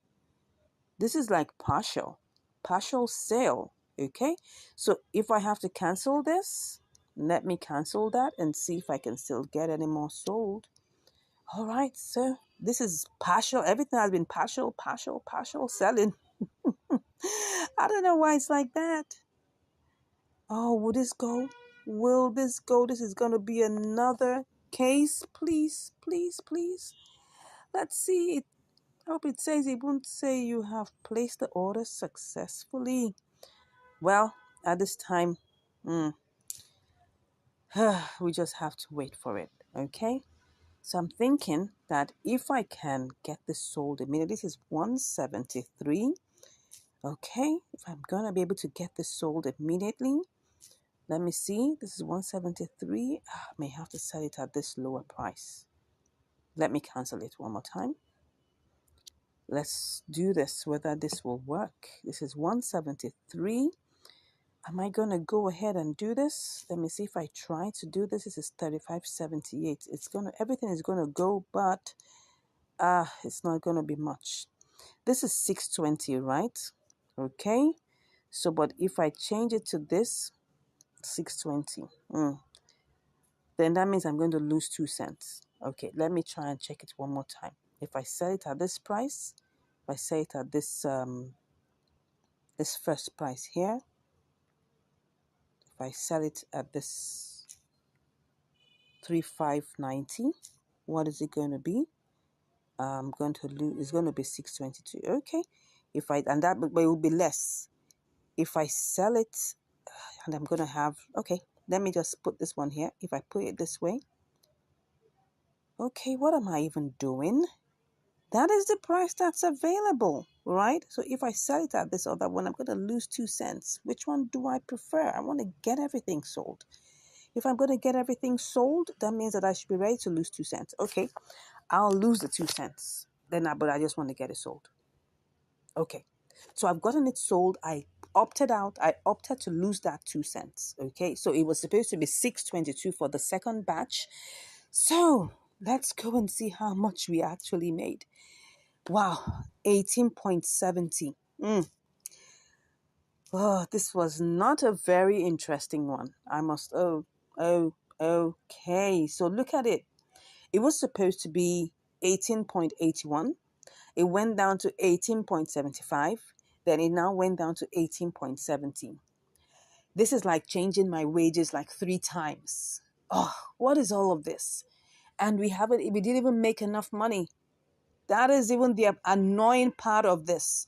this is like partial sale. Okay, so if I have to cancel this, let me cancel that and see if I can still get any more sold. All right, so this is partial. Everything has been partial selling. I don't know why it's like that. Oh, will this go? Will this go? This is going to be another case. Please, please, please. Let's see. I hope it says it won't say you have placed the order successfully. Well, at this time, We just have to wait for it. Okay. So I'm thinking that if I can get this sold immediately, this is 173. Okay. If I'm going to be able to get this sold immediately, let me see. This is 173. I may have to sell it at this lower price. Let me cancel it one more time. Let's do this, whether this will work. This is 173. Am I going to go ahead and do this? Let me see if I try to do this. This is 35.78. Everything is going to go, but it's not going to be much. This is 620, right? Okay. So, but if I change it to this, 620, then that means I'm going to lose 2 cents. Okay, let me try and check it one more time. If I sell it at this price, if I sell it at this first price here, if I sell it at this 3590, what is it going to be? I'm going to lose. It's going to be 622. Okay, if I and that, but it will be less if I sell it, and I'm going to have. Okay, let me just put this one here. If I put it this way, okay, what am I even doing? That is the price that's available, right? So if I sell it at this other one, I'm going to lose 2 cents. Which one do I prefer? I want to get everything sold. If I'm going to get everything sold, that means that I should be ready to lose 2 cents. Okay, I'll lose the 2 cents. But I just want to get it sold. Okay, so I've gotten it sold. I opted out. I opted to lose that 2 cents. Okay, so it was supposed to be 622 for the second batch. So let's go and see how much we actually made. Wow, 18.70. Oh, this was not a very interesting one. Okay. So look at it. It was supposed to be 18.81. It went down to 18.75. Then it now went down to 18.70. This is like changing my wages like 3 times. Oh, what is all of this? And we didn't even make enough money. That is even the annoying part of this.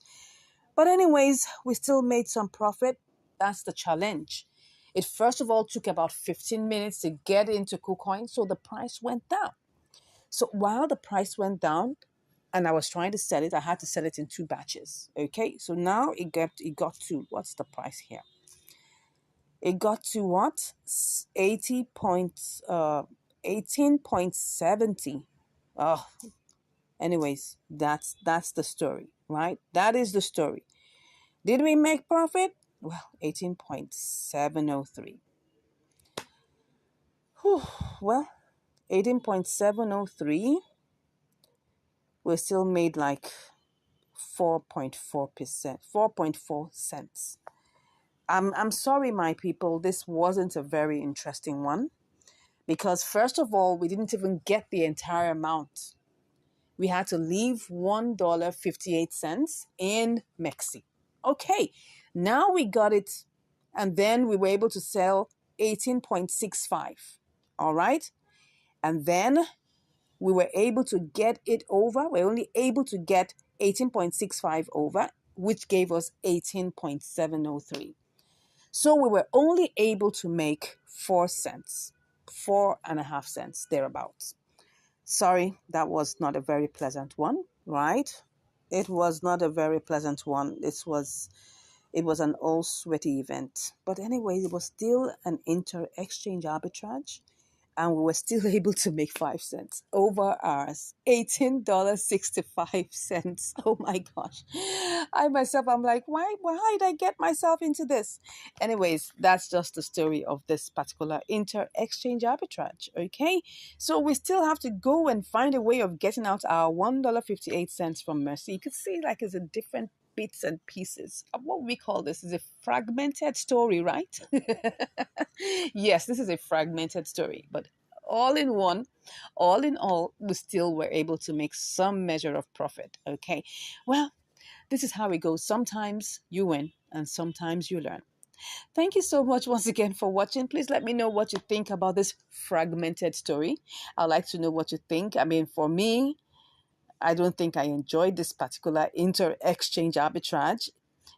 But anyways, we still made some profit. That's the challenge. It first of all took about 15 minutes to get into KuCoin, so the price went down. So while the price went down and I was trying to sell it, I had to sell it in 2 batches. Okay, so now it got to, what's the price here? It got to what? 18.70. Oh, anyways, that's the story, right? That is the story. Did we make profit? Well, 18.703. Whew. Well, 18.703, we still made like 4.4%, 4.4 cents. I'm sorry, my people, this wasn't a very interesting one because first of all, we didn't even get the entire amount. We had to leave $1.58 in Mexi. Okay, now we got it, and then we were able to sell 18.65. All right, and then we were able to get it over. We're only able to get 18.65 over, which gave us 18.703. So we were only able to make 4 cents, 4.5 cents thereabouts. Sorry, that was not a very pleasant one, right? It was not a very pleasant one. It was an all sweaty event. But anyways, it was still an inter-exchange arbitrage, and we were still able to make 5 cents over ours. $18.65. Oh my gosh. I'm like, why did I get myself into this? Anyways, that's just the story of this particular inter-exchange arbitrage. Okay. So we still have to go and find a way of getting out our $1.58 from Mercy. You could see like it's a different bits and pieces. What we call this is a fragmented story, right? Yes, this is a fragmented story, but all in one, all in all, we still were able to make some measure of profit. Okay. Well, this is how it goes. Sometimes you win and sometimes you learn. Thank you so much once again for watching. Please let me know what you think about this fragmented story. I'd like to know what you think. I mean, for me, I don't think I enjoyed this particular inter-exchange arbitrage.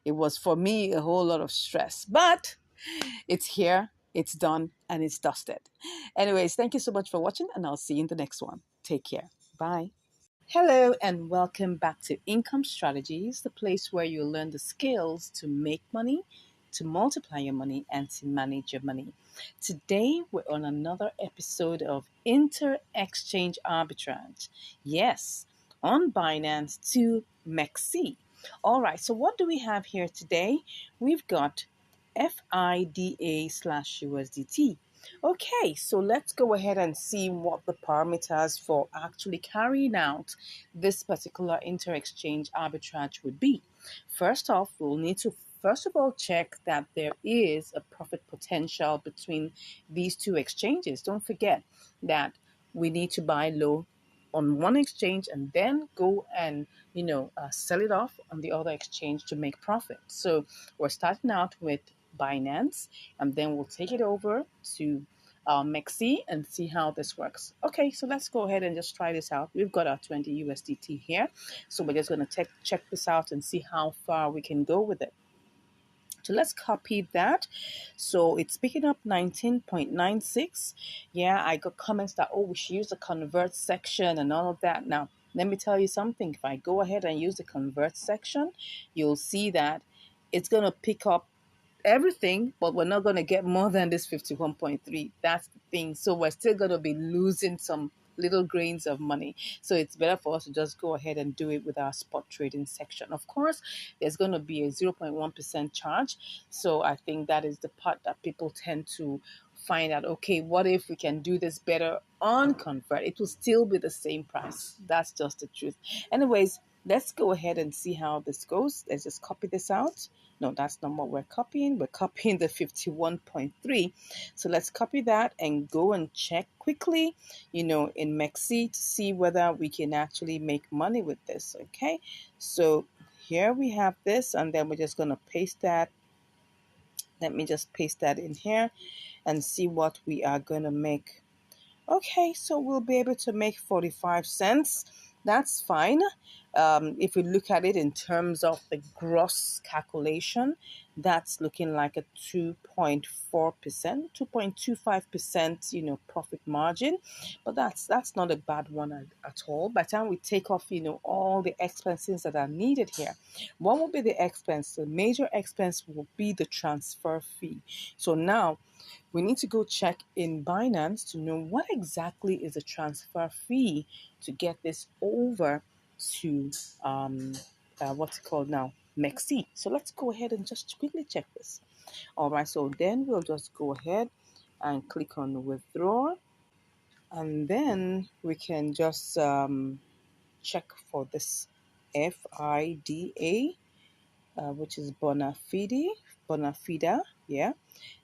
It was for me a whole lot of stress, but it's here. It's done and it's dusted. Anyways, thank you so much for watching, and I'll see you in the next one. Take care. Bye. Hello, and welcome back to Income Strategies, the place where you learn the skills to make money, to multiply your money, and to manage your money. Today, we're on another episode of Inter Exchange Arbitrage. Yes, on Binance to MEXC. All right, so what do we have here today? We've got FIDA slash USDT. Okay, so let's go ahead and see what the parameters for actually carrying out this particular inter-exchange arbitrage would be. First off, we'll need to first of all check that there is a profit potential between these two exchanges. Don't forget that we need to buy low on one exchange and then go and sell it off on the other exchange to make profit. So we're starting out with Binance, and then we'll take it over to MEXC and see how this works. Okay, so let's go ahead and just try this out. We've got our 20 USDT here, so we're just going to check this out and see how far we can go with it. So let's copy that. So it's picking up 19.96. Yeah, I got comments that, oh, we should use the convert section and all of that. Now, let me tell you something. If I go ahead and use the convert section, you'll see that it's going to pick up everything, but we're not going to get more than this 51.3. That's the thing. So we're still going to be losing some little grains of money. So it's better for us to just go ahead and do it with our spot trading section. Of course, there's going to be a 0.1% charge. So I think that is the part that people tend to find out, okay, what if we can do this better on convert? It will still be the same price. That's just the truth. Anyways, let's go ahead and see how this goes. Let's just copy this out. No, that's not what we're copying. We're copying the 51.3. So let's copy that and go and check quickly, in MEXC to see whether we can actually make money with this. Okay. So here we have this, and then we're just going to paste that. Let me just paste that in here and see what we are going to make. Okay, so we'll be able to make 45 cents. That's fine. If we look at it in terms of the gross calculation, that's looking like a 2.4%, 2.25%, profit margin. But that's not a bad one at all. By the time we take off, all the expenses that are needed here, what will be the expense? The major expense will be the transfer fee. So now we need to go check in Binance to know what exactly is the transfer fee to get this over to what's it called now? MEXC. So let's go ahead and just quickly check this. All right, so then we'll just go ahead and click on withdraw, and then we can just check for this FIDA, which is bona fide, yeah.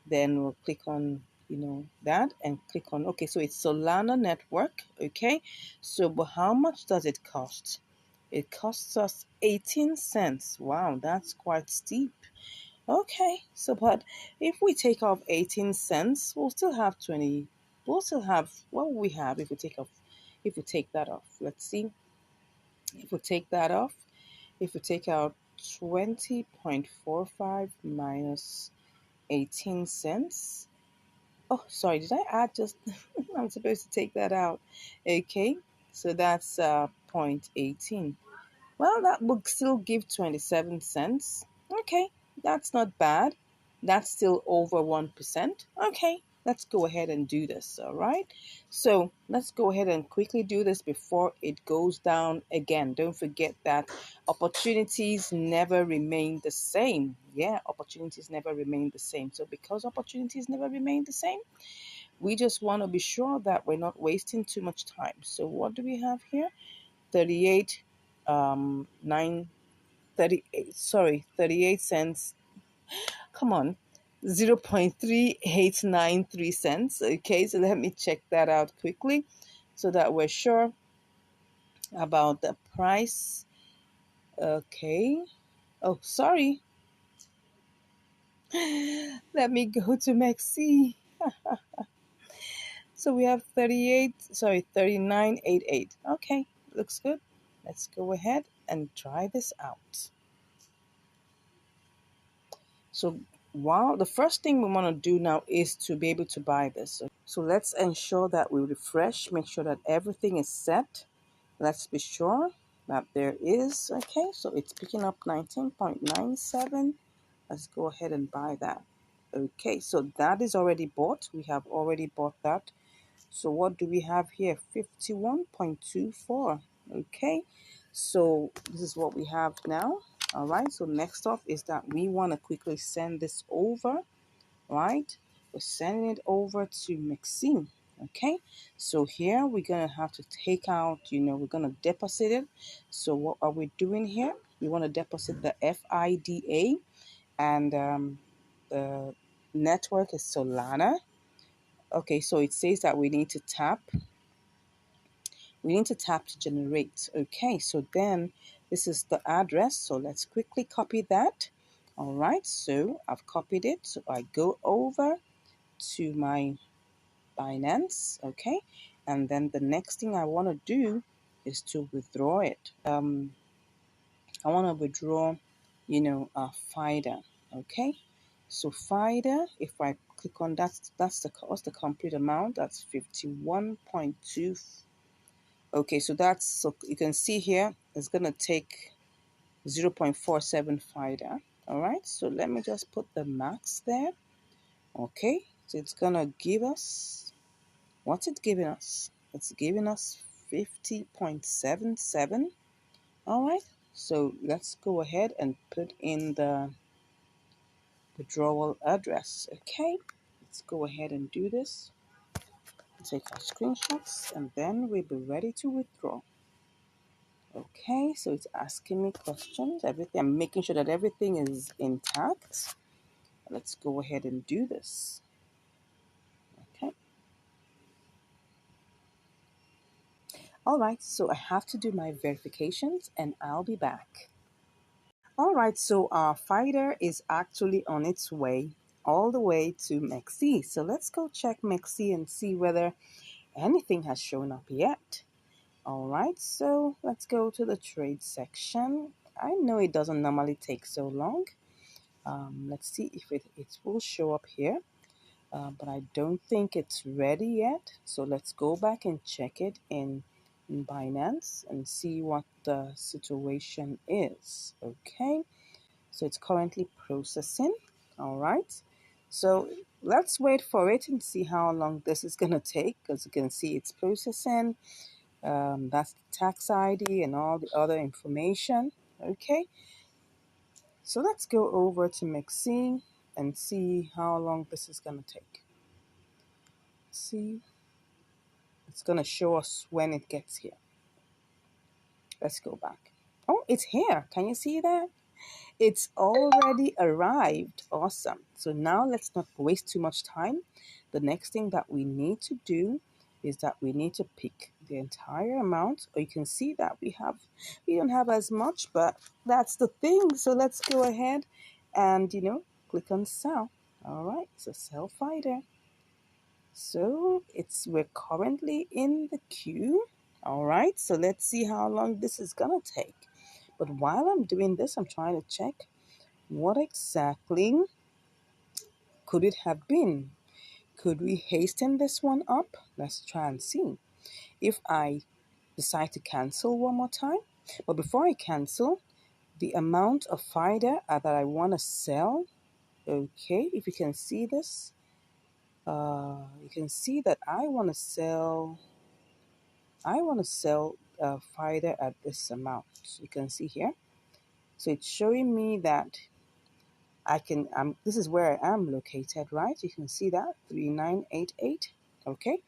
Then we'll click on that and click on okay. So it's Solana network. Okay, so but how much does it cost? It costs us 18 cents. Wow, that's quite steep. Okay, so but if we take off 18 cents, we'll still have 20. We'll still have what will we have if we take that off. Let's see. If we take that off, if we take out 20.45 minus 18 cents. Oh, sorry, did I add just? I'm supposed to take that out. Okay, so that's 0.18. Well, that would still give 27 cents. Okay, that's not bad. That's still over 1%. Okay, let's go ahead and do this, all right? So let's go ahead and quickly do this before it goes down again. Don't forget that opportunities never remain the same. Yeah, opportunities never remain the same. So because opportunities never remain the same, we just want to be sure that we're not wasting too much time. So what do we have here? 38 9 38 sorry 38 cents. Come on, 0.3893 cents. Okay, so let me check that out quickly so that we're sure about the price. Okay, oh sorry, let me go to MEXC. So we have 39.88. Okay, looks good. Let's go ahead and try this out. So Wow, the first thing we want to do now is to be able to buy this. So let's ensure that we refresh, make sure that everything is set. Let's be sure that there is. Okay, so it's picking up 19.97. Let's go ahead and buy that. Okay, so that is already bought. We have already bought that. So what do we have here? 51.24. Okay, so this is what we have now. All right, so next up is that we want to quickly send this over, right? We're sending it over to Maxine. Okay, so here we're gonna have to take out, we're gonna deposit it. So what are we doing here? We want to deposit the FIDA, and the network is Solana. Okay, so it says that we need to tap to generate. Okay, so then this is the address. So let's quickly copy that. All right, so I've copied it. So I go over to my Binance. Okay, and then the next thing I want to do is to withdraw it. I want to withdraw, FIDA. Okay, so FIDA, if I click on that, what's the complete amount? That's 51.2. Okay, so you can see here it's gonna take 0.47 FIDA. All right, so let me just put the max there. Okay, so it's gonna give us, what's it giving us? It's giving us 50.77. All right, so let's go ahead and put in the withdrawal address. Okay, let's go ahead and do this. Take our screenshots and then we'll be ready to withdraw. Okay, so it's asking me questions, everything. I'm making sure that everything is intact. Let's go ahead and do this. Okay. All right, so I have to do my verifications and I'll be back. All right, so our fighter is actually on its way all the way to Mexi. So let's go check Mexi and see whether anything has shown up yet. All right, so let's go to the trade section. I know it doesn't normally take so long. Let's see if it will show up here, but I don't think it's ready yet. So let's go back and check it in Binance and see what the situation is. Okay, so it's currently processing. All right, so let's wait for it and see how long this is going to take. As you can see, it's processing. That's the tax ID and all the other information. Okay, so let's go over to Maxine and see how long this is going to take. See, it's going to show us when it gets here. Let's go back. Oh, it's here. Can you see that? It's already arrived. Awesome. So now let's not waste too much time. The next thing that we need to do is that we need to pick the entire amount, or you can see that we don't have as much, but that's the thing. So let's go ahead and click on sell. All right, so sell fighter. So we're currently in the queue. All right, so let's see how long this is gonna take. But while I'm doing this, I'm trying to check what exactly could it have been. Could we hasten this one up? Let's try and see. If I decide to cancel one more time, but before I cancel, the amount of FIDA that I want to sell. Okay, if you can see this, you can see that I want to sell FIDA at this amount. You can see here. So it's showing me that I can, this is where I am located, right? You can see that 3988. Okay.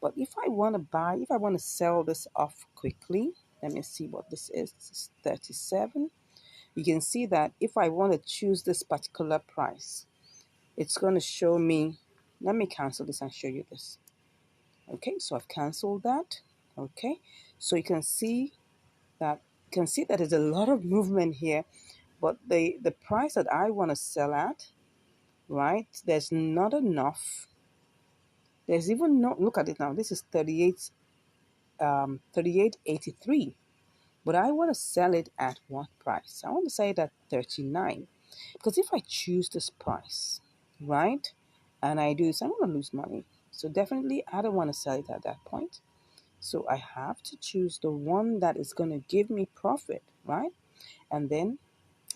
But if I want to sell this off quickly, let me see what this is. This is 37. You can see that if I want to choose this particular price, it's going to show me. Let me cancel this and show you this. Okay, so I've canceled that. Okay, so you can see that there's a lot of movement here, but the price that I want to sell at, right? There's not enough. There's even no, look at it now. This is 38.83. But I want to sell it at what price? I want to sell it at 39. Because if I choose this price, right, and I do this, I'm going to lose money. So definitely, I don't want to sell it at that point. So I have to choose the one that is going to give me profit, right? And then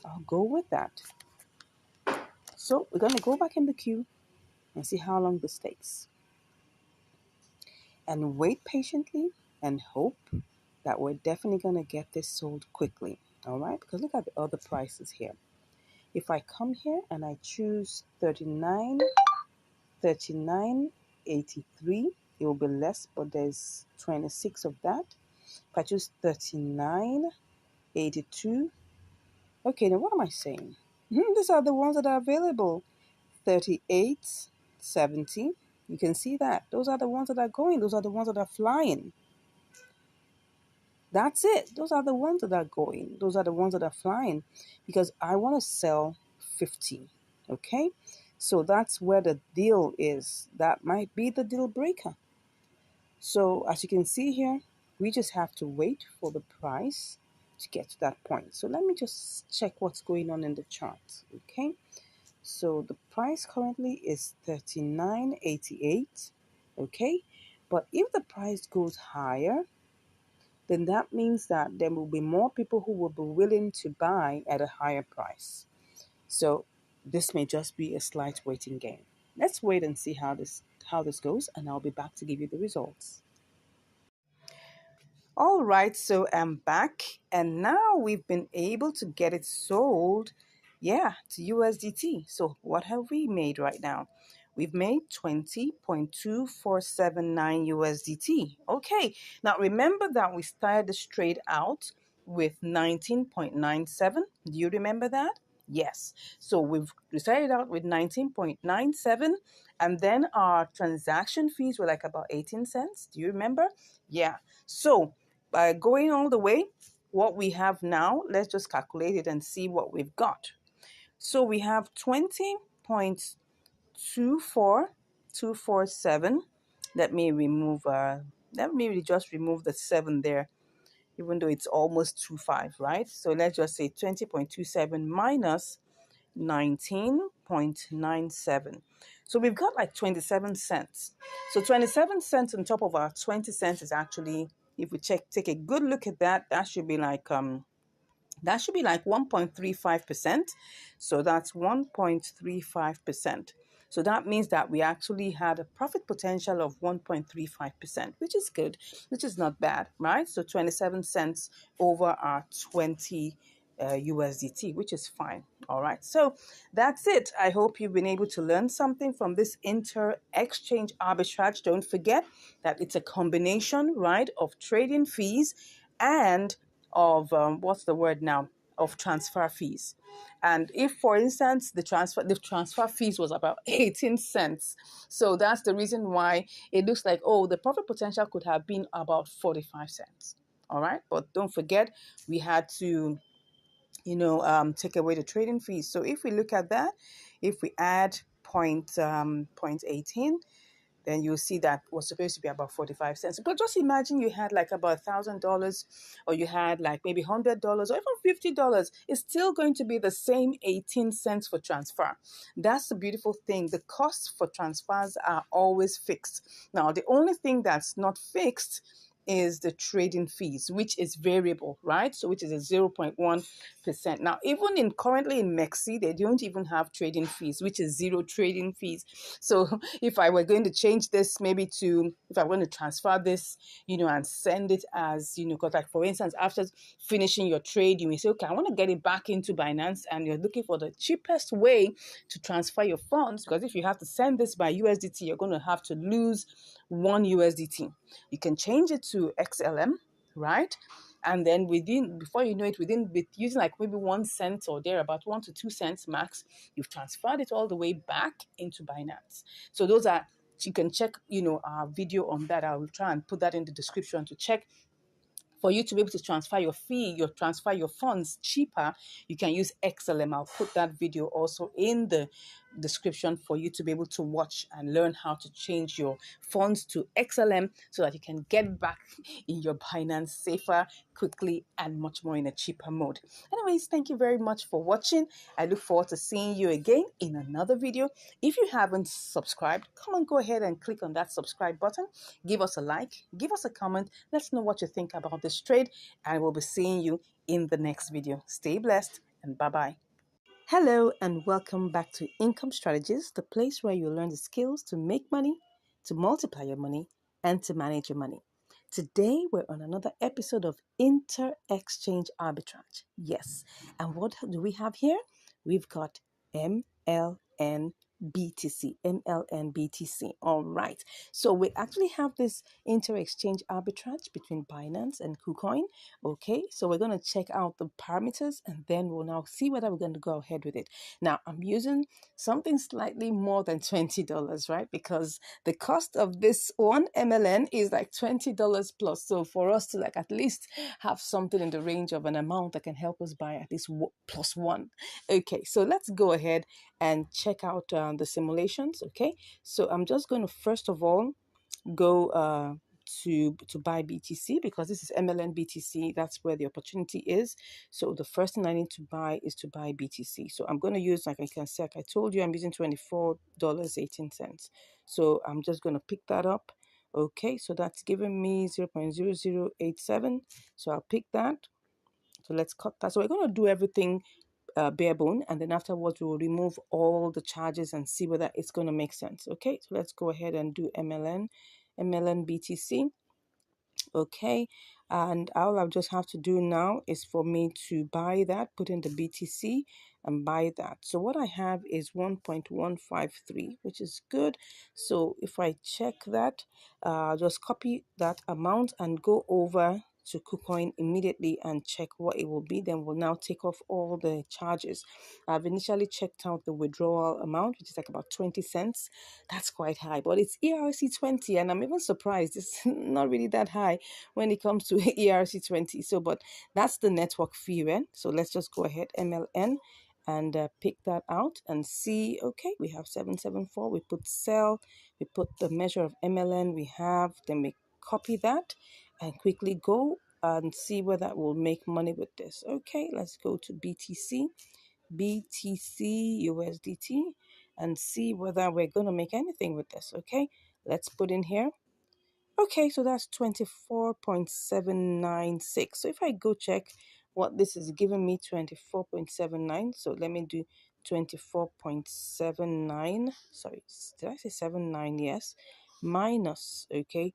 I'll go with that. So we're going to go back in the queue and see how long this takes. And wait patiently and hope that we're definitely going to get this sold quickly. All right? Because look at the other prices here. If I come here and I choose 39, 39.83, it will be less, but there's 26 of that. If I choose 39.82, okay, now what am I saying? These are the ones that are available. 38.70. You can see that. Those are the ones that are going. Those are the ones that are flying. That's it. Those are the ones that are going. Those are the ones that are flying because I want to sell 50. Okay? So that's where the deal is. That might be the deal breaker. So as you can see here, we just have to wait for the price to get to that point. So let me just check what's going on in the chart. Okay? So the price currently is 39.88. Okay? But if the price goes higher, then that means that there will be more people who will be willing to buy at a higher price. So this may just be a slight waiting game. Let's wait and see how this goes, and I'll be back to give you the results. All right, so I'm back, and now we've been able to get it sold, yeah, to USDT. So what have we made right now? We've made 20.2479 USDT. Okay, now remember that we started this trade out with 19.97. Do you remember that? Yes. So we started out with 19.97, and then our transaction fees were like about 18 cents. Do you remember? Yeah. So by going all the way, what we have now, let's just calculate it and see what we've got. So we have 20.24247. Let me just remove the 7 there, even though it's almost 25, right? So let's just say 20.27 minus 19.97. So we've got like 27 cents. So 27 cents on top of our 20 cents is actually, if we take a good look at that, that should be like 1.35%. So that's 1.35%. So that means that we actually had a profit potential of 1.35%, which is good, which is not bad, right? So 27 cents over our 20 USDT, which is fine. All right. So that's it. I hope you've been able to learn something from this inter-exchange arbitrage. Don't forget that it's a combination, right, of trading fees and of what's the word now, of transfer fees. And if, for instance, the transfer fees was about 18 cents, so that's the reason why it looks like, oh, the profit potential could have been about 45 cents. All right, but don't forget, we had to take away the trading fees. So if we look at that, if we add point 18, then you'll see that was supposed to be about 45 cents. But just imagine you had like about $1,000, or you had like maybe $100 or even $50. It's still going to be the same 18 cents for transfer. That's the beautiful thing. The costs for transfers are always fixed. Now, the only thing that's not fixed is the trading fees, which is variable, right? So which is a 0.1%. Now, even in currently in Mexi, they don't even have trading fees, which is zero trading fees. So if I were going to change this, maybe if I want to transfer this, and send it as, because like for instance, after finishing your trade, you may say, okay, I want to get it back into Binance, and you're looking for the cheapest way to transfer your funds, because if you have to send this by USDT, you're going to have to lose 1 USDT. You can change it to XLM, right? And then before you know it, with using like maybe 1 cent or there, about 1 to 2 cents max, you've transferred it all the way back into Binance. So you can check, our video on that. I will try and put that in the description to check. For you to be able to transfer your funds cheaper, you can use XLM. I'll put that video also in the description for you to be able to watch and learn how to change your funds to XLM so that you can get back in your Binance safer, quickly, and much more in a cheaper mode. Anyways, thank you very much for watching. I look forward to seeing you again in another video. If you haven't subscribed, come on, go ahead and click on that subscribe button. Give us a like, give us a comment. Let's know what you think about this trade, and we'll be seeing you in the next video. Stay blessed and bye-bye. Hello and welcome back to Income Strategies, the place where you learn the skills to make money, to multiply your money, and to manage your money. Today, we're on another episode of Inter-Exchange Arbitrage. Yes, and what do we have here? We've got MLN BTC, MLN BTC. All right. So we actually have this inter-exchange arbitrage between Binance and KuCoin. Okay. So we're going to check out the parameters and then we'll now see whether we're going to go ahead with it. Now I'm using something slightly more than $20, right? Because the cost of this one MLN is like $20 plus. So for us to like at least have something in the range of an amount that can help us buy at least plus one. Okay. So let's go ahead and check out the simulations. Okay, so I'm just going to first of all go to buy BTC because this is MLN BTC. That's where the opportunity is. So the first thing I need to buy is to buy BTC. So I'm going to use, like I can say, like I told you, I'm using $24.18. So I'm just going to pick that up. Okay, so that's giving me 0.0087. So I'll pick that. So let's cut that. So we're going to do everything bare bone, and then afterwards we will remove all the charges and see whether it's going to make sense. Okay, so let's go ahead and do MLN BTC. Okay, and all I just have to do now is for me to buy that, put in the BTC and buy that. So what I have is 1.153, which is good. So if I check that, just copy that amount and go over to KuCoin immediately and check what it will be. Then we'll now take off all the charges. I've initially checked out the withdrawal amount, which is like about 20 cents. That's quite high, but it's ERC20, and I'm even surprised it's not really that high when it comes to ERC20. So, but that's the network fee, right? So let's just go ahead, MLN, and pick that out and see. Okay, we have 774. We put sell, we put the measure of MLN we have, then we copy that and quickly go and see whether we'll make money with this. Okay, let's go to BTC USDT and see whether we're going to make anything with this. Okay, let's put in here. Okay, so that's 24.796. So if I go check what this is giving me, 24.79. So let me do 24.79. Sorry, did I say 79? Yes. Minus, okay,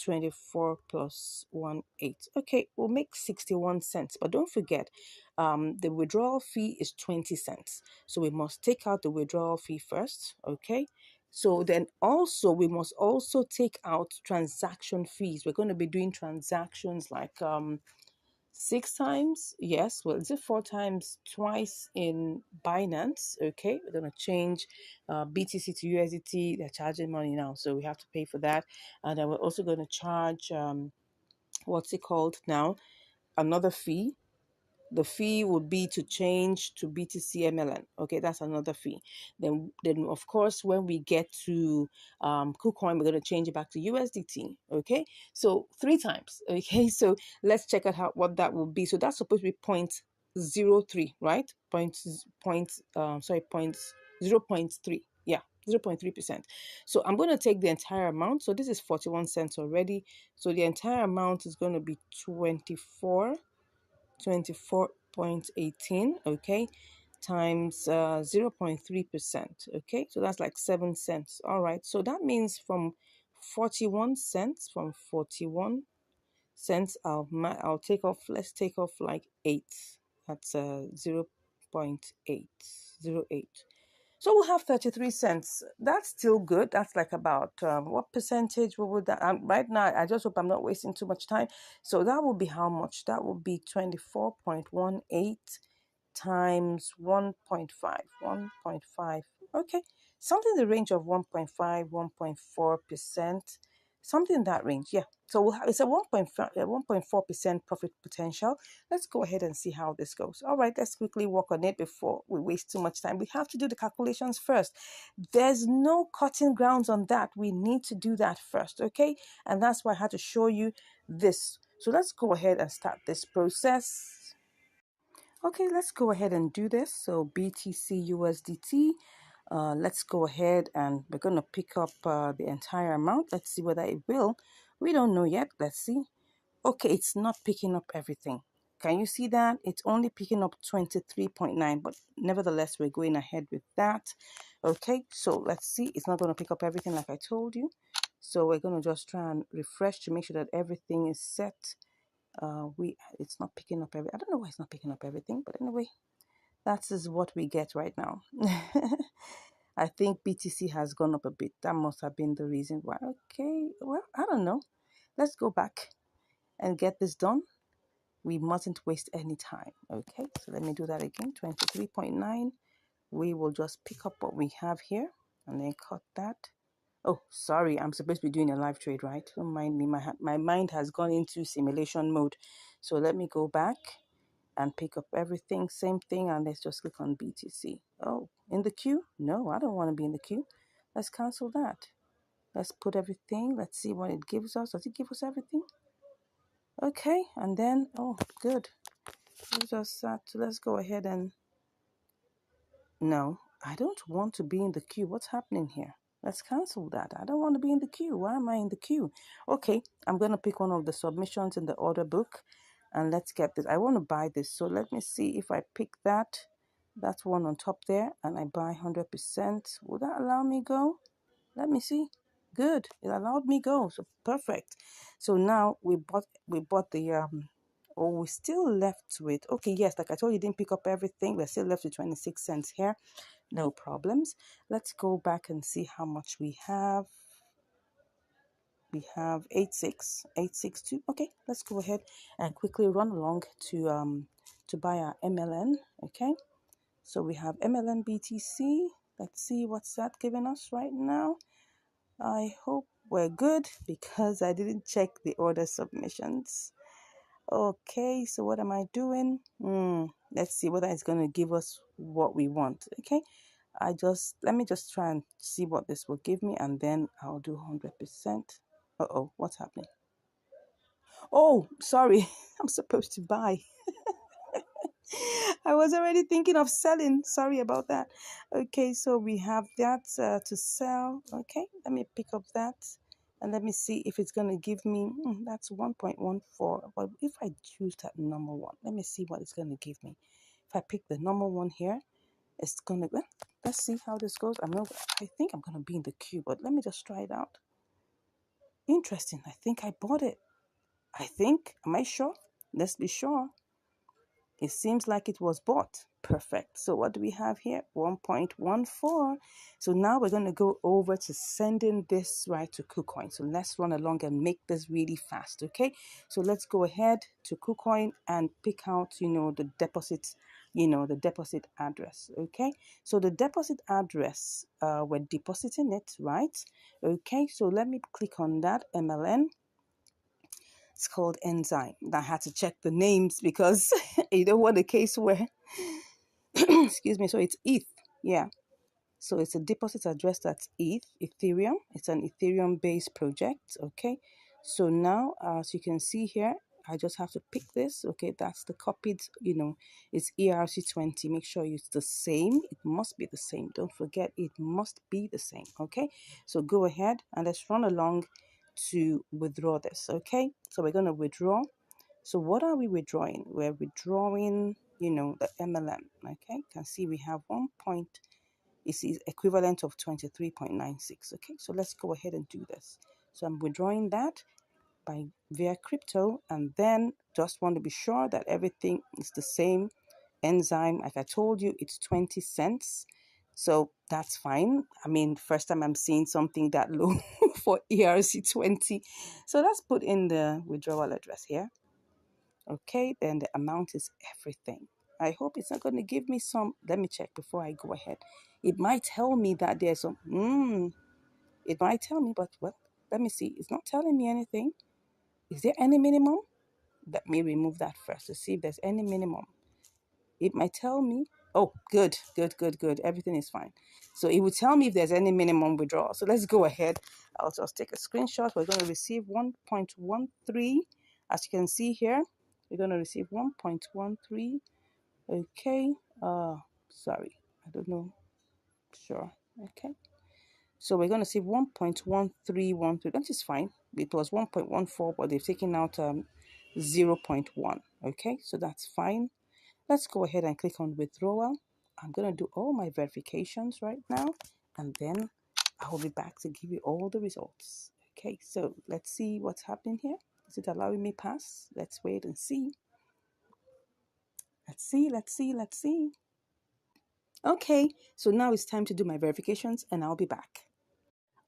24 plus 1.8. Okay, we'll make 61 cents. But don't forget, the withdrawal fee is 20 cents. So we must take out the withdrawal fee first, okay? So then also we must also take out transaction fees. We're going to be doing transactions like 6 times. Yes, well, is it 4 times? Twice in Binance. Okay, we're going to change BTC to USDT. They're charging money now, so we have to pay for that. And then we're also going to charge what's it called now? Another fee. The fee would be to change to BTC MLN. Okay, that's another fee. Then of course, when we get to KuCoin, we're going to change it back to USDT. Okay, so 3 times. Okay, so let's check out what that will be. So that's supposed to be 0.03, right? Point 0.3. Yeah, 0.3%. So I'm going to take the entire amount. So this is 41 cents already. So the entire amount is going to be 24.18, okay, times 0.3%. Okay, so that's like 7 cents. All right, so that means from 41 cents, I'll take off, let's take off like 8. That's 0.808. So we'll have 33 cents. That's still good. That's like about what percentage? What would that? Right now, I just hope I'm not wasting too much time. So that will be how much? That will be 24.18 times 1.5. 1.5. Okay, something in the range of 1.5, 1.4%. something in that range. Yeah. So it's a 1.4% profit potential. Let's go ahead and see how this goes. All right, let's quickly work on it before we waste too much time. We have to do the calculations first. There's no cutting grounds on that. We need to do that first, okay? And that's why I had to show you this. So let's go ahead and start this process. Okay, let's go ahead and do this. So BTC USDT. Let's go ahead and we're going to pick up the entire amount. Let's see whether it will. We don't know yet. Let's see. Okay, it's not picking up everything. Can you see that? It's only picking up 23.9, but nevertheless, we're going ahead with that. Okay, so let's see. It's not going to pick up everything like I told you. So we're going to just try and refresh to make sure that everything is set. It's not picking up I don't know why it's not picking up everything, but anyway, that is what we get right now. I think BTC has gone up a bit. That must have been the reason why. Okay, well, I don't know. Let's go back and get this done. We mustn't waste any time. Okay, so let me do that again. 23.9. We will just pick up what we have here and then cut that. Oh, sorry, I'm supposed to be doing a live trade, right? Don't mind me. My mind has gone into simulation mode. So let me go back and pick up everything. Same thing, and let's just click on BTC. Oh, in the queue? No, I don't want to be in the queue. Let's cancel that. Let's put everything. Let's see what it gives us. Does it give us everything? Okay, and then, oh, good. Gives us that. So let's go ahead and, no, I don't want to be in the queue. What's happening here? Let's cancel that. I don't want to be in the queue. Why am I in the queue? Okay, I'm going to pick one of the submissions in the order book and let's get this. I want to buy this. So let me see if I pick that. That's one on top there and I buy 100%. Will that allow me go? Let me see. Good. It allowed me go. So perfect. So now we bought the oh, we still left with, okay, yes, like I told you, didn't pick up everything. We're still left with 26 cents here. No problems. Let's go back and see how much we have. We have 86862. Okay, let's go ahead and quickly run along to buy our MLN. Okay, so we have MLN BTC. Let's see what's that giving us right now. I hope we're good because I didn't check the order submissions. Okay, so what am I doing? Let's see whether it's going to give us what we want. Okay, let me just try and see what this will give me and then I'll do 100%. Uh-oh, what's happening? Oh, sorry, I'm supposed to buy. I was already thinking of selling. Sorry about that. Okay, so we have that to sell. Okay, let me pick up that and let me see if it's going to give me, that's 1.14. But if I choose that number one, let me see what it's going to give me. If I pick the number one here, it's going to, let's see how this goes. I think I'm going to be in the queue, but let me just try it out. Interesting. I think I bought it. Am I sure? Let's be sure. It seems like it was bought. Perfect. So what do we have here? 1.14. So now we're going to go over to sending this right to KuCoin. So let's run along and make this really fast. Okay. So let's go ahead to KuCoin and pick out, the deposit, the deposit address. Okay. So the deposit address, we're depositing it, right? Okay. So let me click on that MLN. It's called Enzyme. I had to check the names because you don't want a case where, excuse me, so it's ETH. Yeah. So it's a deposit address that's Ethereum. It's an Ethereum based project. Okay. So now, as you can see here, I just have to pick this. Okay. That's the copied, it's ERC20. Make sure it's the same. It must be the same. Don't forget, it must be the same. Okay. So go ahead and let's run along to withdraw this. Okay. So we're going to withdraw. So what are we withdrawing? We're withdrawing, the MLM. Okay. You can see we have 1 point. It's equivalent of 23.96. Okay, so let's go ahead and do this. So I'm withdrawing that via crypto, and then just want to be sure that everything is the same. Enzyme, like I told you, it's 20 cents. So that's fine. I mean, first time I'm seeing something that low for ERC20. So let's put in the withdrawal address here. Okay, then the amount is everything. I hope it's not going to give me some. Let me check before I go ahead. It might tell me that there's some. It might tell me, but well, Let me see. It's not telling me anything. Is there any minimum? Let me remove that first to see if there's any minimum. It might tell me, oh, good, good, good, good. Everything is fine. So it will tell me if there's any minimum withdrawal. So let's go ahead. I'll just take a screenshot. We're going to receive 1.13. As you can see here, we're going to receive 1.13. Okay. Sorry. I don't know. Sure. Okay. So we're going to see 1.1313. That is fine. It was 1.14, but they've taken out 0. 0.1. Okay. So that's fine. Let's go ahead and click on withdrawal. I'm going to do all my verifications right now, and then I will be back to give you all the results. Okay, so let's see what's happening here. Is it allowing me pass? Let's wait and see. Let's see, let's see, let's see. Okay, so now it's time to do my verifications, and I'll be back.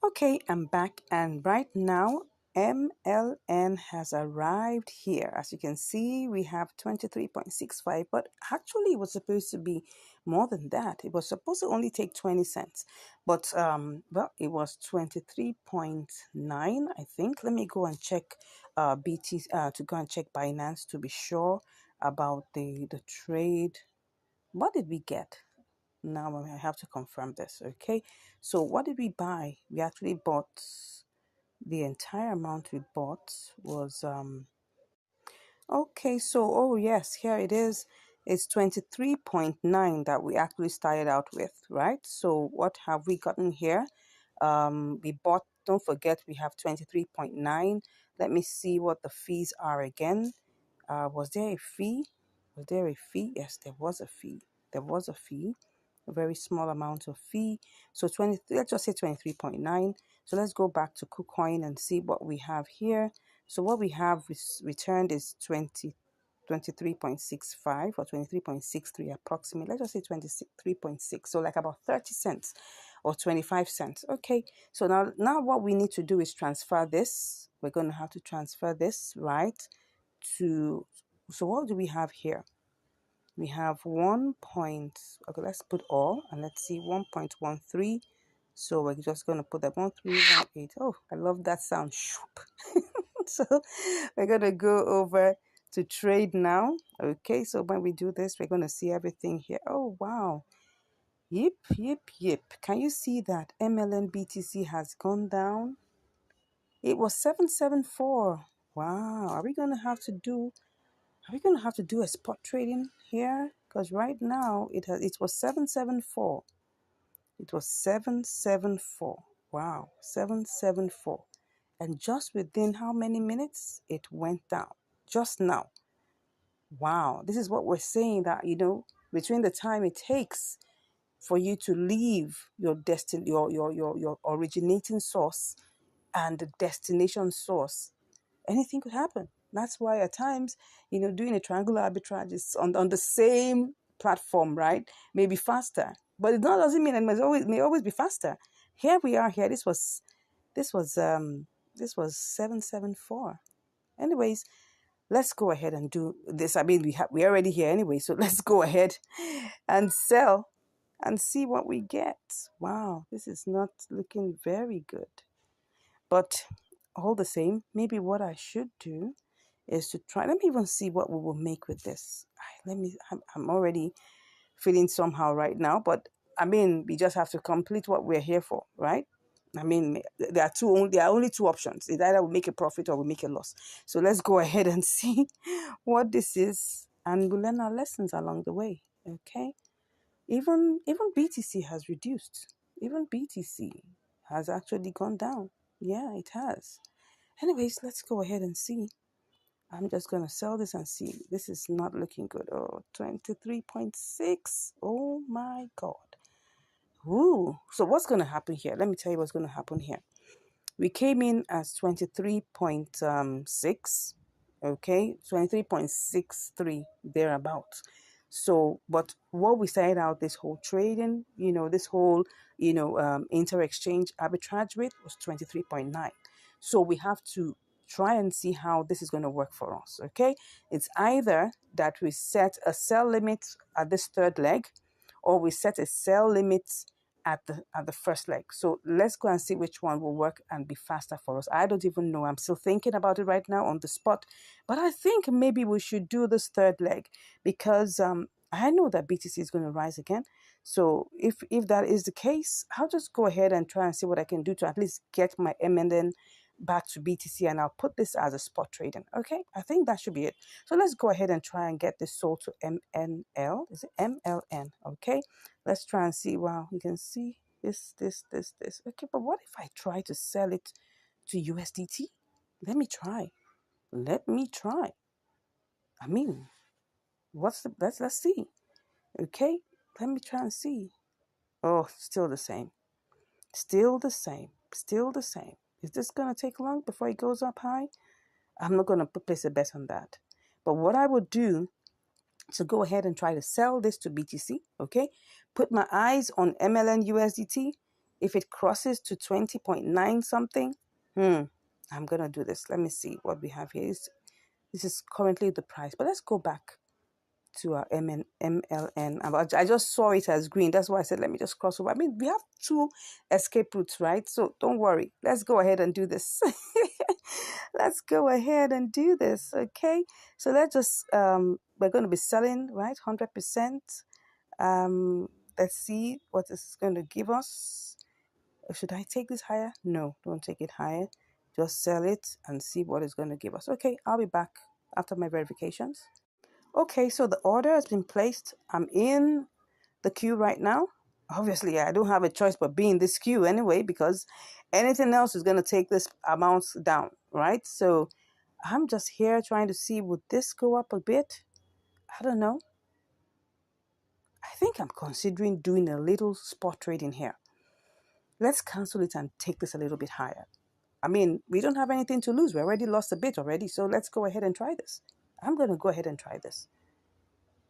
Okay, I'm back, and right now MLN has arrived here. As you can see, we have 23.65, but actually it was supposed to be more than that. It was supposed to only take 20 cents, but well, it was 23.9, I think. Let me go and check to go and check Binance to be sure about the trade. What did we get? Now I have to confirm this. Okay, so what did we buy? We actually bought the entire amount we bought was okay. So oh yes, here it is. It's 23.9 that we actually started out with, right? So what have we gotten here? We bought, don't forget, we have 23.9. Let me see what the fees are again. Was there a fee? Was there a fee? Yes, there was a fee. There was a fee, a very small amount of fee. So 20, let's just say 23.9. So let's go back to KuCoin and see what we have here. So what we have returned is 23.65 or 23.63 approximately. Let's just say 23.6. So like about 30 cents or 25 cents. Okay. So now what we need to do is transfer this. We're going to have to transfer this, right? To, so what do we have here? We have 1 point, okay, let's put all, and let's see, 1.13. So we're just going to put that 1318. Oh, I love that sound. So we're going to go over to trade now. Okay, so when we do this, we're going to see everything here. Oh, wow. Yep, yep, yep. Can you see that MLN BTC has gone down? It was 774. Wow. Are we going to have to do a spot trading here? Because right now it was 774. It was 774. Wow, 774. And just within how many minutes it went down? Just now. Wow, this is what we're saying, that between the time it takes for you to leave your your originating source and the destination source, anything could happen. That's why at times, doing a triangular arbitrage is on the same platform, right? Maybe faster, but it doesn't mean it may always be faster. Here we are. Here, this was 774. Anyways, let's go ahead and do this. I mean, we're already here anyway, so let's go ahead and sell and see what we get. Wow, this is not looking very good. But all the same, maybe what I should do is to try. Let me even see what we will make with this. I'm already feeling somehow right now, but I mean, we just have to complete what we're here for, right? I mean, there are only two options. It's either we make a profit or we make a loss. So let's go ahead and see what this is, and we'll learn our lessons along the way. Okay. Even BTC has reduced. Even BTC has actually gone down. Yeah, it has. Anyways, let's go ahead and see. I'm just going to sell this and see. This is not looking good. Oh, 23.6. Oh my God. Ooh. So what's going to happen here? Let me tell you what's going to happen here. We came in as 23.6. Okay, 23.63 thereabouts. So, but what we started out this whole trading, this whole, inter-exchange arbitrage rate was 23.9. So we have to try and see how this is going to work for us. Okay, it's either that we set a sell limit at this third leg, or we set a sell limit at the first leg. So let's go and see which one will work and be faster for us. I don't even know. I'm still thinking about it right now on the spot. But I think maybe we should do this third leg because I know that BTC is going to rise again. So if that is the case, I'll just go ahead and try and see what I can do to at least get my MNN back to BTC, and I'll put this as a spot trading. Okay, I think that should be it. So let's go ahead and try and get this sold to MNL. Is it MLN? Okay, let's try and see. Wow, you can see this. Okay, but what if I try to sell it to USDT? Let me try. Let me try. I mean, let's see. Okay, let me try and see. Oh, still the same. Still the same. Still the same. Is this gonna take long before it goes up high? I'm not gonna place a bet on that. But what I would do to go ahead and try to sell this to BTC, okay? Put my eyes on MLN USDT. If it crosses to 20.9 something, I'm gonna do this. Let me see what we have here. This is currently the price, but let's go back to our MLN. I just saw it as green. That's why I said, let me just cross over. I mean, we have two escape routes, right? So don't worry. Let's go ahead and do this. Let's go ahead and do this, okay? So let's just, we're going to be selling, right? 100%. Let's see what this is going to give us. Should I take this higher? No, don't take it higher. Just sell it and see what it's going to give us. Okay, I'll be back after my verifications. Okay, so the order has been placed. I'm in the queue right now. Obviously, I don't have a choice but be in this queue anyway, because anything else is going to take this amount down, right? So I'm just here trying to see, would this go up a bit? I don't know. I think I'm considering doing a little spot trading here. Let's cancel it and take this a little bit higher. I mean, we don't have anything to lose. We already lost a bit already. So let's go ahead and try this. I'm going to go ahead and try this.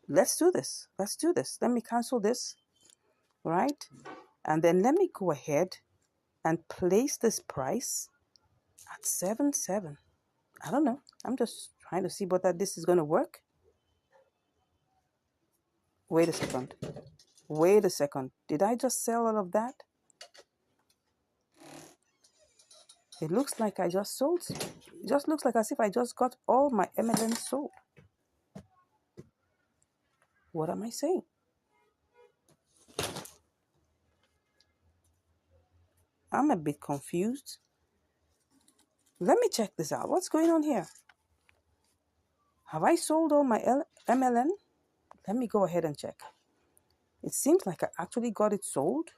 Let's do this. Let's do this. Let me cancel this, right? And then let me go ahead and place this price at 7.7. I don't know. I'm just trying to see whether this is going to work. Wait a second. Wait a second. Did I just sell all of that? It looks like I just sold. It just looks like as if I just got all my MLM sold. What am I saying? I'm a bit confused. Let me check this out. What's going on here? Have I sold all my MLN? Let me go ahead and check. It seems like I actually got it sold.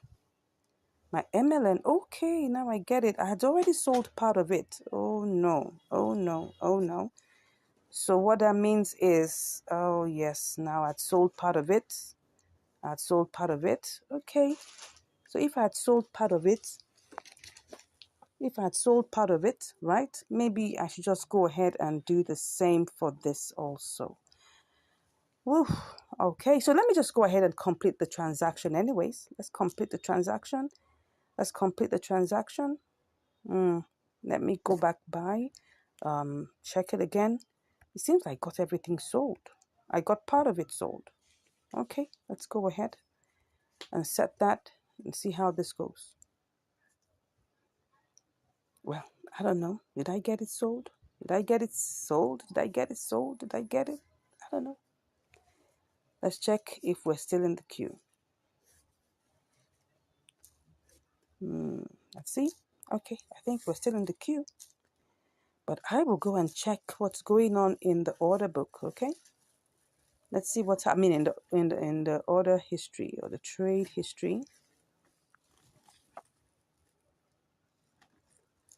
My MLN, okay, now I get it. I had already sold part of it. Oh no, oh no, oh no. So what that means is, oh yes, now I'd sold part of it. I'd sold part of it. Okay, so if I had sold part of it, right, maybe I should just go ahead and do the same for this also. Woo. Okay, so let me just go ahead and complete the transaction anyways. Let's complete the transaction. Let me go back by, check it again. It seems like I got everything sold. I got part of it sold. Okay, let's go ahead and set that and see how this goes. Well, I don't know. Did I get it sold? Did I get it sold? Did I get it sold? Did I get it? I don't know. Let's check if we're still in the queue. Let's see. Okay, I think we're still in the queue. But I will go and check what's going on in the order book, okay? Let's see what's happening in the order history or the trade history.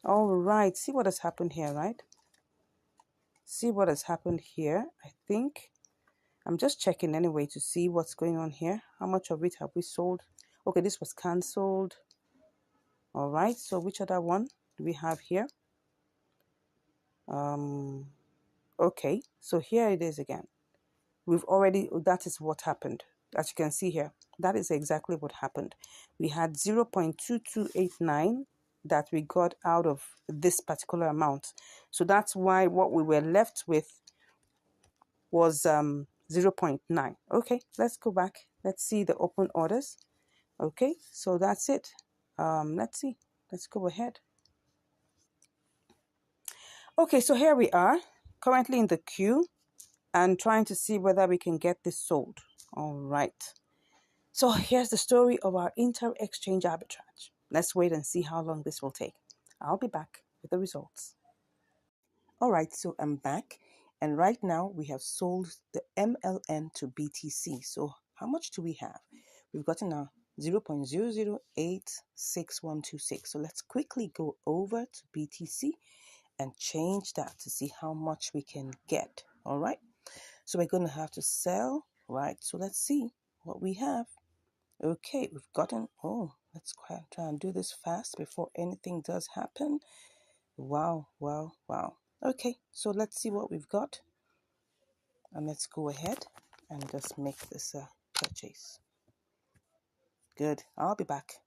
All right, see what has happened here, right? See what has happened here. I think I'm just checking anyway to see what's going on here. How much of it have we sold? Okay, this was cancelled. All right, so which other one do we have here? Okay, so here it is again. That is what happened. As you can see here, that is exactly what happened. We had 0.2289 that we got out of this particular amount. So that's why what we were left with was 0.9. Okay, let's go back. Let's see the open orders. Okay, so that's it. Let's see. Let's go ahead. Okay, so here we are, currently in the queue and trying to see whether we can get this sold. All right. So here's the story of our inter-exchange arbitrage. Let's wait and see how long this will take. I'll be back with the results. All right, so I'm back, and right now we have sold the MLN to BTC. So how much do we have? We've gotten a 0.00866126. So let's quickly go over to BTC and change that to see how much we can get. All right, so we're going to have to sell. Right, so let's see what we have. Okay, we've gotten, oh, let's try and do this fast before anything does happen. Wow, wow, wow. Okay, so let's see what we've got. And let's go ahead and just make this purchase. Good, I'll be back.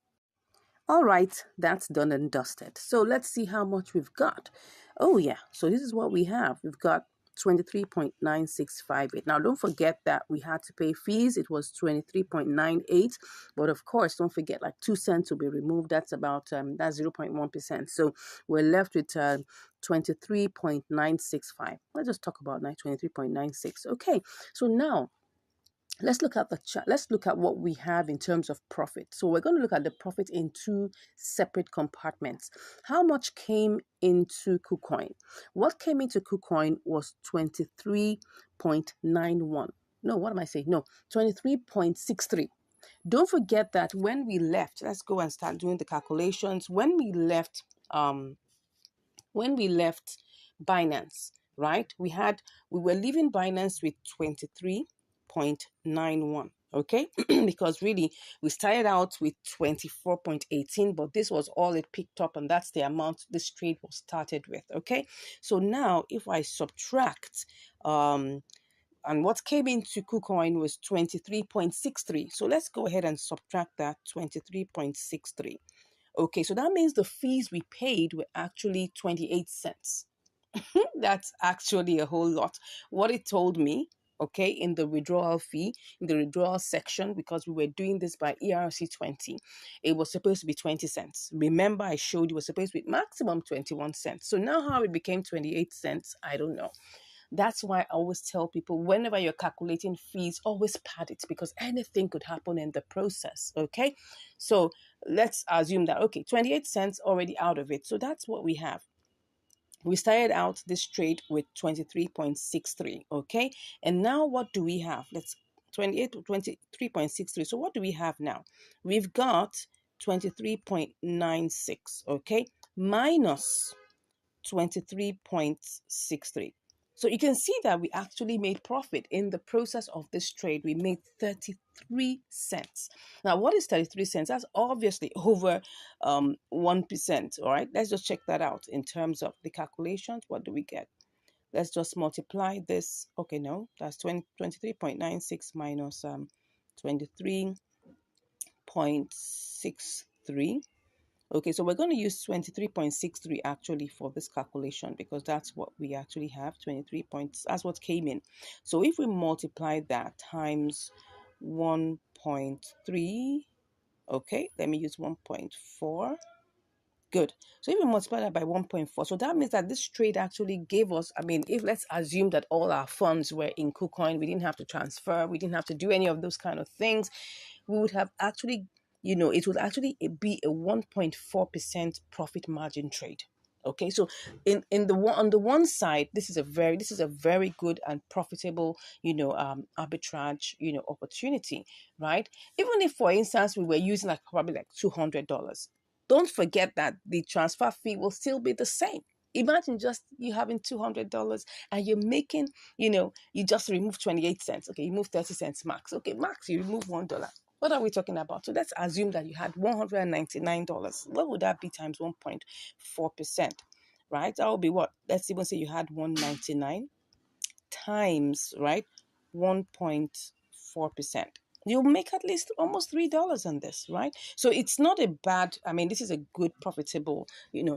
All right, that's done and dusted. So let's see how much we've got. Oh, yeah. So this is what we have. We've got 23.9658. Now, don't forget that we had to pay fees. It was 23.98. But of course, don't forget like 2 cents will be removed. That's about that's 0.1%. So we're left with 23.965. Let's just talk about 23.96. Okay. So now let's look at the chart. Let's look at what we have in terms of profit. So we're going to look at the profit in two separate compartments. How much came into KuCoin? What came into KuCoin was 23.91. No, what am I saying? No, 23.63. Don't forget that when we left, let's go and start doing the calculations. When we left Binance, right? We were leaving Binance with 23.91. Okay, because really we started out with 24.18, but this was all it picked up, and that's the amount this trade was started with. Okay, so now if I subtract and what came into KuCoin was 23.63. So let's go ahead and subtract that 23.63. Okay, so that means the fees we paid were actually 28 cents. That's actually a whole lot. What it told me, okay, in the withdrawal fee, in the withdrawal section, because we were doing this by ERC20, it was supposed to be 20 cents. Remember, I showed you it was supposed to be maximum 21 cents. So now how it became 28 cents, I don't know. That's why I always tell people whenever you're calculating fees, always pad it because anything could happen in the process. Okay. So let's assume that, okay, 28 cents already out of it. So that's what we have. We started out this trade with 23.63. Okay. And now what do we have? Let's 28 to 23.63. So what do we have now? We've got 23.96. Okay. Minus 23.63. So you can see that we actually made profit in the process of this trade. We made 33 cents. Now, what is 33 cents? That's obviously over 1%. All right, let's just check that out in terms of the calculations. What do we get? Let's just multiply this. Okay, no, that's 23.96 minus 23.63. Okay, so we're going to use 23.63 actually for this calculation because that's what we actually have, 23 points. That's what came in. So if we multiply that times 1.3, okay, let me use 1.4. Good. So if we multiply that by 1.4, so that means that this trade actually gave us, I mean, if let's assume that all our funds were in KuCoin, we didn't have to transfer, we didn't have to do any of those kind of things, we would have actually, it would actually be a 1.4% profit margin trade. Okay, so in the one on the one side, this is a very good and profitable, arbitrage, opportunity, right? Even if, for instance, we were using like probably like $200, don't forget that the transfer fee will still be the same. Imagine just you having $200 and you're making, you just remove 28 cents. Okay, you move 30 cents max. Okay, max, you remove $1. What are we talking about? So let's assume that you had $199. What would that be times 1.4%? Right? That would be what? Let's even say you had 199 times, right? 1.4%. You'll make at least almost $3 on this, right? So it's not a bad, I mean, this is a good profitable,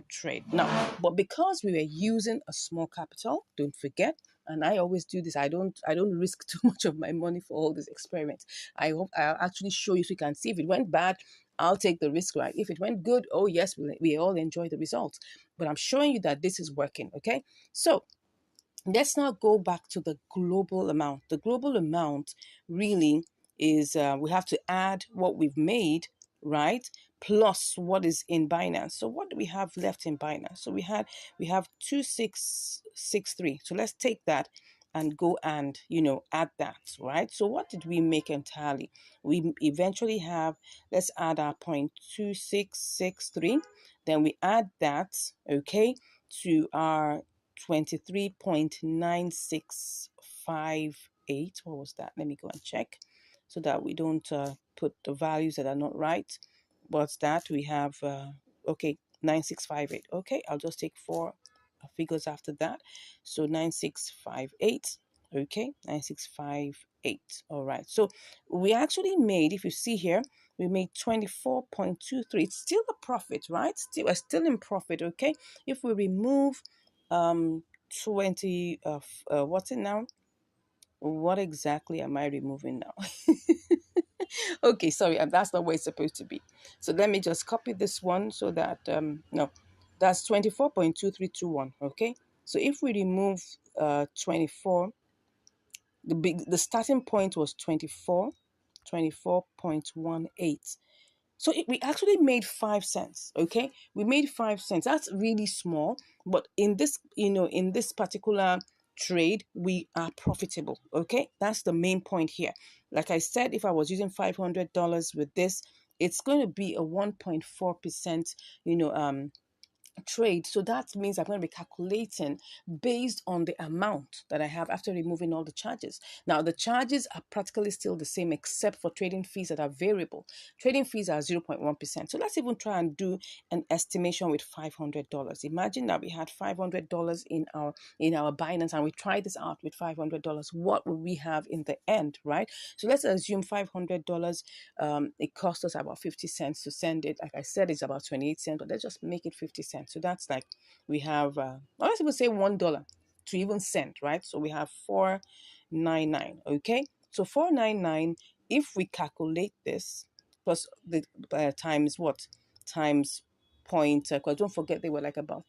trade. Now, but because we were using a small capital, don't forget, And I always do this. I don't risk too much of my money for all these experiments. I hope I'll actually show you so you can see if it went bad. I'll take the risk, right? If it went good, oh yes, we all enjoy the results. But I'm showing you that this is working. Okay, so let's now go back to the global amount. The global amount really is we have to add what we've made, right? Plus what is in Binance. So what do we have left in Binance? So we have 2663. So let's take that and go and add that, right? So what did we make entirely? We eventually have, let's add our 0.2663. Then we add that, okay, to our 23.9658. What was that? Let me go and check so that we don't put the values that are not right. What's that? We have, okay, 9658. Okay, I'll just take four figures after that. So 9658. Okay, 9658. All right. So we actually made, if you see here, we made 24.23. It's still a profit, right? We're still in profit. Okay. If we remove 20 what's it now, what exactly am I removing now? Okay, sorry, that's not where it's supposed to be. So let me just copy this one so that no, that's 24.2321. Okay, so if we remove 24, the starting point was 24.18. So we actually made 5 cents. Okay, we made 5 cents. That's really small, but in this, in this particular trade, we are profitable. Okay, that's the main point here. Like I said, if I was using $500 with this, it's going to be a 1.4%. Trade. So that means I'm going to be calculating based on the amount that I have after removing all the charges. Now, the charges are practically still the same except for trading fees that are variable. Trading fees are 0.1%. So let's even try and do an estimation with $500. Imagine that we had $500 in our Binance and we tried this out with $500. What will we have in the end, right? So let's assume $500. It cost us about 50 cents to send it. Like I said, it's about 28 cents, but let's just make it 50 cents. So that's like we have, let's even say $1 to even send, right? So we have 499. Okay, so 499. If we calculate this plus the times what, times point, because don't forget they were like about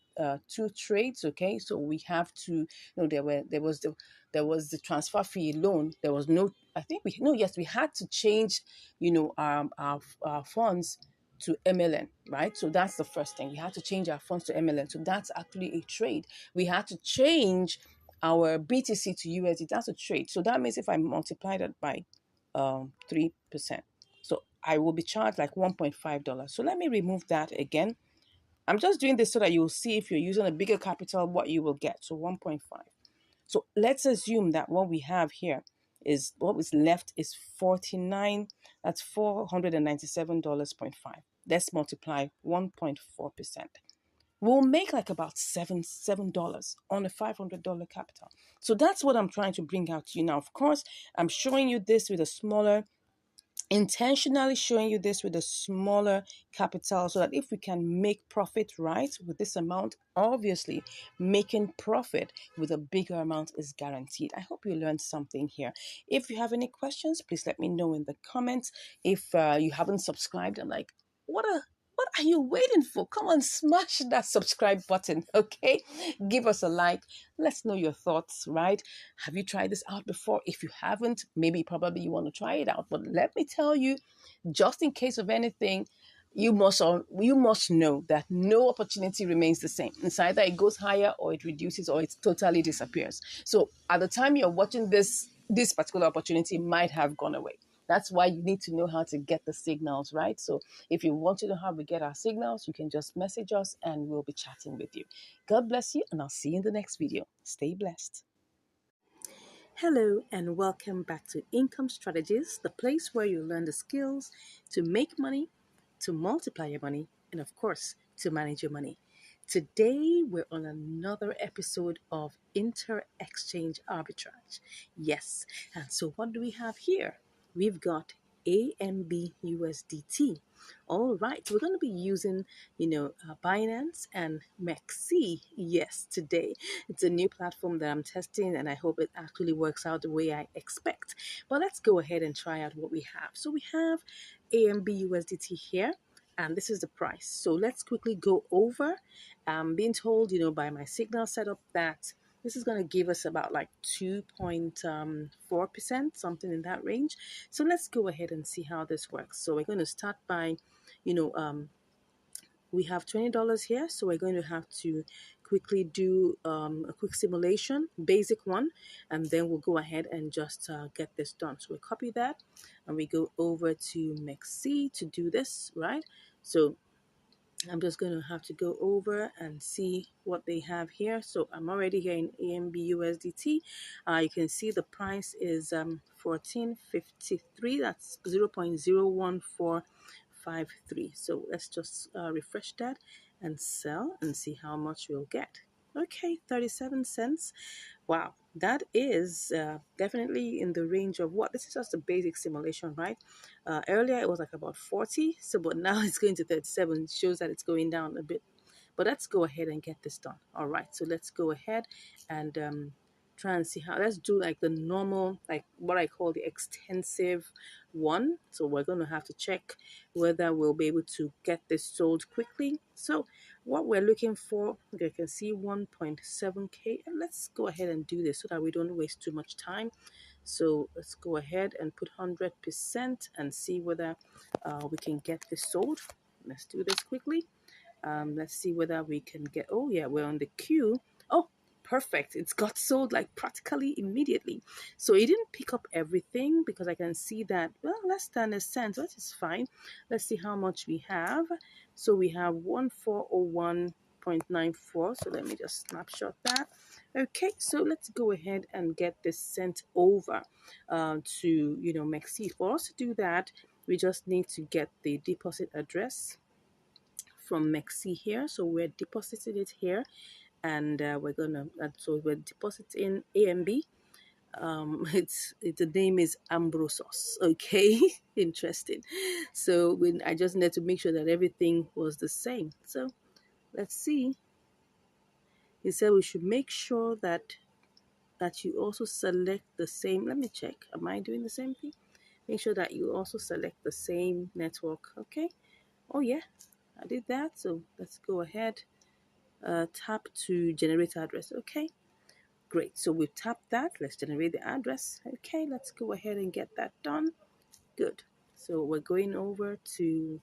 two trades. Okay, so we have to, there was the transfer fee loan. There was no, I think we no, yes, we had to change our funds to MLN, right? So that's the first thing. We had to change our funds to MLN. So that's actually a trade. We had to change our BTC to USD. That's a trade. So that means if I multiply that by 3%, so I will be charged like $1.5. So let me remove that again. I'm just doing this so that you'll see if you're using a bigger capital, what you will get. So 1.5. So let's assume that what we have here is what is left is 49. That's $497.5. Let's multiply 1.4%. We'll make like about $7 on a $500 capital. So that's what I'm trying to bring out to you now. Of course, I'm showing you this with a smaller, intentionally showing you this with a smaller capital so that if we can make profit right with this amount, obviously making profit with a bigger amount is guaranteed. I hope you learned something here. If you have any questions, please let me know in the comments. If you haven't subscribed, I'm like, what are you waiting for? Come on, smash that subscribe button, okay? Give us a like. Let's know your thoughts, right? Have you tried this out before? If you haven't, maybe probably you want to try it out. But let me tell you, just in case of anything, you must know that no opportunity remains the same. It's either it goes higher or it reduces or it totally disappears. So at the time you're watching this particular opportunity might have gone away. That's why you need to know how to get the signals, right? So if you want to know how we get our signals, you can just message us and we'll be chatting with you. God bless you, and I'll see you in the next video. Stay blessed. Hello, and welcome back to Income Strategies, the place where you learn the skills to make money, to multiply your money, and of course, to manage your money. Today, we're on another episode of Inter Exchange Arbitrage. Yes, and so what do we have here? We've got AMB USDT. All right, we're going to be using, Binance and Mexi. Yes, today it's a new platform that I'm testing, and I hope it actually works out the way I expect. But let's go ahead and try out what we have. So we have AMB USDT here, and this is the price. So let's quickly go over. I'm being told, by my signal setup that this is going to give us about like 2.4%, something in that range. So let's go ahead and see how this works. So we're going to start by, you know, um, we have $20 here. So we're going to have to quickly do a quick simulation, basic one, and then we'll go ahead and just get this done. So we copy that and we go over to Mexi to do this, right? So I'm just going to have to go over and see what they have here. So I'm already here in AMB USDT. You can see the price is 14.53. That's 0.01453. So let's just refresh that and sell and see how much we'll get. Okay, 37 cents. Wow, that is definitely in the range of what? This is just a basic simulation, right? Earlier it was like about 40, so but now it's going to 37. It shows that it's going down a bit. But let's go ahead and get this done. All right, so let's go ahead and try and see how. Let's do like the normal, like what I call the extensive one. So we're going to have to check whether we'll be able to get this sold quickly. So what we're looking for, you can see 1.7k, and let's go ahead and do this so that we don't waste too much time. So let's go ahead and put 100% and see whether we can get this sold. Let's do this quickly. Let's see whether we can get, oh yeah, we're on the queue. Oh, perfect. It's got sold like practically immediately. So it didn't pick up everything because I can see that, well, less than a cent, that is fine. Let's see how much we have. So we have 1401.94. So let me just snapshot that. Okay, so let's go ahead and get this sent over to, Mexi. For us to do that, we just need to get the deposit address from Mexi here. So we're depositing it here, and we're gonna. So we're depositing AMB. The name is Ambrosos. Okay, interesting. So when I just need to make sure that everything was the same. So let's see. He said we should make sure that you also select the same. Let me check. Am I doing the same thing? Make sure that you also select the same network. Okay. Oh yeah, I did that. So let's go ahead. Tap to generate address. Okay, great. So we've tapped that. Let's generate the address. Okay, let's go ahead and get that done. Good. So we're going over to,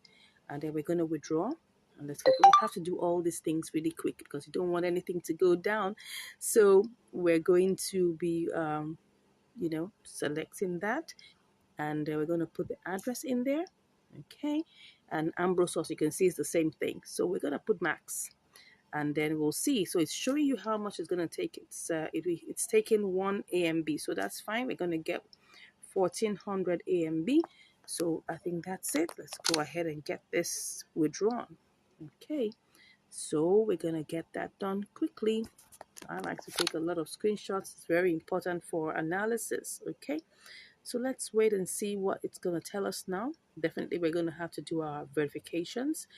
and then we're going to withdraw. And let's go. We have to do all these things really quick because you don't want anything to go down. So we're going to be, selecting that, and we're going to put the address in there. Okay, and Ambrose also you can see is the same thing. So we're going to put max, and then we'll see. So it's showing you how much it's going to take. It's taking 1 AMB, so that's fine. We're going to get 1400 AMB. So I think that's it. Let's go ahead and get this withdrawn. Okay, so we're going to get that done quickly. I like to take a lot of screenshots. It's very important for analysis. Okay, so let's wait and see what it's going to tell us now. Definitely we're going to have to do our verifications.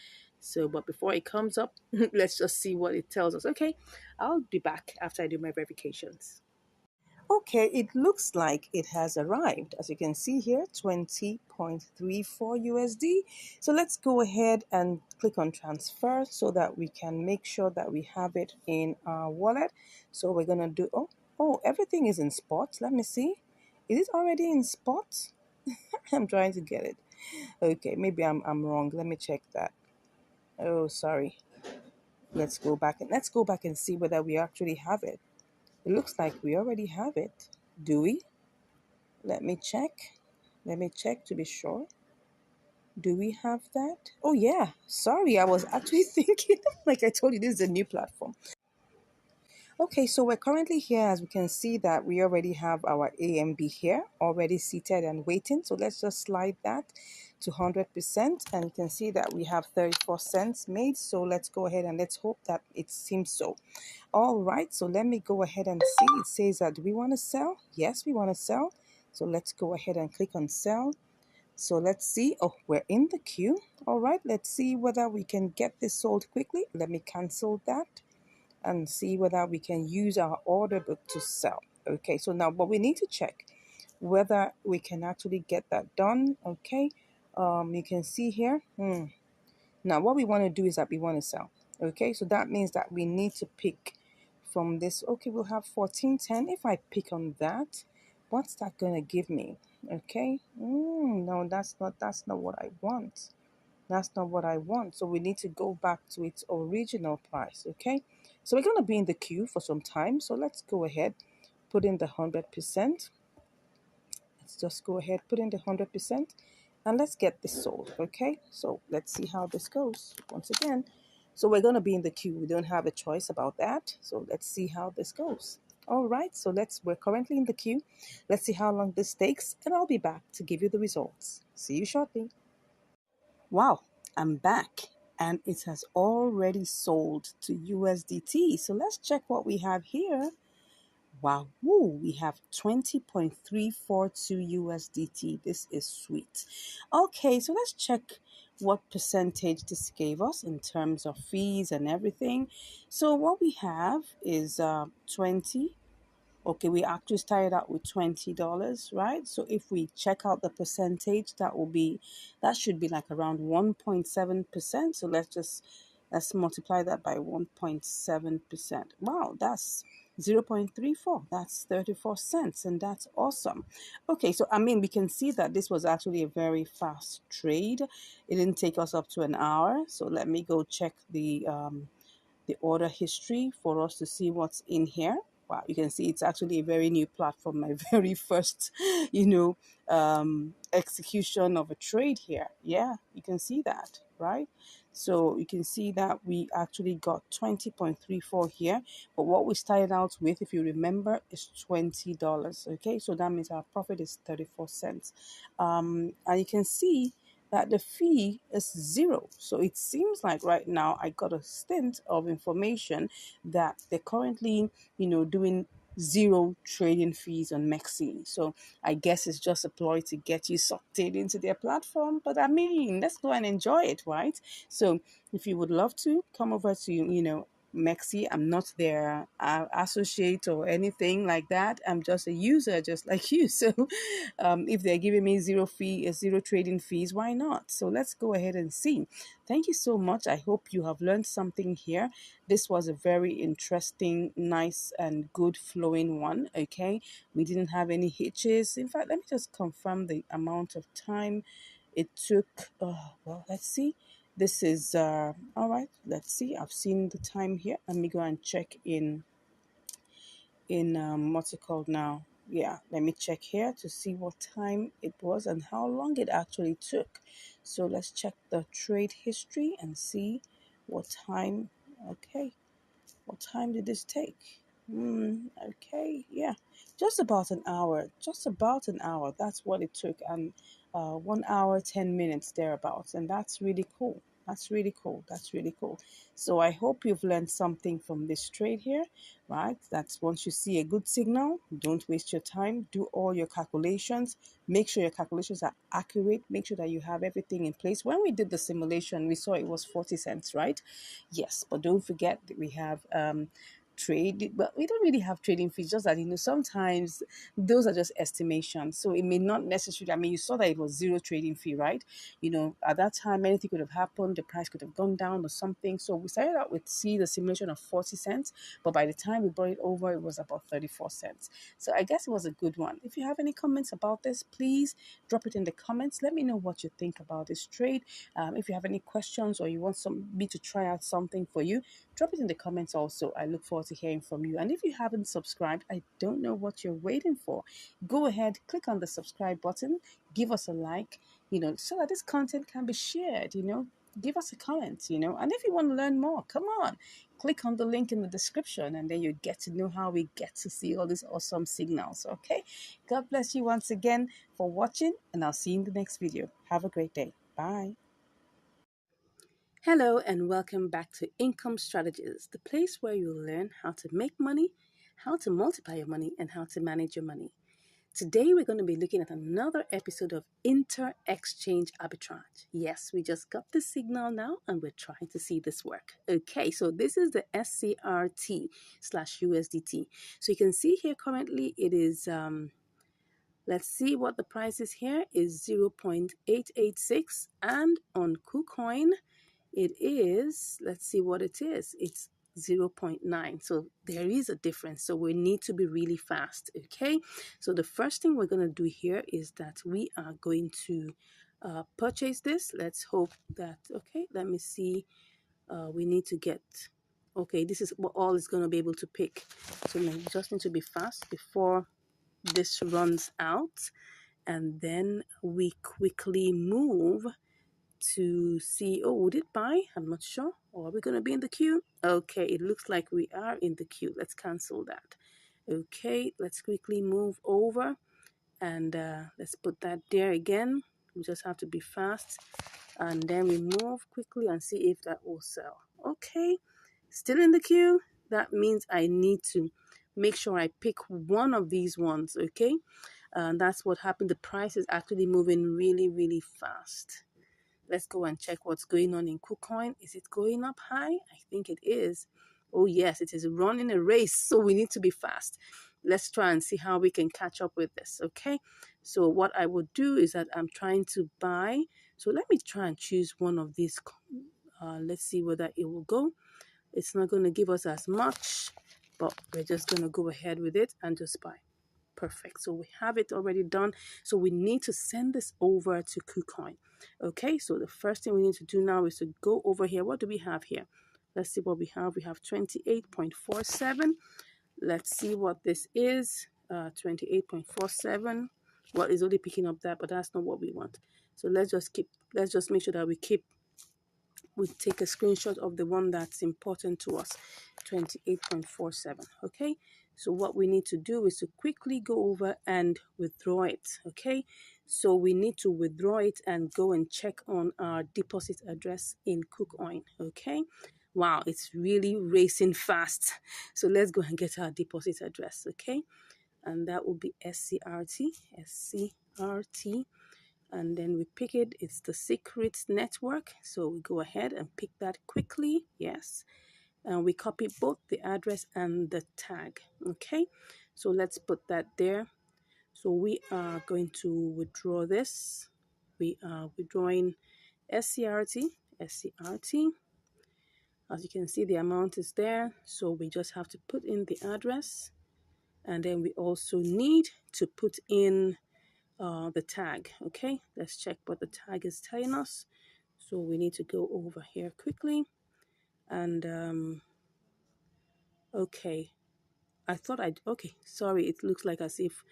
So, but before it comes up, let's just see what it tells us. Okay, I'll be back after I do my verifications. Okay, it looks like it has arrived. As you can see here, 20.34 USD. So let's go ahead and click on transfer so that we can make sure that we have it in our wallet. So we're going to do, everything is in spots. Let me see. Is it already in spots? I'm trying to get it. Okay, maybe I'm wrong. Let me check that. Oh, sorry. Let's go back and see whether we actually have it. It looks like we already have it. Do we? Let me check. Let me check to be sure. Do we have that? Oh yeah. Sorry, I was actually thinking, like I told you, this is a new platform. Okay, so we're currently here. As we can see that we already have our AMB here already seated and waiting. So let's just slide that to 100%, and you can see that we have 34 cents made. So let's go ahead and let's hope that it seems so. All right, so let me go ahead and see. It says that do we want to sell? Yes, we want to sell. So let's go ahead and click on sell. So let's see. Oh, we're in the queue. All right, let's see whether we can get this sold quickly. Let me cancel that and see whether we can use our order book to sell. Okay, so now, but we need to check whether we can actually get that done. Okay, you can see here. Now, what we want to do is that we want to sell. Okay, so that means that we need to pick from this. Okay, we'll have 1410. If I pick on that, what's that going to give me? Okay, no, that's not what I want. That's not what I want. So we need to go back to its original price. Okay, so we're going to be in the queue for some time. So let's go ahead, put in the 100%. Let's just go ahead, put in the 100%, and let's get this sold. Okay, so let's see how this goes once again. So we're going to be in the queue. We don't have a choice about that. So let's see how this goes. All right, so we're currently in the queue. Let's see how long this takes, and I'll be back to give you the results. See you shortly. Wow, I'm back, and it has already sold to USDT. So let's check what we have here. Wow, woo, we have 20.342 USDT. This is sweet. Okay, so let's check what percentage this gave us in terms of fees and everything. So what we have is 20. Okay, we actually started out with $20, right? So if we check out the percentage, that should be like around 1.7%. So let's multiply that by 1.7%. Wow, that's 0.34. That's 34 cents, and that's awesome. Okay, so I mean, we can see that this was actually a very fast trade. It didn't take us up to an hour. So let me go check the order history for us to see what's in here. Wow, you can see it's actually a very new platform. My very first, execution of a trade here. Yeah, you can see that, right? So you can see that we actually got 20.34 here. But what we started out with, if you remember, is $20. Okay, so that means our profit is 34 cents. And you can see that the fee is zero. So it seems like right now I got a stint of information that they're currently, doing zero trading fees on Mexi. So I guess it's just a ploy to get you sucked in into their platform. But I mean, let's go and enjoy it, right? So if you would love to come over to, Mexi. I'm not their associate or anything like that. I'm just a user, just like you. So, if they're giving me zero trading fees, why not? So let's go ahead and see. Thank you so much. I hope you have learned something here. This was a very interesting, nice, and good flowing one. Okay, we didn't have any hitches. In fact, let me just confirm the amount of time it took. Well, let's see. This is all right. Let's see. I've seen the time here. Let me go and check in what's it called now? Yeah, let me check here to see what time it was and how long it actually took. So let's check the trade history and see what time. Okay, what time did this take? Okay, yeah, just about an hour. Just about an hour. That's what it took, and 1 hour 10 minutes thereabouts, and that's really cool. That's really cool. That's really cool. So I hope you've learned something from this trade here, right? That's once you see a good signal, don't waste your time. Do all your calculations. Make sure your calculations are accurate. Make sure that you have everything in place. When we did the simulation, we saw it was 40 cents, right? Yes, but don't forget that we have trade, but we don't really have trading fees, just that sometimes those are just estimations, so it may not necessarily, I mean, you saw that it was zero trading fee, right? At that time anything could have happened, the price could have gone down or something. So we started out with the simulation of 40 cents, but by the time we brought it over, it was about 34 cents. So I guess it was a good one. If you have any comments about this, please drop it in the comments. Let me know what you think about this trade. If you have any questions or you want me to try out something for you, drop it in the comments also. I look forward to hearing from you. And if you haven't subscribed, I don't know what you're waiting for. Go ahead, click on the subscribe button, give us a like, so that this content can be shared, give us a comment, and if you want to learn more, come on, click on the link in the description, and then you get to know how we get to see all these awesome signals. Okay, God bless you once again for watching, and I'll see you in the next video. Have a great day. Bye. Hello, and welcome back to Income Strategies, the place where you learn how to make money, how to multiply your money, and how to manage your money. Today, we're going to be looking at another episode of inter-exchange arbitrage. Yes, we just got the signal now and we're trying to see this work. Okay, so this is the SCRT slash USDT. So you can see here currently it is, let's see what the price is here, is 0.886, and on KuCoin it is, let's see what it is, it's 0.9. So there is a difference, so we need to be really fast. Okay, so the first thing we're going to do here is that we are going to purchase this. Let's hope that, okay, let me see, we need to get, okay, this is what all is going to be able to pick, so we just need to be fast before this runs out, and then we quickly move to see, oh, would it buy? I'm not sure. Or are we going to be in the queue? Okay, it looks like we are in the queue. Let's cancel that. Okay, let's quickly move over and let's put that there again. We just have to be fast, and then we move quickly and see if that will sell. Okay, still in the queue. That means I need to make sure I pick one of these ones. Okay, and that's what happened. The price is actually moving really, really fast. Let's go and check what's going on in KuCoin. Is it going up high? I think it is. Oh yes, it is running a race, so we need to be fast. Let's try and see how we can catch up with this, okay? So what I would do is that I'm trying to buy. So let me try and choose one of these. Let's see whether it will go. It's not going to give us as much, but we're just going to go ahead with it and just buy. Perfect. So we have it already done. So we need to send this over to KuCoin. Okay, so the first thing we need to do now is to go over here. What do we have here? Let's see what we have. We have 28.47. Let's see what this is. 28.47. Well, it's only picking up that, but that's not what we want. So let's just make sure that we take a screenshot of the one that's important to us, 28.47. Okay, so what we need to do is to quickly go over and withdraw it. Okay, so we need to withdraw it and go and check on our deposit address in KuCoin. Okay, wow, it's really racing fast. So let's go and get our deposit address. Okay, and that will be SCRT, and then we pick it. It's the secret network, so we go ahead and pick that quickly. Yes, and we copy both the address and the tag. Okay, so let's put that there. So we are going to withdraw this. We are withdrawing SCRT. As you can see, the amount is there, so we just have to put in the address, and then we also need to put in the tag. Okay, let's check what the tag is telling us. So we need to go over here quickly, and okay, okay, sorry, it looks like as if,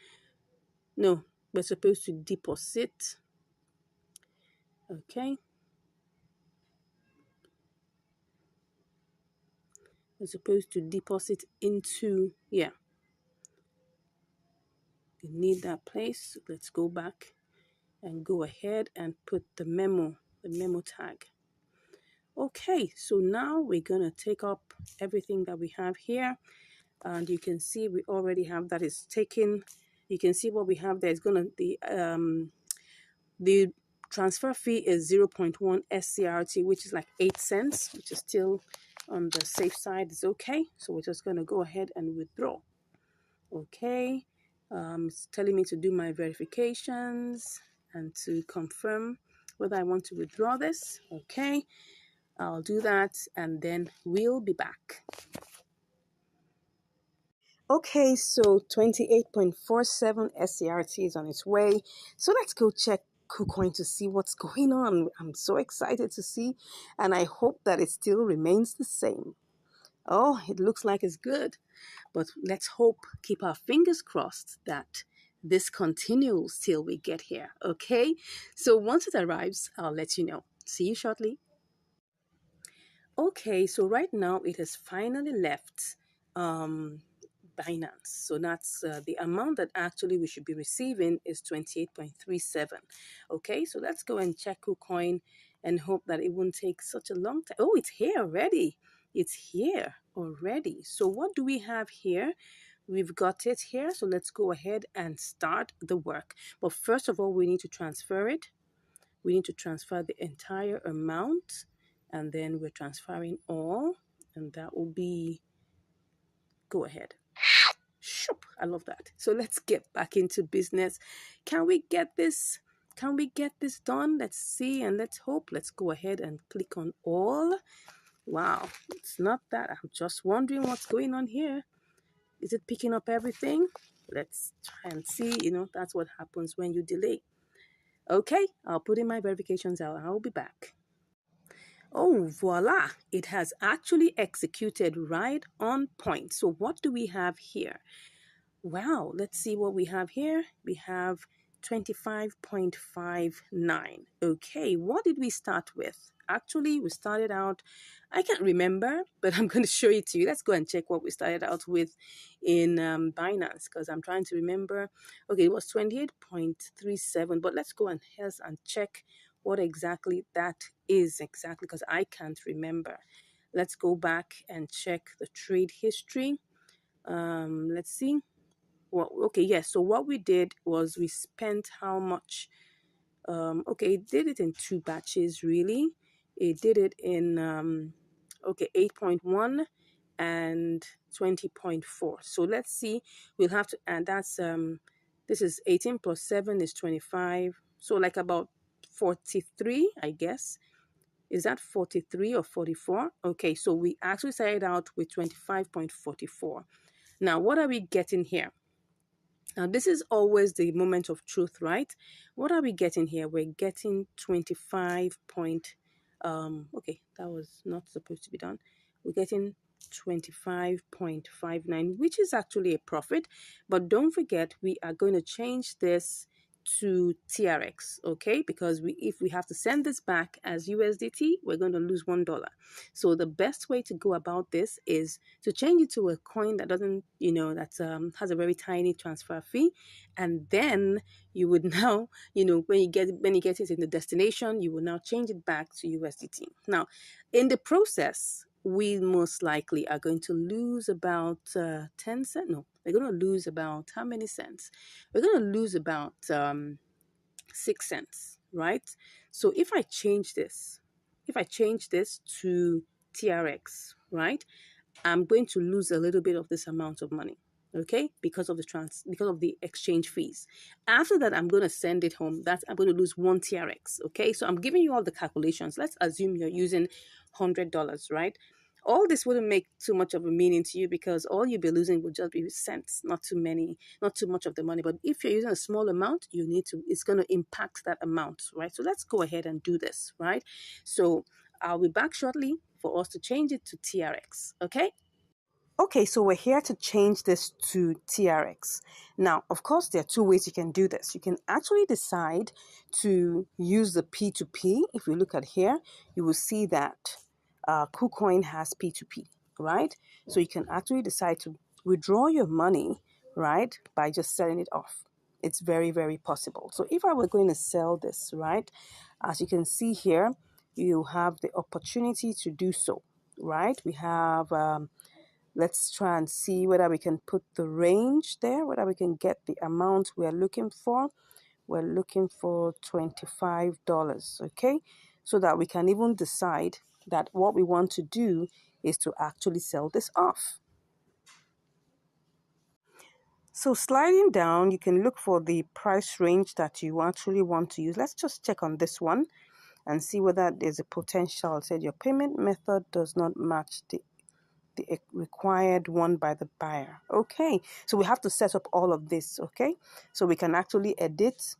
no, we're supposed to deposit. Okay, we're supposed to deposit into, yeah, we need that place. Let's go back and go ahead and put the memo tag. Okay, so now we're gonna take up everything that we have here, and you can see we already have that is taken. You can see what we have there is gonna the transfer fee is 0.1 SCRT, which is like 8 cents, which is still on the safe side. It's okay. So we're just gonna go ahead and withdraw. Okay, it's telling me to do my verifications and to confirm whether I want to withdraw this. Okay, I'll do that and then we'll be back. Okay, so 28.47 SCRT is on its way. So let's go check KuCoin to see what's going on. I'm so excited to see, and I hope that it still remains the same. Oh, it looks like it's good, but let's hope, keep our fingers crossed that this continues till we get here. Okay, so once it arrives, I'll let you know. See you shortly. Okay, so right now it has finally left Binance. So that's the amount that actually we should be receiving is 28.37. Okay, so let's go and check KuCoin and hope that it won't take such a long time. Oh, it's here already. It's here already. So what do we have here? We've got it here. So let's go ahead and start the work. But first of all, we need to transfer it. We need to transfer the entire amount, and then we're transferring all, and that will be, go ahead. Shoop, I love that. So let's get back into business. Can we get this? Can we get this done? Let's see and let's hope. Let's go ahead and click on all. Wow, it's not that. I'm just wondering what's going on here. Is it picking up everything? Let's try and see. That's what happens when you delay. Okay, I'll put in my verifications out. I'll be back. Oh, voila! It has actually executed right on point. So what do we have here? Wow, let's see what we have here. We have 25.59. Okay, what did we start with? Actually, we started out, I can't remember, but I'm going to show it to you. Let's go and check what we started out with in Binance, because I'm trying to remember. Okay, it was 28.37, but let's go and check what exactly that is exactly, because I can't remember. Let's go back and check the trade history. Let's see. Well, okay, yes. So what we did was we spent how much? Okay, it did it in two batches, really. It did it in, okay, 8.1 and 20.4. So let's see. We'll have to, and that's, this is 18 plus 7 is 25. So like about 43, I guess. Is that 43 or 44? Okay, so we actually started out with 25.44. Now, what are we getting here? Now, this is always the moment of truth, right? What are we getting here? We're getting 25 point, okay, that was not supposed to be done. We're getting 25.59, which is actually a profit. But don't forget, we are going to change this to TRX, okay? Because if we have to send this back as USDT, we're going to lose $1. So the best way to go about this is to change it to a coin that doesn't, that has a very tiny transfer fee, and then you would now, when you get it in the destination, you will now change it back to USDT. Now, in the process, we most likely are going to lose about 10 cents. No, we're going to lose about how many cents? We're going to lose about 6 cents, right? So if I change this to TRX, right, I'm going to lose a little bit of this amount of money, okay, because of the exchange fees. After that, I'm going to send it home. I'm going to lose 1 TRX, okay? So I'm giving you all the calculations. Let's assume you're using $100, right? All this wouldn't make too much of a meaning to you, because all you'll be losing would just be cents, not too much of the money. But if you're using a small amount, it's going to impact that amount, right? So let's go ahead and do this, right? So I'll be back shortly for us to change it to TRX, okay? Okay, so we're here to change this to TRX. Now, of course, there are two ways you can do this. You can actually decide to use the P2P. If we look at here, you will see that KuCoin has P2P, right? So you can actually decide to withdraw your money, right, by just selling it off. It's very, very possible. So if I were going to sell this, right, as you can see here, you have the opportunity to do so, right? We have, let's try and see whether we can put the range there, whether we can get the amount we're looking for. We're looking for $25, okay? So that we can even decide that what we want to do is to actually sell this off. So sliding down, you can look for the price range that you actually want to use. Let's just check on this one and see whether there's a potential. It said your payment method does not match the required one by the buyer. Okay, so we have to set up all of this, okay? So we can actually edit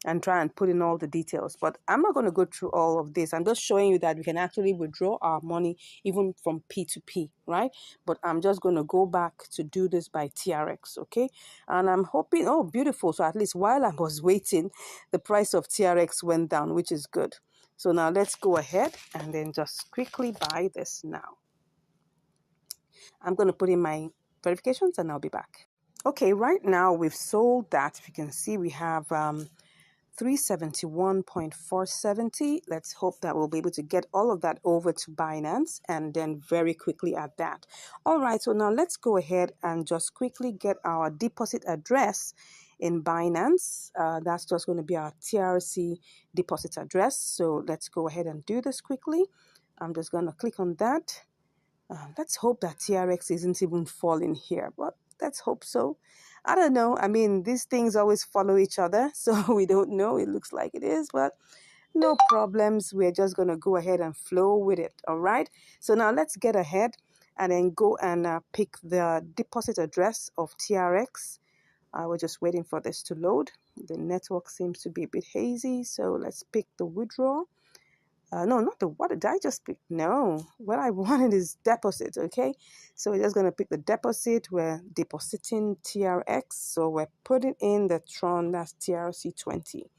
and try and put in all the details. But I'm not going to go through all of this. I'm just showing you that we can actually withdraw our money even from P2P, right? But I'm just going to go back to do this by TRX, okay? And I'm hoping, oh, beautiful. So at least while I was waiting, the price of TRX went down, which is good. So now let's go ahead and then just quickly buy this now. I'm going to put in my verifications and I'll be back. Okay, right now we've sold that. If you can see, we have 371.470. Let's hope that we'll be able to get all of that over to Binance and then very quickly at that. All right, so now let's go ahead and just quickly get our deposit address in Binance. That's just going to be our TRC deposit address. So let's go ahead and do this quickly. I'm just going to click on that. Let's hope that TRX isn't even falling here, but let's hope so. I don't know. I mean, these things always follow each other, so we don't know. It looks like it is, but no problems. We're just going to go ahead and flow with it. All right. So now let's get ahead and then go and pick the deposit address of TRX. We're just waiting for this to load. The network seems to be a bit hazy, so let's pick the withdraw. No, not the, what did I just pick? No, what I wanted is deposit, okay? So we're just going to pick the deposit. We're depositing TRX. So we're putting in the Tron, that's TRC20.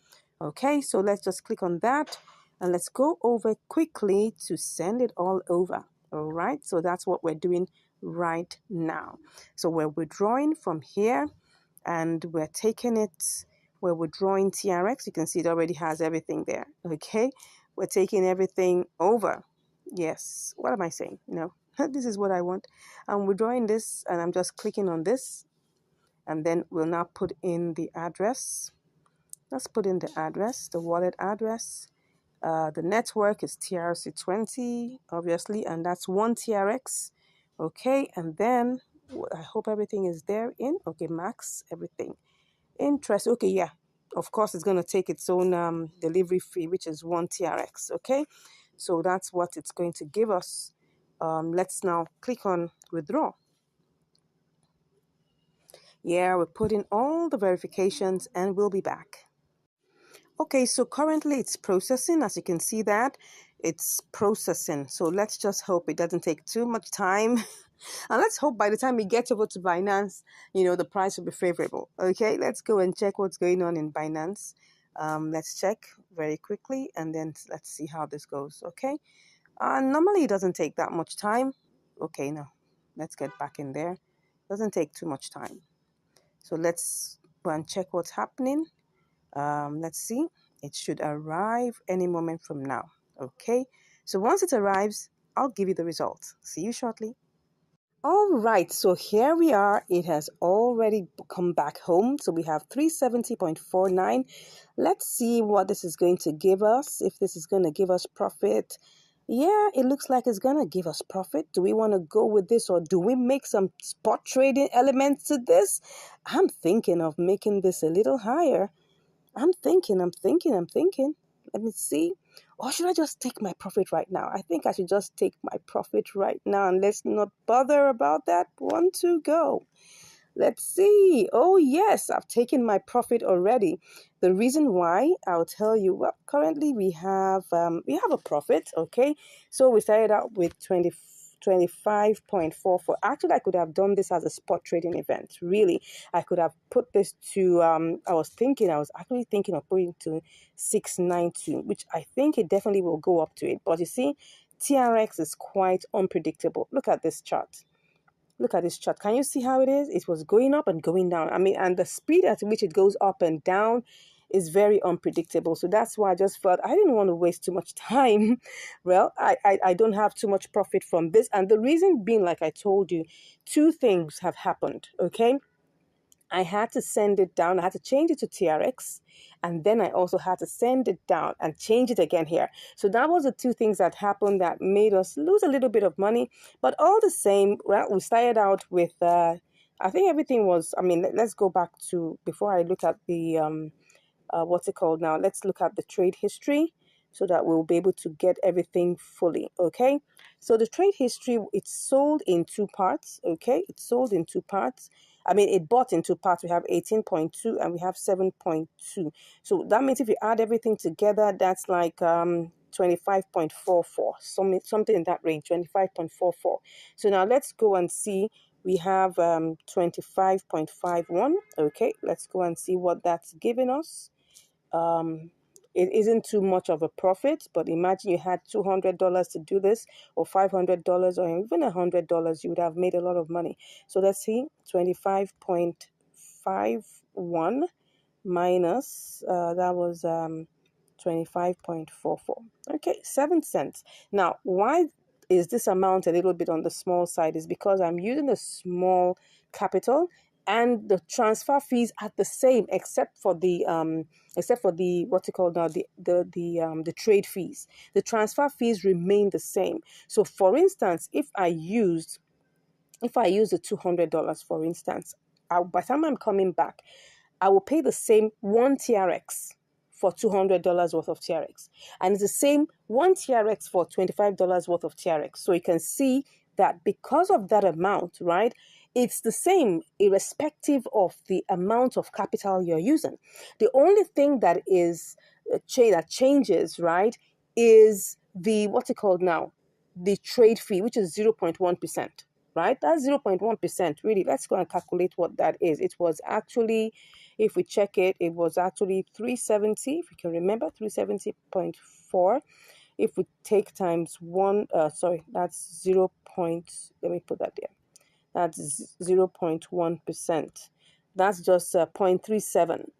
Okay, so let's just click on that and let's go over quickly to send it all over. All right, so that's what we're doing right now. So we're withdrawing from here and we're taking it, we're withdrawing TRX. You can see it already has everything there, okay? We're taking everything over. Yes. What am I saying? No. This is what I want. I'm withdrawing this and I'm just clicking on this. And then we'll now put in the address. Let's put in the address, the wallet address. The network is TRC20, obviously, and that's one TRX. Okay, and then I hope everything is there in. Okay, max, everything. Interest. Okay, yeah. Of course, it's going to take its own delivery fee, which is one TRX. Okay, so that's what it's going to give us. Let's now click on withdraw. Yeah, we're putting all the verifications and we'll be back. Okay, so currently it's processing. As you can see that it's processing. So let's just hope it doesn't take too much time. And let's hope by the time we get over to Binance, the price will be favorable. Okay, let's go and check what's going on in Binance. Let's check very quickly and then let's see how this goes. Okay, normally it doesn't take that much time. Okay, no, let's get back in there. Doesn't take too much time. So let's go and check what's happening. Let's see. It should arrive any moment from now. Okay, so once it arrives, I'll give you the results. See you shortly. All right, so here we are. It has already come back home. So we have 370.49. Let's see what this is going to give us, if this is going to give us profit. Yeah, it looks like it's going to give us profit. Do we want to go with this or do we make some spot trading elements to this? I'm thinking of making this a little higher. I'm thinking. Let me see. Or should I just take my profit right now? I think I should just take my profit right now and let's not bother about that. 1, 2, go. Let's see. Oh, yes, I've taken my profit already. The reason why, I'll tell you. Well, currently we have a profit, okay? So we started out with 25.44. Actually, I could have done this as a spot trading event. Really, I could have put this to, I was actually thinking of putting to 692, which I think it definitely will go up to it. But you see, TRX is quite unpredictable. Look at this chart. Look at this chart. Can you see how it is? It was going up and going down. I mean, and the speed at which it goes up and down is very unpredictable. So that's why I just felt I didn't want to waste too much time. Well, I don't have too much profit from this. And the reason being, like I told you, two things have happened, okay? I had to send it down. I had to change it to TRX. And then I also had to send it down and change it again here. So that was the two things that happened that made us lose a little bit of money. But all the same, well, we started out with, I think everything was, let's go back to, before I look at the, what's it called now? Let's look at the trade history so that we'll be able to get everything fully, okay? So the trade history, it's sold in two parts, okay? It's sold in two parts. It bought in two parts. We have 18.2 and we have 7.2. So that means if you add everything together, that's like 25.44, something in that range, 25.44. So now let's go and see. We have 25.51. Okay, let's go and see what that's giving us. It isn't too much of a profit, but imagine you had $200 to do this, or $500, or even $100, you would have made a lot of money. So let's see, 25.51. minus, that was 25.44. Okay, 7 cents. Now, why is this amount a little bit on the small side? Is because I'm using a small capital, and the transfer fees are the same except for the what's it called now, the trade fees. The transfer fees remain the same. So for instance, if I use the $200, for instance, by the time I'm coming back, I will pay the same one TRX for $200 worth of TRX. And it's the same one TRX for $25 worth of TRX. So you can see that because of that amount, right, it's the same irrespective of the amount of capital you're using. The only thing that is that changes, right, is the what's it called now? The trade fee, which is 0.1%, right? That's 0.1%. Really, let's go and calculate what that is. It was actually, if we check it, it was actually 370, if you can remember, 370.4. If we take times one, that's 0. Let me put that there. That's 0.1%. That's just 0.37.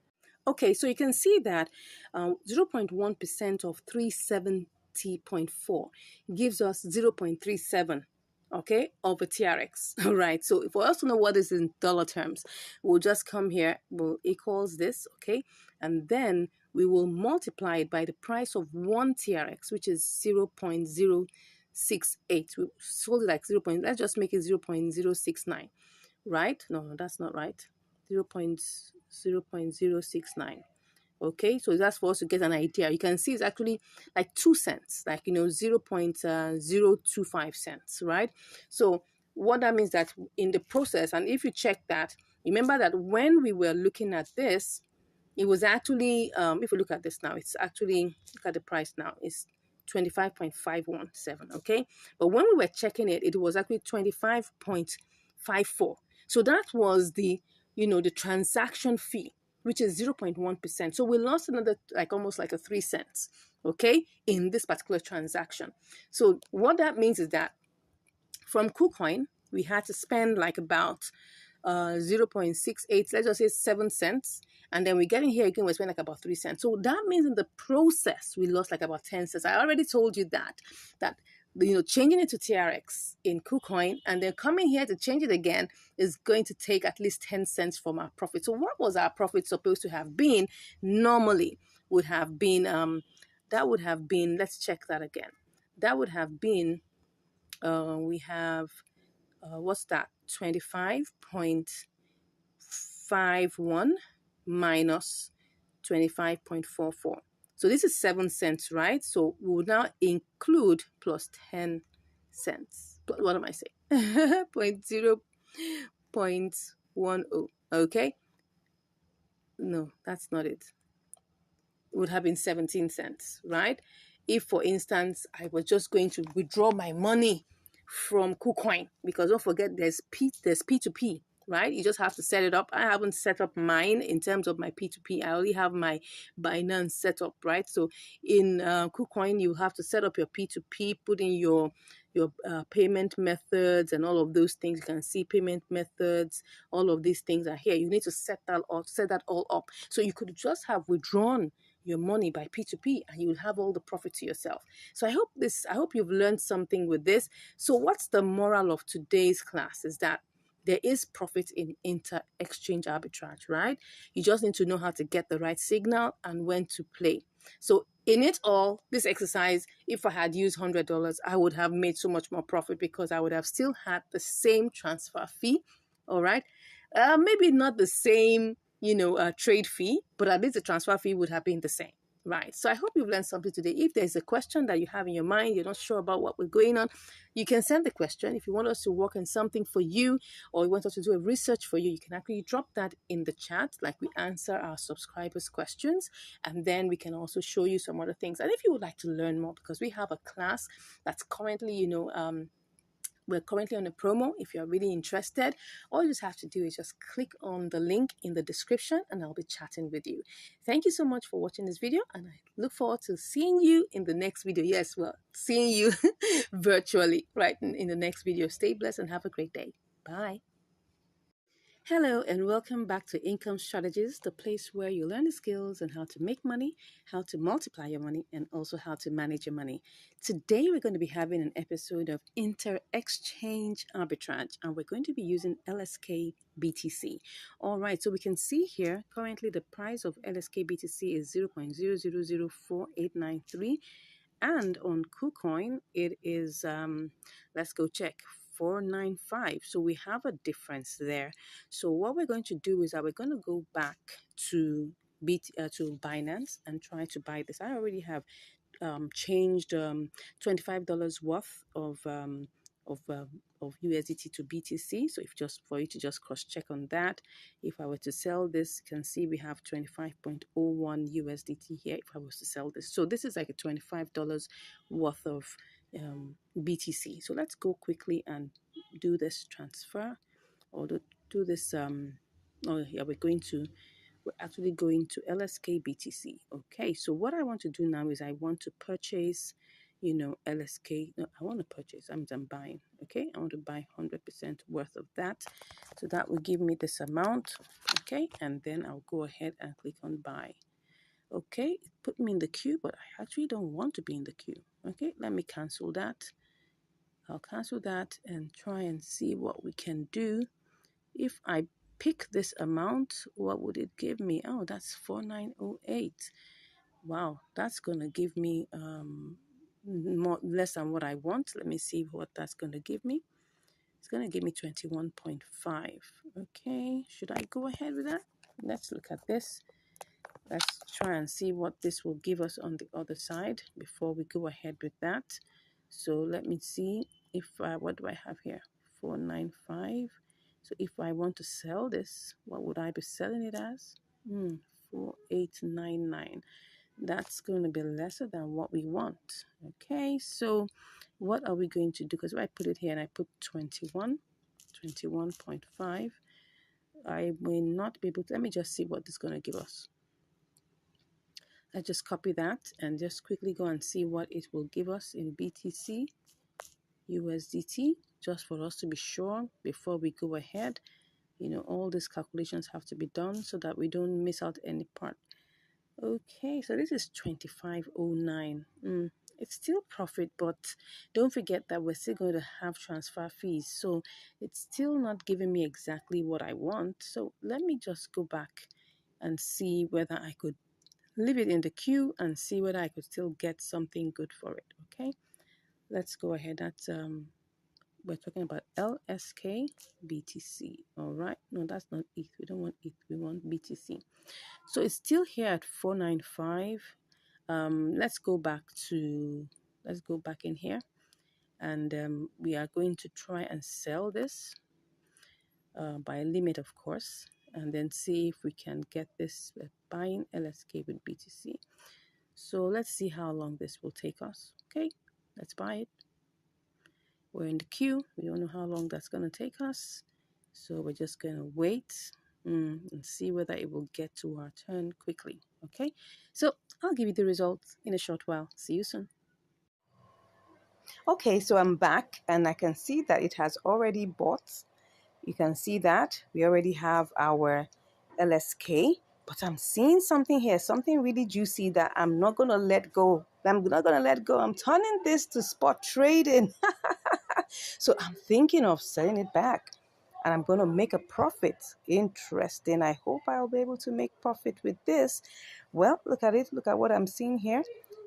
Okay, so you can see that 0.1% of 370.4 gives us 0.37, okay, of a TRX. All right, so for us to know what is in dollar terms, we'll just come here, we'll equals this, okay, and then we will multiply it by the price of one TRX, which is 0.068. We sold it like 0. Let's just make it 0.069, right? No, that's not right. 0.069. Okay, so that's for us to get an idea. You can see it's actually like 2 cents, like 0.025 cents, right? So what that means that in the process, and if you check that, remember that when we were looking at this, it was actually if we look at this now, it's actually, look at the price now, it's 25.517. Okay, but when we were checking it, it was actually 25.54. So that was the transaction fee, which is 0.1%. So we lost another, like almost like a 3 cents, okay, in this particular transaction. So what that means is that from KuCoin, we had to spend like about 0.68, let's just say 7 cents. And then we get in here again, we spend like about 3 cents. So that means in the process, we lost like about 10 cents. I already told you that changing it to TRX in KuCoin and then coming here to change it again is going to take at least 10 cents from our profit. So what was our profit supposed to have been? Normally would have been, that would have been, let's check that again. That would have been, we have, what's that? 25.51 minus 25.44. So this is 7 cents, right? So we will now include plus 10 cents. What am I saying? Point 0.10. Okay. No, that's not it. It would have been 17 cents, right? If, for instance, I was just going to withdraw my money from KuCoin, because don't forget there's P2P, right? You just have to set it up. I haven't set up mine in terms of my P2P. I only have my Binance set up, right? So in KuCoin, you have to set up your P2P, put in your payment methods and all of those things. You can see payment methods. All of these things are here. You need to set that all up. So you could just have withdrawn your money by P2P and you will have all the profit to yourself. So I hope you've learned something with this. So what's the moral of today's class is that there is profit in inter-exchange arbitrage, right? You just need to know how to get the right signal and when to play. So in it all, this exercise, if I had used $100, I would have made so much more profit because I would have still had the same transfer fee, all right? Maybe not the same trade fee, but at least the transfer fee would have been the same, right? So I hope you've learned something today. If there's a question that you have in your mind, you're not sure about what we're going on, you can send the question. If you want us to work on something for you or you want us to do a research for you, you can actually drop that in the chat, like we answer our subscribers' questions, and then we can also show you some other things. And if you would like to learn more, because we have a class that's currently, we're currently on a promo. If you're really interested, all you just have to do is just click on the link in the description and I'll be chatting with you. Thank you so much for watching this video and I look forward to seeing you in the next video. Yes, well, seeing you virtually right in the next video. Stay blessed and have a great day. Bye. Hello, and welcome back to Income Strategies, the place where you learn the skills on how to make money, how to multiply your money, and also how to manage your money. Today, we're going to be having an episode of Inter Exchange Arbitrage, and we're going to be using LSK BTC. All right, so we can see here currently the price of LSK BTC is 0.0004893. And on KuCoin, it is, let's go check, 495. So we have a difference there. So what we're going to do is that we're going to go back to to Binance and try to buy this. I already have changed $25 worth of um, of USDT to BTC. So if just for you to just cross check on that, if I were to sell this, you can see we have 25.01 USDT here. If I was to sell this, so this is like a $25 worth of BTC. So let's go quickly and do this transfer or do this. Oh yeah, we're actually going to LSK BTC. Okay, so what I want to do now is I want to purchase, LSK. No, I want to purchase. I'm buying. Okay, I want to buy 100% worth of that. So that will give me this amount. Okay, and then I'll go ahead and click on buy. Okay, it put me in the queue, but I actually don't want to be in the queue. Okay, let me cancel that. I'll cancel that and try and see what we can do. If I pick this amount, what would it give me? Oh, that's 4908. Wow, that's gonna give me more less than what I want. Let me see what that's gonna give me. It's gonna give me 21.5. Okay, should I go ahead with that? Let's look at this. Let's try and see what this will give us on the other side before we go ahead with that. So let me see if what do I have here? 495. So if I want to sell this, what would I be selling it as? 4899. That's going to be lesser than what we want. Okay, so what are we going to do? Because if I put it here and I put 21.5, I may not be able to. Let me just see what this is going to give us. I just copy that and just quickly go and see what it will give us in BTC, USDT, just for us to be sure before we go ahead. All these calculations have to be done so that we don't miss out any part. Okay, so this is 2509. It's still profit, but don't forget that we're still going to have transfer fees. So it's still not giving me exactly what I want. So let me just go back and see whether I could leave it in the queue and see whether I could still get something good for it. Okay, let's go ahead. That's we're talking about LSK BTC. All right, no, that's not ETH. We don't want ETH. We want BTC. So it's still here at 495. Let's go back in here, and we are going to try and sell this by a limit, of course, and then see if we can get this buying LSK with BTC. So let's see how long this will take us. Okay, let's buy it. We're in the queue. We don't know how long that's going to take us. So we're just going to wait and see whether it will get to our turn quickly. Okay, so I'll give you the results in a short while. See you soon. Okay, so I'm back and I can see that it has already bought. You can see that we already have our LSK, but I'm seeing something here, something really juicy that I'm not going to let go. I'm not going to let go. I'm turning this to spot trading. So I'm thinking of selling it back and I'm going to make a profit. Interesting. I hope I'll be able to make profit with this. Well, look at it. Look at what I'm seeing here.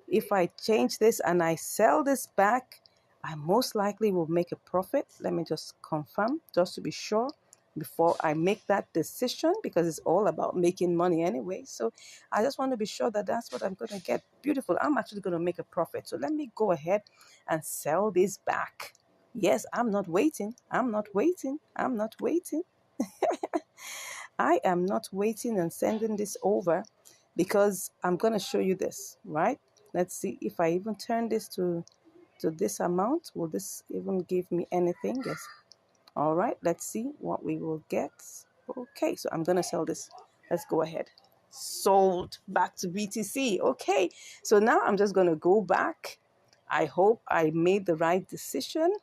If I change this and I sell this back, I most likely will make a profit. Let me just confirm just to be sure before I make that decision, because it's all about making money anyway. So I just want to be sure that that's what I'm going to get. Beautiful. I'm actually going to make a profit. So let me go ahead and sell this back. Yes, I'm not waiting. I'm not waiting. I'm not waiting. I am not waiting and sending this over because I'm going to show you this, right? Let's see if I even turn this to this amount. Will this even give me anything? Yes. All right, let's see what we will get. Okay, so I'm going to sell this. Let's go ahead. Sold back to BTC. Okay, so now I'm just going to go back. I hope I made the right decision.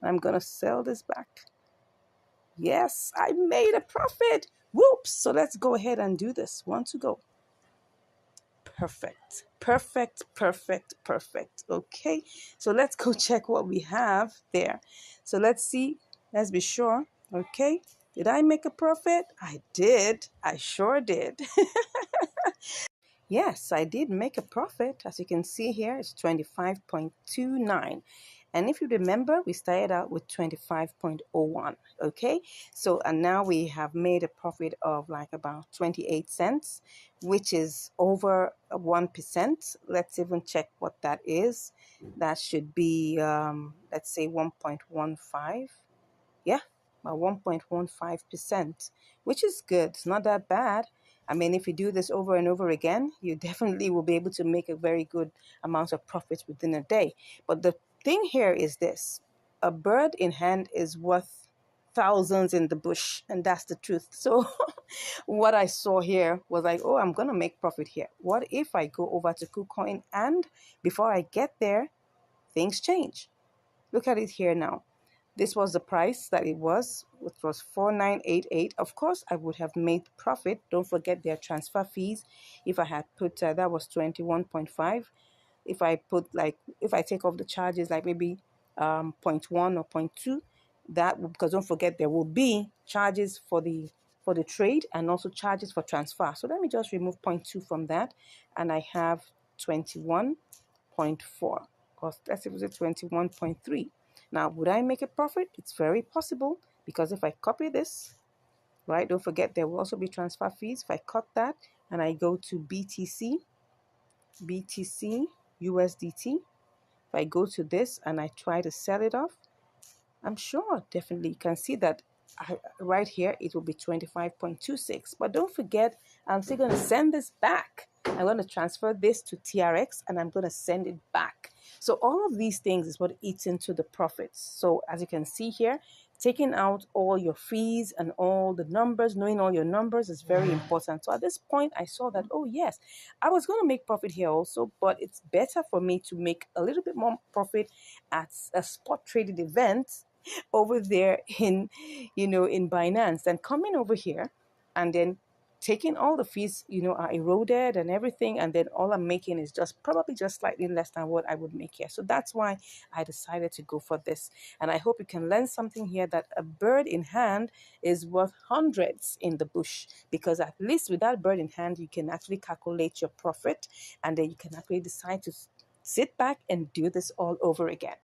I'm going to sell this back. Yes, I made a profit. Whoops. So let's go ahead and do this. One to go. Perfect. Perfect, perfect, perfect. Okay. So let's go check what we have there. So let's see. Let's be sure. Okay. Did I make a profit? I did. I sure did. Yes, I did make a profit. As you can see here, it's 25.29. And if you remember, we started out with 25.01. Okay. So, and now we have made a profit of like about 28 cents, which is over 1%. Let's even check what that is. That should be, let's say 1.15. Yeah, about 1.15%, which is good. It's not that bad. I mean, if you do this over and over again, you definitely will be able to make a very good amount of profits within a day. But the thing here is this: a bird in hand is worth thousands in the bush, and that's the truth. So, what I saw here was like, oh, I'm gonna make profit here. What if I go over to KuCoin and before I get there, things change? Look at it here now. This was the price that it was, which was 4988. Of course, I would have made profit. Don't forget their transfer fees. If I had put that was 21.5. If I put like if I take off the charges like maybe zero point 0.1 or zero point 0.2, because don't forget there will be charges for the trade and also charges for transfer. So let me just remove zero point 0.2 from that, and I have 21.4, because let's say it was 21.3. Now, would I make a profit? It's very possible, because if I copy this, right, don't forget there will also be transfer fees. If I cut that and I go to BTC, USDT, if I go to this and I try to sell it off, I'm sure definitely you can see that right here it will be 25.26. But don't forget, I'm still going to send this back. I'm going to transfer this to TRX and I'm going to send it back. So all of these things is what eats into the profits. So as you can see here, taking out all your fees and all the numbers, knowing all your numbers is very important. So at this point, I saw that, oh, yes, I was going to make profit here also, but it's better for me to make a little bit more profit at a spot traded event over there in, in Binance than coming over here and then taking all the fees, are eroded and everything, and then all I'm making is just probably just slightly less than what I would make here. So that's why I decided to go for this. And I hope you can learn something here, that a bird in hand is worth hundreds in the bush, because at least with that bird in hand, you can actually calculate your profit, and then you can actually decide to sit back and do this all over again.